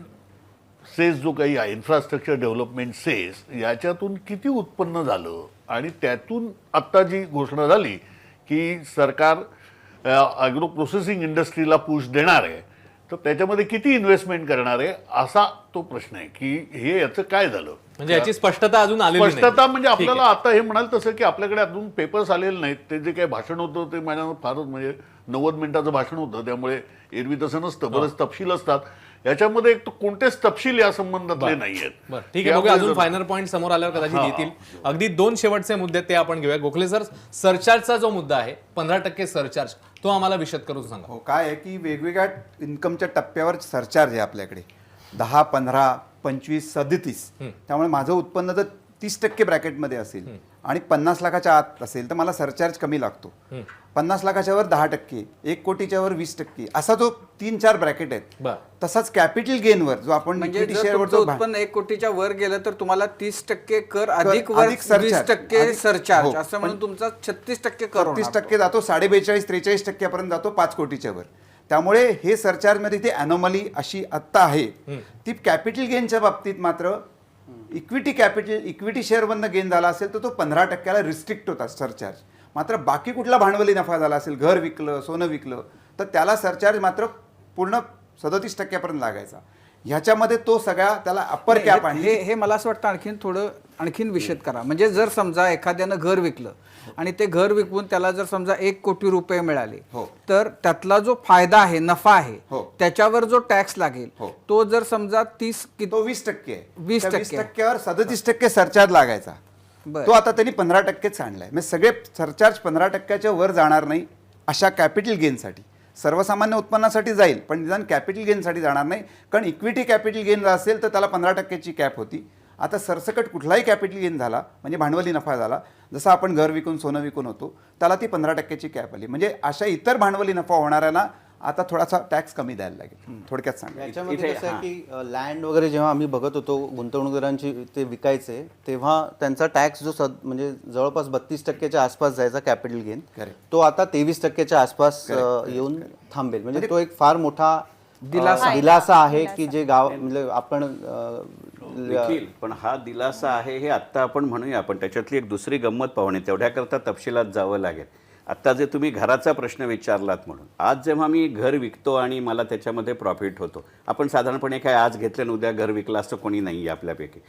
सेस जो काही आहे, इन्फ्रास्ट्रक्चर डेव्हलपमेंट सेस, याच्यातून किती उत्पन्न झालं आणि त्यातून आत्ता जी घोषणा झाली की सरकार ॲग्रो प्रोसेसिंग इंडस्ट्रीला पुश देणार आहे, तर त्याच्यामध्ये किती इन्व्हेस्टमेंट करणार आहे असा तो प्रश्न आहे की हे याचं काय झालं. म्हणजे याची स्पष्टता अजून आलेली नाही. स्पष्टता म्हणजे आपल्याला आता हे म्हणाल तसं की आपल्याकडे अजून पेपर्स आलेले नाहीत. ते जे काही भाषण होतं ते माझ्या फारच म्हणजे 90 मिनिटाचं भाषण होतं, त्यामुळे एरवी तसं नसतं, बरेच तपशील असतात. याच्यामध्ये एक तर कोणतेच तपशील या संबंधातले नाहीयेत. बरं, ठीक आहे, बघूया अजून फायनल पॉईंट समोर आल्यावर कदाचित येतील. अगदी 2 शेवटचे मुद्दे ते आपण घेऊया. गोखले सर, सरचार्जचा जो मुद्दा आहे 15% सरचार्ज, तो आम्हाला विशद करून सांगा. हो, काय आहे की वेगवेगळ्या इन्कमच्या टप्प्यावर सरचार्ज आहे आपल्याकडे, 10, 15, 25, 37. त्यामुळे माझं उत्पन्न जर 30% ब्रॅकेटमध्ये असेल आणि 50 लाखाच्या आत असेल तर मला सरचार्ज कमी लागतो. 50 लाखाच्या वर 10%, 1 कोटीच्या वर 20%, असा जो 3-4 ब्रॅकेट आहेत. तसाच कॅपिटल गेनवर जो आपण म्हणजे इक्विटी जर शेअरवर तुमचं जो उत्पन्न 1 कोटीच्या वर गेलं तर तुम्हाला 30% कर अधिक अधिक सरचार्ज. 20% सरचार्ज, हो. असं म्हणून तुमचा 36% कर होणार. 36% जातो, 42-43% पर्यंत जातो 5 कोटीच्या वर. त्यामुळे हे सरचार्जमध्ये ती अनोमली अशी आत्ता आहे. ती कॅपिटल गेनच्या बाबतीत मात्र इक्विटी शेअरमधनं गेन झाला असेल तर तो 15%ला रिस्ट्रिक्ट होता सरचार्ज. मात्र बाकी कुठला भांडवली नफा झाला असेल, घर विकलं, सोनं विकलं, तर त्याला सरचार्ज मात्र पूर्ण 37% लागायचा. ह्याच्यामध्ये तो सगळा त्याला अप्पर कॅप आणली. हे मला असं वाटतं आणखीन विशद करा. म्हणजे जर समजा एखाद्यानं घर विकलं आणि ते घर विकून त्याला जर समजा 1 कोटी रुपये मिळाले, तर त्यातला जो फायदा आहे, नफा आहे, त्याच्यावर जो टॅक्स लागेल तो जर समजा 30 तो 20% आहे. 20% 20%वर 37% सरचार्ज लागायचा. तो आता त्यांनी 15%च आणलाय. म्हणजे सगळे सरचार्ज 15%च्या वर जाणार नाही अशा कॅपिटल गेनसाठी. सर्वसामान्य उत्पन्नासाठी जाईल पण निदान कॅपिटल गेनसाठी जाणार नाही. कारण इक्विटी कॅपिटल गेन असेल तर त्याला 15%ची कॅप होती. आता सरसकट कुठलाही कॅपिटल गेन झाला म्हणजे भांडवली नफा झाला, जसं आपण घर विकून सोनं विकून होतो, त्याला ती 15%ची कॅप आली. म्हणजे अशा इतर भांडवली नफा होणाऱ्यांना आता थोडासा टॅक्स कमी द्यायला लागेल. थोडक्यात सांगा. याच्यामध्ये कसं आहे की लँड वगैरे जेव्हा आम्ही बघत होतो गुंतवणूकदारांची ते विकायचे, तेव्हा त्यांचा टॅक्स जो म्हणजे जवळपास 32%च्या आसपास जायचा कॅपिटल गेन, तो आता 23%च्या आसपास येऊन थांबेल. म्हणजे तो एक फार मोठा दिलासा आहे की जे गाव म्हणजे आपण निखिल, पण हा दिलासा आहे हे आत्ता आपण म्हणूया. आपण त्याच्यातली एक दुसरी गंमत पाहुणे, तेवढ्याकरता तपशिलात जावं लागेल. आत्ता जे तुम्ही घराचा प्रश्न विचारलात म्हणून, आज जेव्हा मी घर विकतो आणि मला त्याच्यामध्ये प्रॉफिट होतो, आपण साधारणपणे काय आज घेतलं आणि उद्या घर विकलं असं कोणी नाही आहे आपल्यापैकी,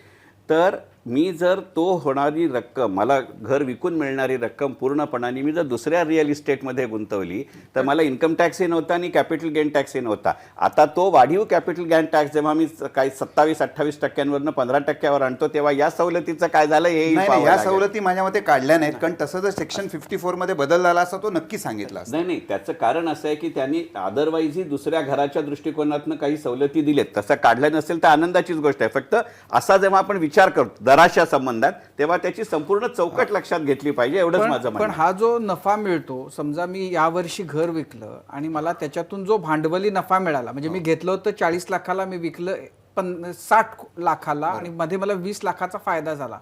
तर मी जर तो होणारी रक्कम, मला घर विकून मिळणारी रक्कम पूर्णपणाने मी जर दुसऱ्या रिअल इस्टेटमध्ये गुंतवली तर मला इन्कम टॅक्सही नव्हता आणि कॅपिटल गेन टॅक्सही नव्हता. आता तो वाढीव कॅपिटल गेन टॅक्स जेव्हा मी काही 27-28%वरनं 15%वर आणतो, तेव्हा या सवलतीचं काय झालं हे या सवलती माझ्या मते काढल्या नाहीत. कारण तसं जर सेक्शन 54 मध्ये बदल झाला असता तो नक्की सांगितला असता. नाही, त्याचं कारण असं आहे की त्यांनी अदरवाईजही दुसऱ्या घराच्या दृष्टिकोनातनं काही सवलती दिलेत. तसं काढलं नसेल तर आनंदाचीच गोष्ट आहे. फक्त असा जेव्हा आपण विचार करतो दराच्या संबंधात, तेव्हा त्याची संपूर्ण चौकट लक्षात घेतली पाहिजे, एवढंच माझं म्हणणं. पण हा जो नफा मिळतो, समजा मी यावर्षी घर विकलं आणि मला त्याच्यातून जो भांडवली नफा मिळाला, म्हणजे मी घेतलं होतं 40 लाखाला, मी विकलं 60 लाखाला आणि मध्ये मला 20 लाखाचा फायदा झाला,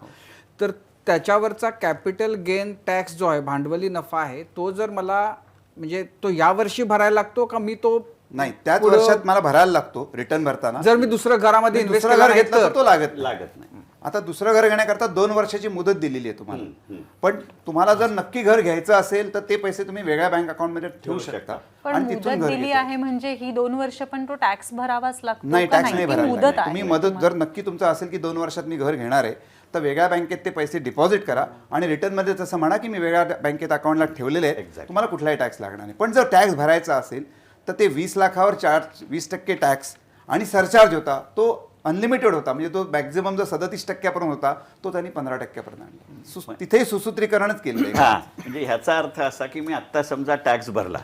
तर त्याच्यावरचा कॅपिटल गेन टॅक्स जो आहे, भांडवली नफा आहे, तो जर मला म्हणजे तो यावर्षी भरायला लागतो का मी तो नाही त्याच वर्षात मला भरायला लागतो रिटर्न भरताना? जर मी दुसरं घरामध्ये इन्व्हेस्ट घर घेतलं तर तो लागत नाही. आता दुसरं घर घेण्याकरता 2 वर्षाची मुदत दिलेली आहे तुम्हाला. पण तुम्हाला जर नक्की घर घ्यायचं असेल तर ते पैसे तुम्ही वेगळ्या बँक अकाउंटमध्ये ठेवू शकता. पण मुदत दिली आहे म्हणजे ही 2 वर्ष, पण तो टॅक्स भरावाच लागतो? नाही, टॅक्स नाही ती भरायला मुदत लागणार. आहे. तुम्ही मदत जर नक्की तुमचं असेल की 2 वर्षात मी घर घेणार आहे तर वेगळ्या बँकेत ते पैसे डिपॉझिट करा आणि रिटर्नमध्ये तसं म्हणा की मी वेगळ्या बँकेत अकाउंटला ठेवलेले आहे, तुम्हाला कुठलाही टॅक्स लागणार नाही. पण जर टॅक्स भरायचा असेल तर ते 20 लाखावर 20% टॅक्स आणि सरचार्ज होता, तो अनलिमिटेड होता. म्हणजे तो मॅक्झिमम जो 37% होता तो त्यांनी 15% आणला. तिथेही सुसूत्रीकरणच केलं. म्हणजे ह्याचा अर्थ असा की मी आत्ता समजा टॅक्स भरला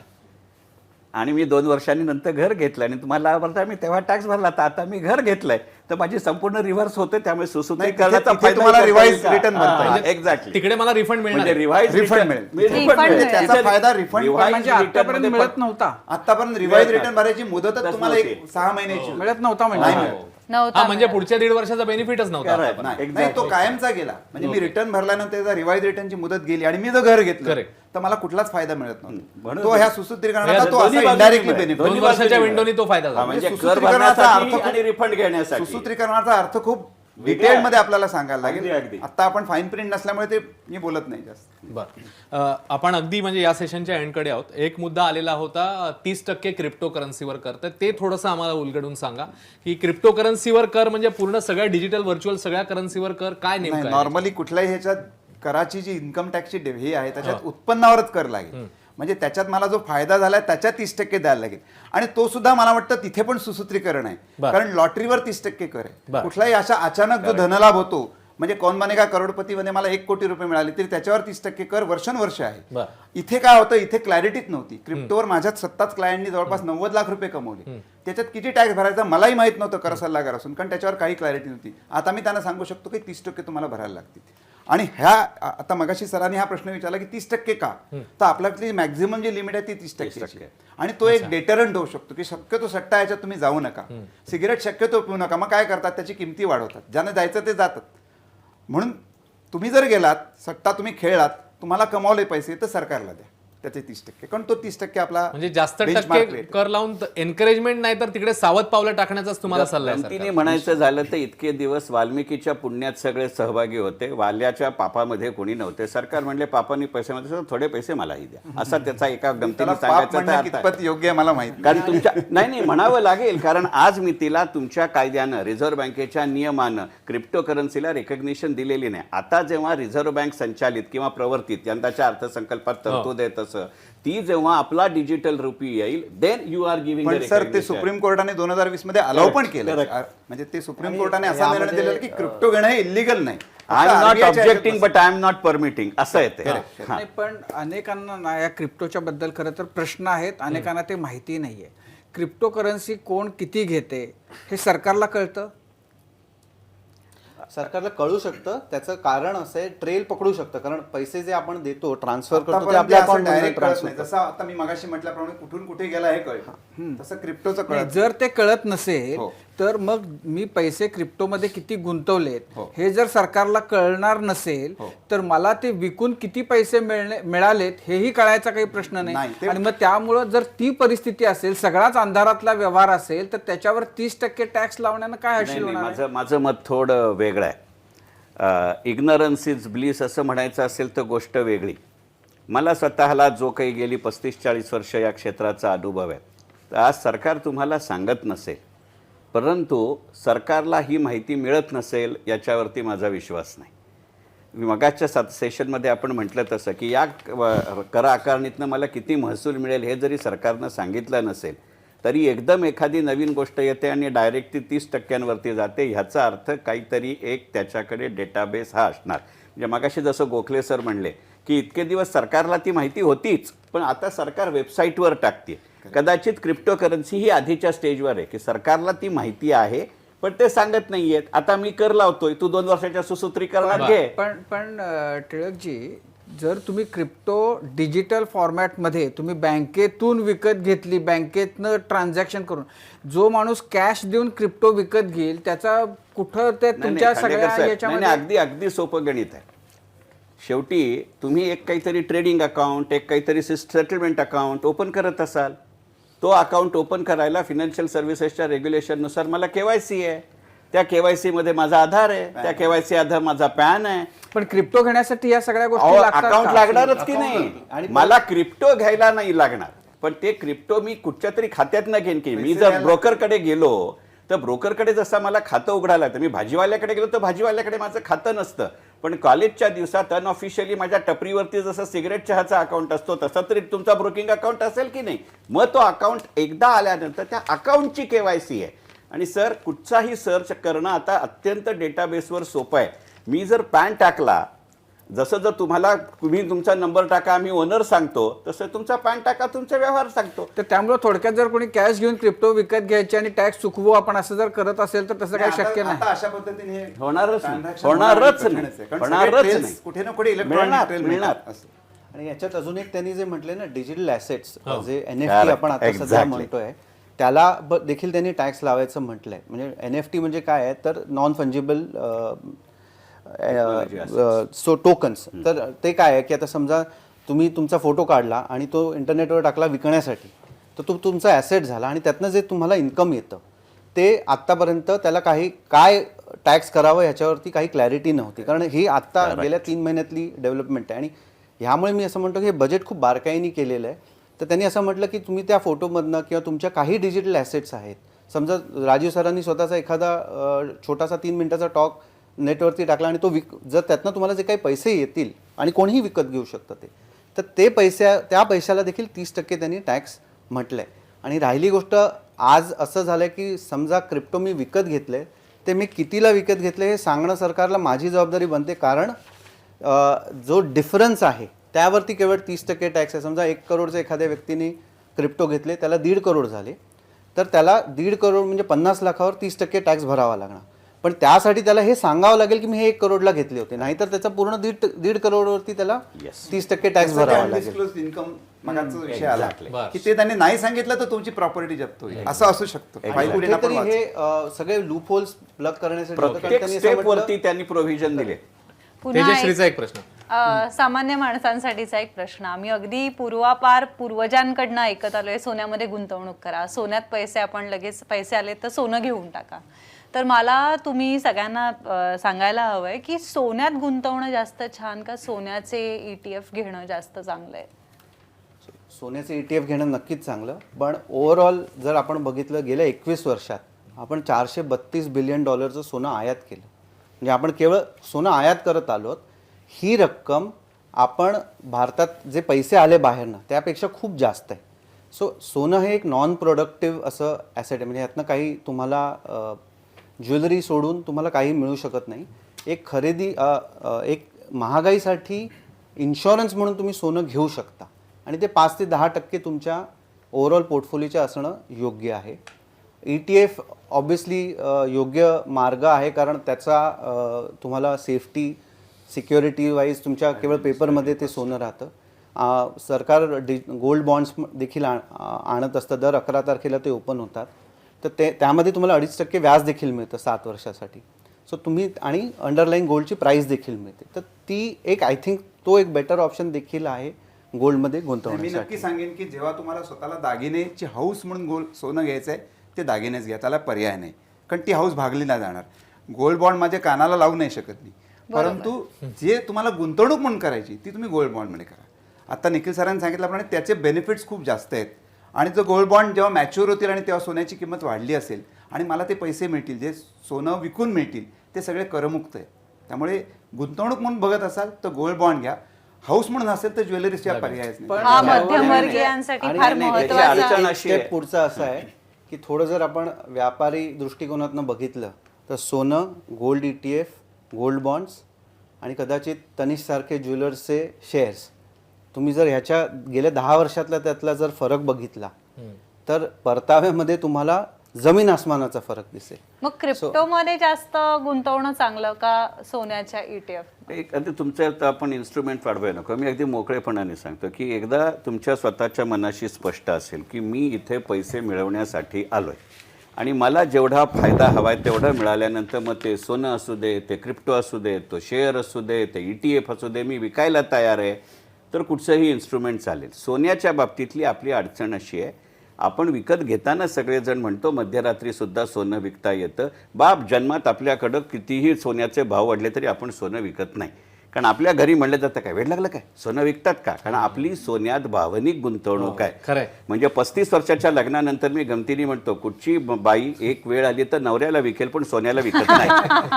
आणि मी 2 वर्षांनी नंतर घर घेतलं आणि तुम्हाला बोलता मी तेव्हा टॅक्स भरला, तर आता मी घर घेतलंय तर माझी संपूर्ण रिव्हर्स होते. त्यामुळे सुसूत्रीकरणाचा तुम्हाला रिवाइज रिटर्न भरता एक्झॅक्टली तिकडे मला रिफंड मिळणार, म्हणजे रिवाइज रिफंड मिळेल. त्याचा फायदा रिफंड म्हणजे आतापर्यंत मिळत नव्हता. आतापर्यंत रिवाइज रिटर्न भरायची मुदतच तुम्हाला 6 महिन्याची मिळत नव्हता म्हणजे नव्हता म्हणजे मिळत. पुढच्या 1.5 वर्षाचा बेनिफिटच नव्हता Correct. आतापर्यंत. नाही तो कायमचा गेला. म्हणजे मी रिटर्न भरल्यानंतर त्याचा रिवाइज रिटर्नची मुदत गेली आणि मी जर घर घेतलं Correct. तर मला कुठलाच फायदा मिळत म्हणून नव्हता. तो ह्या सुसूत्रीकरणाचा तो दोन्ही असा बाजूनी इनडायरेक्टली मिळेल. बेनिफिट. 2 वर्षाच्या विंडोनी तो फायदा झाला. म्हणजे कर सुसूत्रीकरणाचा भरण्यासाठी अर्थ आणि रिफंड घेण्यासाठी सुसूत्रीकरणाचा अर्थ खूप डिटेलमध्ये आपल्याला सांगायला अगदी, लागेल. अगदी. आता आपण फाईन प्रिंट नसल्यामुळे ते मी बोलत नाही जास्त. बरं आपण अगदी म्हणजे या सेशनच्या एंडकडे आहोत. एक मुद्दा आलेला होता 30% क्रिप्टो करन्सीवर कर. तर ते थोडंसं आम्हाला उलगडून सांगा की क्रिप्टो करन्सीवर कर म्हणजे पूर्ण सगळ्या डिजिटल व्हर्च्युअल सगळ्या करन्सीवर कर काय नेमकं आहे? नॉर्मली कुठल्याही ह्याच्यात कराची जी इन्कम टॅक्सची हे आहे त्याच्यात उत्पन्नावरच कर लागेल. म्हणजे त्याच्यात मला जो फायदा झालाय त्याच्या 30% द्यायला लागेल. आणि तो सुद्धा मला वाटतं तिथे पण सुसूत्रीकरण आहे. कारण लॉटरीवर 30% कर आहे. कुठलाही अशा अचानक जो धनलाभ होतो म्हणजे कौन बनेगा करोडपतीमध्ये मला 1 कोटी रुपये मिळाले तरी त्याच्यावर 30% कर वर्षानुवर्ष आहे. इथे काय होतं, इथे क्लॅरिटीच नव्हती. क्रिप्टोवर माझ्यात 7 क्लायंटनी जवळपास 90 लाख रुपये कमवले. त्याच्यात किती टॅक्स भरायचा मलाही माहित नव्हतं कर सल्लागार असून, कारण त्याच्यावर काही क्लॅरिटी नव्हती. आता मी त्यांना सांगू शकतो की 30% तुम्हाला भरायला लागतील. आणि ह्या आता मगाशी सरांनी हा प्रश्न विचारला की 30% का, तर आपल्यातली मॅक्झिमम जी लिमिट आहे ती 30% आहे. आणि तो एक डेटरंट होऊ शकतो की शक्यतो सट्टा याच्यात तुम्ही जाऊ नका, सिगरेट शक्यतो पिऊ नका. मग काय करतात, त्याची किमती वाढवतात, ज्यांना जायचं ते जातात. म्हणून तुम्ही जर गेलात सट्टा तुम्ही खेळलात, तुम्हाला कमावले पैसे तर सरकारला द्या त्याचे 30%. कारण तो 30% आपला म्हणजे जास्त benchmark टक्के rate. कर लावून एनकरेजमेंट नाही तर तिकडे सावध पावलं टाकण्याचाच तुम्हाला सल्ला आहे गमतीने सरकारला. म्हणायचं झालं तर इतके दिवस वाल्मिकीच्या पुण्यात सगळे सहभागी होते, वाल्याच्या पापामध्ये कोणी नव्हते. सरकार म्हणले पापांनी पैसे मध्ये थोडे पैसे मलाही द्या, असा त्याचा एका गमतीने त्याला पाप सांगायचा म्हणणं अर्थ आहे. कितपत योग्य आहे मला माहित नाही. कारण तुमच्या नाही म्हणावं लागेल, कारण आज मितीला तुमच्या कायद्यानं रिझर्व्ह बँकेच्या नियमानं क्रिप्टो करन्सीला रेकग्निशन दिलेली नाही. आता जेव्हा रिझर्व्ह बँक संचालित किंवा प्रवर्तित यंदाच्या अर्थसंकल्पात तरतूद आहे तसं ती जेव्हा आपला डिजिटल रुपी येईल देन यू आर गिव्हिंग पण सर ते सुप्रीम कोर्टाने 2020 मध्ये अलाव पण केलं. म्हणजे ते सुप्रीम कोर्टाने असा निर्णय दिलेला की क्रिप्टो घेणं हे इलिगल नाही. I am not objecting but I am not permitting असं येते. नाही, पण अनेकांना ना या क्रिप्टोच्या बद्दल खरं तर प्रश्न आहेत, अनेकांना ते माहिती नाहीये. क्रिप्टो करन्सी कोण किती घेते हे सरकारला कळतं? सरकारला कळू शकतं. त्याचं कारण असं आहे, ट्रेल पकडू शकतं. कारण पैसे जे आपण देतो ट्रान्सफर करतो ते आतापर्यंत आपल्या असं अकाउंट direct कळत ट्रान्सफर नाही. जसं आता मी मगाशी म्हटल्याप्रमाणे कुठून कुठे गेला हे कळतं, तसं क्रिप्टोचं नाही, कळत जर ते कळत नसेल हो. तर मग मी पैसे क्रिप्टोमध्ये किती गुंतवलेत हे जर सरकारला कळणार नसेल तर मला ते विकून किती पैसे मिळालेत हेही कळायचा काही प्रश्न नाही, नाही. ते- आणि मग त्यामुळं जर ती परिस्थिती असेल, सगळाच अंधारातला व्यवहार असेल तर त्याच्यावर 30% टॅक्स लावण्यानं काय नाही, हशील नाही, होणार आहे? माझं मत थोडं वेगळं आहे. इग्नरन्स इज ब्लिस असं म्हणायचं असेल तर गोष्ट वेगळी. मला स्वतःला जो काही गेली 35-40 वर्ष या क्षेत्राचा अनुभव आहे, तर आज सरकार तुम्हाला सांगत नसेल, परंतु सरकारला ही माहिती मिळत नसेल याच्यावरती माझा विश्वास नाही. मगाच्या सेशनमध्ये आपण म्हटलं तसं की या कर आकारणीतनं मला किती महसूल मिळेल हे जरी सरकारनं सांगितलं नसेल तरी एकदम एखादी नवीन गोष्ट येते आणि डायरेक्ट ती 30% जाते, ह्याचा अर्थ काहीतरी एक त्याच्याकडे डेटाबेस हा असणार. म्हणजे मगाशी जसं गोखले सर म्हणले की इतके दिवस सरकारला ती माहिती होतीच, पण आता सरकार वेबसाईटवर टाकते. कदाचित क्रिप्टो करन्सी ही आधीच्या स्टेजवर आहे की सरकारला ती माहिती आहे पण ते सांगत नाहीयेत. आता मी कर लावतोय, तू 2 वर्षाच्या सुसूत्रीकरणात घे. पण टिळकजी, जर तुम्ही क्रिप्टो डिजिटल फॉर्मॅटमध्ये तुम्ही बँकेतून विकत घेतली, बँकेतनं ट्रान्झॅक्शन करून, जो माणूस कॅश देऊन क्रिप्टो विकत घेईल त्याचा कुठं ते नाही, तुमच्या नाही, खांडेकर सगळ्या साहेब, याच्यामध्ये नाही, अगदी सोपं गणित आहे. शेवटी तुम्ही एक काहीतरी ट्रेडिंग अकाउंट, एक काहीतरी सेटलमेंट अकाउंट ओपन करत असाल, तो अकाउंट ओपन करायला फायनान्शियल सर्व्हिसेसच्या रेग्युलेशननुसार मला KYC आहे, त्या KYC मध्ये माझा आधार आहे, त्या KYC आधार माझा पॅन आहे. पण क्रिप्टो घेण्यासाठी या सगळ्या गोष्टी लागतात अकाउंट का? लागणारच की नाही? आणि मला क्रिप्टो घ्यायला नाही लागणार, पण ते क्रिप्टो मी कुठच्या तरी खात्यातनं घेईन की मी जर ब्रोकरकडे गेलो तर ब्रोकरकडे जसं मला खातं उघडायला, तर मी भाजीवाल्याकडे गेलो तर भाजीवाल्याकडे माझं खातं नसतं, पण कॉलेजच्या दिवसात अनऑफिशियली माझ्या टपरीवरती जसं सिगरेट चहाचा अकाउंट असतो तसं तरी तुमचा ब्रोकिंग अकाउंट असेल की नाही? मग तो अकाउंट एकदा आल्यानंतर त्या अकाउंटची KYC आहे. आणि सर कुठचाही सर्च करणं आता अत्यंत डेटाबेसवर सोपं आहे. मी जर पॅन टाकला, जसं जर तुम्ही तुमचा नंबर टाका आम्ही ओनर सांगतो, तसं तुमचा पॅन टाका तुमचा व्यवहार सांगतो. तर त्यामुळे थोडक्यात जर कोणी कॅश घेऊन क्रिप्टो विकत घ्यायचे आणि टॅक्स चुकवू आपण असं जर करत असेल तर तसं काही शक्य नाही. आता अशा पद्धतीने हे होणारच नाही. transaction होणारच कठीणच नाही. आहे. कारण होणारच सगळे trails नाही. कुठे ना कुठे मिळणार, इलेक्ट्रॉनिक मिळणार. आणि याच्यात अजून एक त्यांनी जे म्हटलंय ना डिजिटल ॲसेट्स, जे Correct. NFT आपण आता सध्या Exactly. म्हणतोय, त्याला देखील त्यांनी टॅक्स लावायचं म्हटलंय. म्हणजे NFT म्हणजे काय आहे तर नॉन फंजिबल टोकन्स. तर ते काय आहे की आता समजा तुम्ही तुमचा फोटो काढला आणि तो इंटरनेटवर टाकला विकण्यासाठी, तर तो तुमचा ॲसेट झाला आणि त्यातनं जे तुम्हाला इन्कम येतं ते आत्तापर्यंत त्याला काय टॅक्स करावं ह्याच्यावरती काही क्लॅरिटी नव्हती. कारण ही आत्ता गेल्या 3 महिन्यातली डेव्हलपमेंट आहे. आणि ह्यामुळे मी असं म्हणतो की हे बजेट खूप बारकाईने केलेलं आहे. तर त्यांनी असं म्हटलं की तुम्ही त्या फोटोमधनं किंवा तुमच्या काही डिजिटल ॲसेट्स आहेत, समजा राजीव सरांनी स्वतःचा एखादा छोटासा 3 मिनिटाचा टॉक नेटवरती टाकला आणि तो जर त्यातनं तुम्हाला जे काही पैसे येतील आणि कोणीही विकत घेऊ शकतं तर ते त्या पैशाला देखील 30% त्यांनी टॅक्स म्हटलं आहे. आणि राहिली गोष्ट, आज असं झालं की समजा क्रिप्टो मी विकत घेतले, ते मी कितीला विकत घेतले हे सांगणं सरकारला माझी जबाबदारी बनते. कारण जो डिफरन्स आहे त्यावरती केवळ 30% टॅक्स आहे. समजा 1 करोडचे एखाद्या व्यक्तीने क्रिप्टो घेतले, त्याला 1.5 करोड झाले, तर त्याला 1.5 करोड म्हणजे 50 लाखावर 30% टॅक्स भरावा लागणार. पण त्यासाठी त्याला हे सांगावं लागेल की मी हे 1 करोडला घेतले होते, नाहीतर त्याचा पूर्ण 1.5 करोडवरती त्याला 30% टॅक्स भरावा लागेल. इन्कम मगाचा विषय आला की ते त्यांनी नाही सांगितलं तर तुमची प्रॉपर्टी जप्त होईल, असं असू शकतं. कुठेतरी हे सगळे लूप होल्स प्लग करण्यासाठी होतं. कारण प्रत्येक त्यांनी असं स्टेप म्हटलं- वरती त्यांनी प्रोव्हिजन दिले. पुन्हा तेजश्रीचा एक प्रश्न. सामान्य माणसांसाठीचा एक प्रश्न. आम्ही अगदी पूर्वापार पूर्वजांकडनं ऐकत आलोय, सोन्यामध्ये गुंतवणूक करा, सोन्यात पैसे, आपण लगेच पैसे आले तर सोनं घेऊन टाका. तर मला तुम्ही सगळ्यांना सांगायला हवंय की सोन्यात गुंतवणं जास्त छान का सोन्याचे ETF घेणं जास्त चांगलं आहे? सोन्याचे ETF घेणं नक्कीच चांगलं. पण ओव्हरऑल जर आपण बघितलं, गेल्या 21 वर्षात आपण $432 बिलियन सोनं आयात केलं. म्हणजे आपण केवळ सोनं आयात करत आलो. ही रक्कम आपण भारतात जे पैसे आले बाहेरनं त्यापेक्षा खूप जास्त आहे. सोनं हे एक नॉन प्रोडक्टिव्ह असं ॲसेट आहे. म्हणजे यातनं काही तुम्हाला ज्वेलरी सोडून तुम्हाला काही मिळू शकत नाही. एक खरेदी, एक महागाईसाठी इन्शुरन्स म्हणून तुम्ही सोनं घेऊ शकता आणि ते 5 ते 10% तुमच्या ओव्हरऑल पोर्टफोलिओच्या असणं योग्य आहे. ETF ऑब्व्हियसली योग्य मार्ग आहे, कारण त्याचा तुम्हाला सेफ्टी सिक्युरिटी वाईज तुमच्या केवळ पेपरमध्ये ते सोनं राहतं. सरकार गोल्ड बॉन्ड्स देखील आणत असतं. दर 11 तारखेला ते ओपन होतात. तर त्यामध्ये तुम्हाला 2.5% व्याज देखील मिळतं 7 वर्षासाठी. तुम्ही आणि अंडरलाईन गोल्डची प्राईस देखील मिळते. तर ती एक, आय थिंक तो एक बेटर ऑप्शन देखील आहे गोल्डमध्ये मी गुंतवण्यासाठी. नक्की सांगेन की जेव्हा तुम्हाला स्वतःला दागिनेची हौस म्हणून सोनं घ्यायचं आहे, ते दागिनेच घ्या, त्याला पर्याय नाही. कारण ती हौस भागली नाही जाणार. गोल्ड बॉन्ड माझ्या कानाला लावू नाही शकत मी, परंतु जे तुम्हाला गुंतवणूक म्हणून करायची ती तुम्ही गोल्ड बॉन्डमध्ये करा. आता निखिल सरांनी सांगितल्याप्रमाणे त्याचे बेनिफिट्स खूप जास्त आहेत. आणि जो गोल्ड बॉन्ड जेव्हा मॅच्युअर होतील आणि तेव्हा सोन्याची किंमत वाढली असेल आणि मला ते पैसे मिळतील, जे सोनं विकून मिळतील, ते सगळे करमुक्त आहे. त्यामुळे गुंतवणूक म्हणून बघत असाल तर गोल्ड बॉन्ड घ्या. हाऊस म्हणून असेल तर ज्वेलरीच्या पर्यायच नाही. हा मध्यमवर्गीयांसाठी आणि फार नाही, महत्त्वाचा अडचण अशी आहे. स्टेप पुढचा असा आहे की थोडं जर आपण व्यापारी दृष्टिकोनातनं बघितलं तर सोनं, गोल्ड ETF, गोल्ड बॉन्ड्स आणि कदाचित तनिष्क सारखे ज्वेलर्सचे शेअर्स, तुम्ही जर ह्याच्या गेल्या 10 वर्षातला त्यातला जर फरक बघितला तर परताव्यामध्ये तुम्हाला जमीन आसमानाचा फरक दिसेल. मग क्रिप्टोमध्ये जास्त गुंतवणं चांगलं का सोन्याच्या ETF? एक अगदी तुमचं आपण इन्स्ट्रुमेंट वाढवायला नको. मी अगदी मोकळेपणाने सांगतो की एकदा तुमच्या स्वतःच्या मनाशी स्पष्ट असेल की मी इथे पैसे मिळवण्यासाठी आलोय आणि मला जेवढा फायदा हवाय तेवढा मिळाल्यानंतर मग ते सोनं असू दे, ते क्रिप्टो असू दे, तो शेअर असू दे, ते ETF असू दे, मी विकायला तयार आहे, तर कुठचंही इन्स्ट्रुमेंट चालेल. सोन्याच्या बाबतीतली आपली अडचण अशी आहे, आपण विकत घेताना सगळेजण म्हणतो मध्यरात्रीसुद्धा सोनं विकता येतं. बाप जन्मात आपल्याकडं कितीही सोन्याचे भाव वाढले तरी आपण सोनं विकत नाही. कारण आपल्या घरी म्हणलं जातं काय वेळ लागलं काय सोनं विकतात का? कारण आपली सोन्यात भावनिक गुंतवणूक आहे. खरंय. म्हणजे 35 वर्षाच्या लग्नानंतर मी गमतीने म्हणतो कुठची बाई एक वेळ आली तर नवऱ्याला विकेल पण सोन्याला विकत नाही.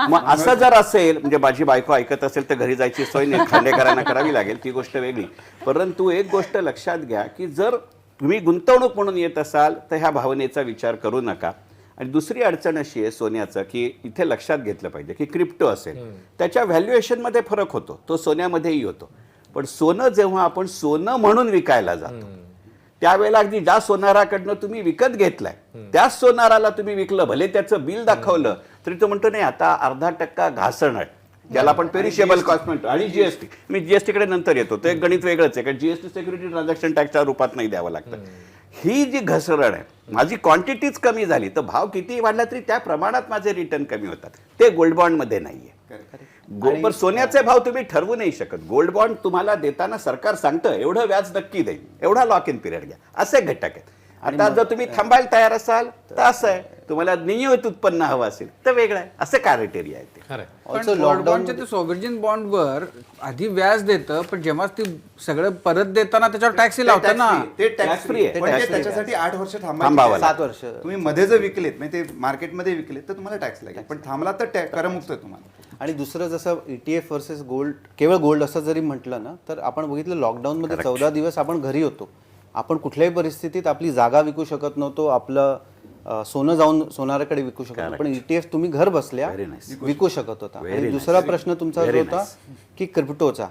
मग असं जर असेल, म्हणजे माझी बायको ऐकत असेल तर घरी जायची सोय नाही, खांडेकरांना करावी लागेल, ती गोष्ट वेगळी. परंतु एक गोष्ट लक्षात घ्या की जर तुम्ही गुंतवणूक म्हणून येत असाल तर ह्या भावनेचा विचार करू नका. आणि दुसरी अडचण अशी आहे सोन्याचं की इथे लक्षात घेतलं पाहिजे की क्रिप्टो असेल त्याच्या व्हॅल्युएशनमध्ये फरक होतो, तो सोन्यामध्येही होतो. पण सोनं जेव्हा आपण सोनं म्हणून विकायला जातो त्यावेळेला अगदी ज्या सोनाराकडनं तुम्ही विकत घेतलाय त्याच सोनाराला तुम्ही विकलं, भले त्याचं बिल दाखवलं तरी तो म्हणतो नाही आता 0.5% घासण आहे, ज्याला आपण पेरिशेबल कॉस्ट म्हणतो. आणि GST, मी GST कडे नंतर येतो, तो एक गणित वेगळंच आहे, कारण GST सिक्युरिटी ट्रान्झॅक्शन टॅक्सच्या रूपात नाही द्यावं लागतं. ही जी घसरण आहे, माझी क्वांटिटीच कमी झाली तर भाव कितीही वाढला तरी त्या प्रमाणात माझे रिटर्न कमी होतात. ते गोल्ड बॉन्डमध्ये नाहीये. पण सोन्याचे भाव तुम्ही ठरवू नाही शकत. गोल्ड बॉन्ड तुम्हाला देताना सरकार सांगतं एवढं व्याज नक्की देईल, एवढा लॉक इन पिरियड घ्या, असे घटक आहेत. आता जर तुम्ही थांबायला तयार असाल तर असं आहे, तुम्हाला नियमित उत्पन्न हवं असेल तर वेगळं आहे. असं क्रायटेरिया आहे ते. पण गोल्ड बॉन्डच्या ते सॉव्हर्जिन बॉन्डवर आधी व्याज देतं, पण जेव्हा ती सगळं परत देताना त्याच्यावर टॅक्स लावतं ना. ते टॅक्स free फ्री आहे. आहे. म्हणजे त्याच्यासाठी 8 वर्ष थांबावं थांबावं लागतं. 7 वर्ष. तुम्ही मध्ये जर विकलेत म्हणजे ते मार्केटमध्ये विकलेत तर तुम्हाला टॅक्स लागेल, पण थांबला तर करमुक्त आहे तुम्हाला. आणि दुसरं जसं ETF वर्सेस गोल्ड, केवळ गोल्ड असं जरी म्हटलं ना, तर आपण बघितलं लॉकडाऊनमध्ये 14 दिवस आपण घरी होतो. आपण कुठल्याही परिस्थितीत आपली जागा विकू शकत नव्हतो, आपलं सोनं जाऊन सोनाराकडे विकू शकत नव्हतो. पण ETF तुम्ही घर बसल्या विकू शकत होता. आणि दुसरा प्रश्न तुमचा जो होता की क्रिप्टोचा,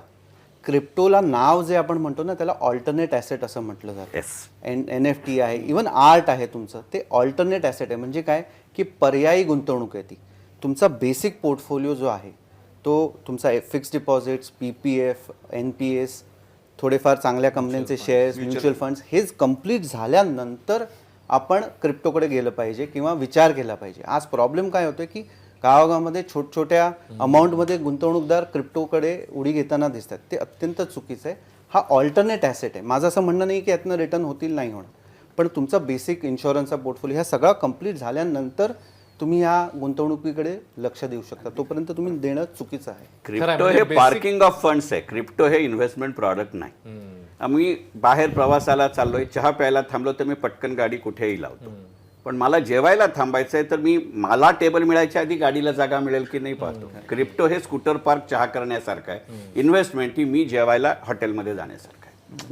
क्रिप्टोला नाव जे आपण म्हणतो ना त्याला ऑल्टरनेट ॲसेट असं म्हटलं जातं. NFT आहे, इवन आर्ट आहे तुमचं, ते ऑल्टरनेट ॲसेट आहे. म्हणजे काय की पर्यायी गुंतवणूक आहे ती. तुमचा बेसिक पोर्टफोलिओ जो आहे तो तुमचा फिक्स्ड डिपॉझिट्स, PPF, NPS, थोडेफार चांगल्या कंपन्यांचे शेअर्स, म्युच्युअल फंड्स, हेच कंप्लीट झाल्यानंतर आपण क्रिप्टोकडे गेलं पाहिजे किंवा विचार केला पाहिजे. आज प्रॉब्लेम काय होतोय की गावागावामध्ये छोट्या अमाऊंटमध्ये गुंतवणूकदार क्रिप्टोकडे उडी घेताना दिसतात. ते अत्यंत चुकीचं आहे. हा ऑल्टरनेट ॲसेट आहे. माझं असं म्हणणं नाही की यातनं रिटर्न होतील, नाही होणार, पण तुमचा बेसिक इन्शुरन्सचा पोर्टफोलिओ ह्या सगळा कंप्लीट झाल्यानंतर तुम्ही ह्या गुंतवणुकीकडे लक्ष देऊ शकता. तोपर्यंत तुम्ही देणं चुकीचं आहे. क्रिप्टो हे पार्किंग ऑफ फंड्स आहे. क्रिप्टो हे इन्व्हेस्टमेंट प्रॉडक्ट नाही. आम्ही बाहेर प्रवासाला चाललोय, चहा प्यायला थांबलो तर मी पटकन गाडी कुठेही लावतो. पण मला जेवायला थांबायचंय तर मला टेबल मिळायच्या आधी गाडीला जागा मिळेल की नाही पाहतो. क्रिप्टो हे स्कूटर पार्क चहा करण्यासारखं आहे. इन्व्हेस्टमेंट ही मी जेवायला हॉटेलमध्ये जाण्यासारखं आहे.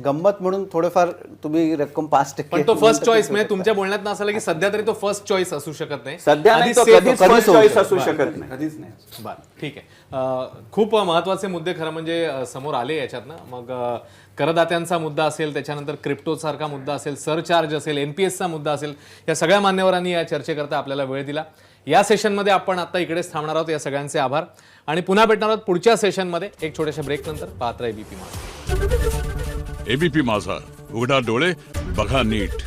गंमत म्हणून थोडंफार तुम्ही रक्कम 5% पण तो फर्स्ट चॉईस म्हणजे तुमच्या बोलण्यात नसलं की सध्या तरी तो फर्स्ट चॉईस असू शकत नाही. सध्या नाही, आधी तो safe कधीच होतं. first choice असू शकत नाही. कधीच नाही. बरं, ठीक आहे. खूप महत्वाचे मुद्दे खरं म्हणजे समोर आले याच्यातनं. मग करदात्यांचा मुद्दा असेल, त्याच्यानंतर क्रिप्टोसारखा मुद्दा असेल, सरचार्ज असेल, NPSचा मुद्दा असेल, या सगळ्या मान्यवरांनी या चर्चेकरता आपल्याला वेळ दिला. या सेशनमध्ये आपण आता इकडेच थांबणार आहोत. या सगळ्यांचे आभार आणि पुन्हा भेटणार आहोत पुढच्या सेशनमध्ये एक छोट्याशा ब्रेक नंतर. पाहत राहा ABP माझा. ABP माझा, उघडा डोळे बघा नीट.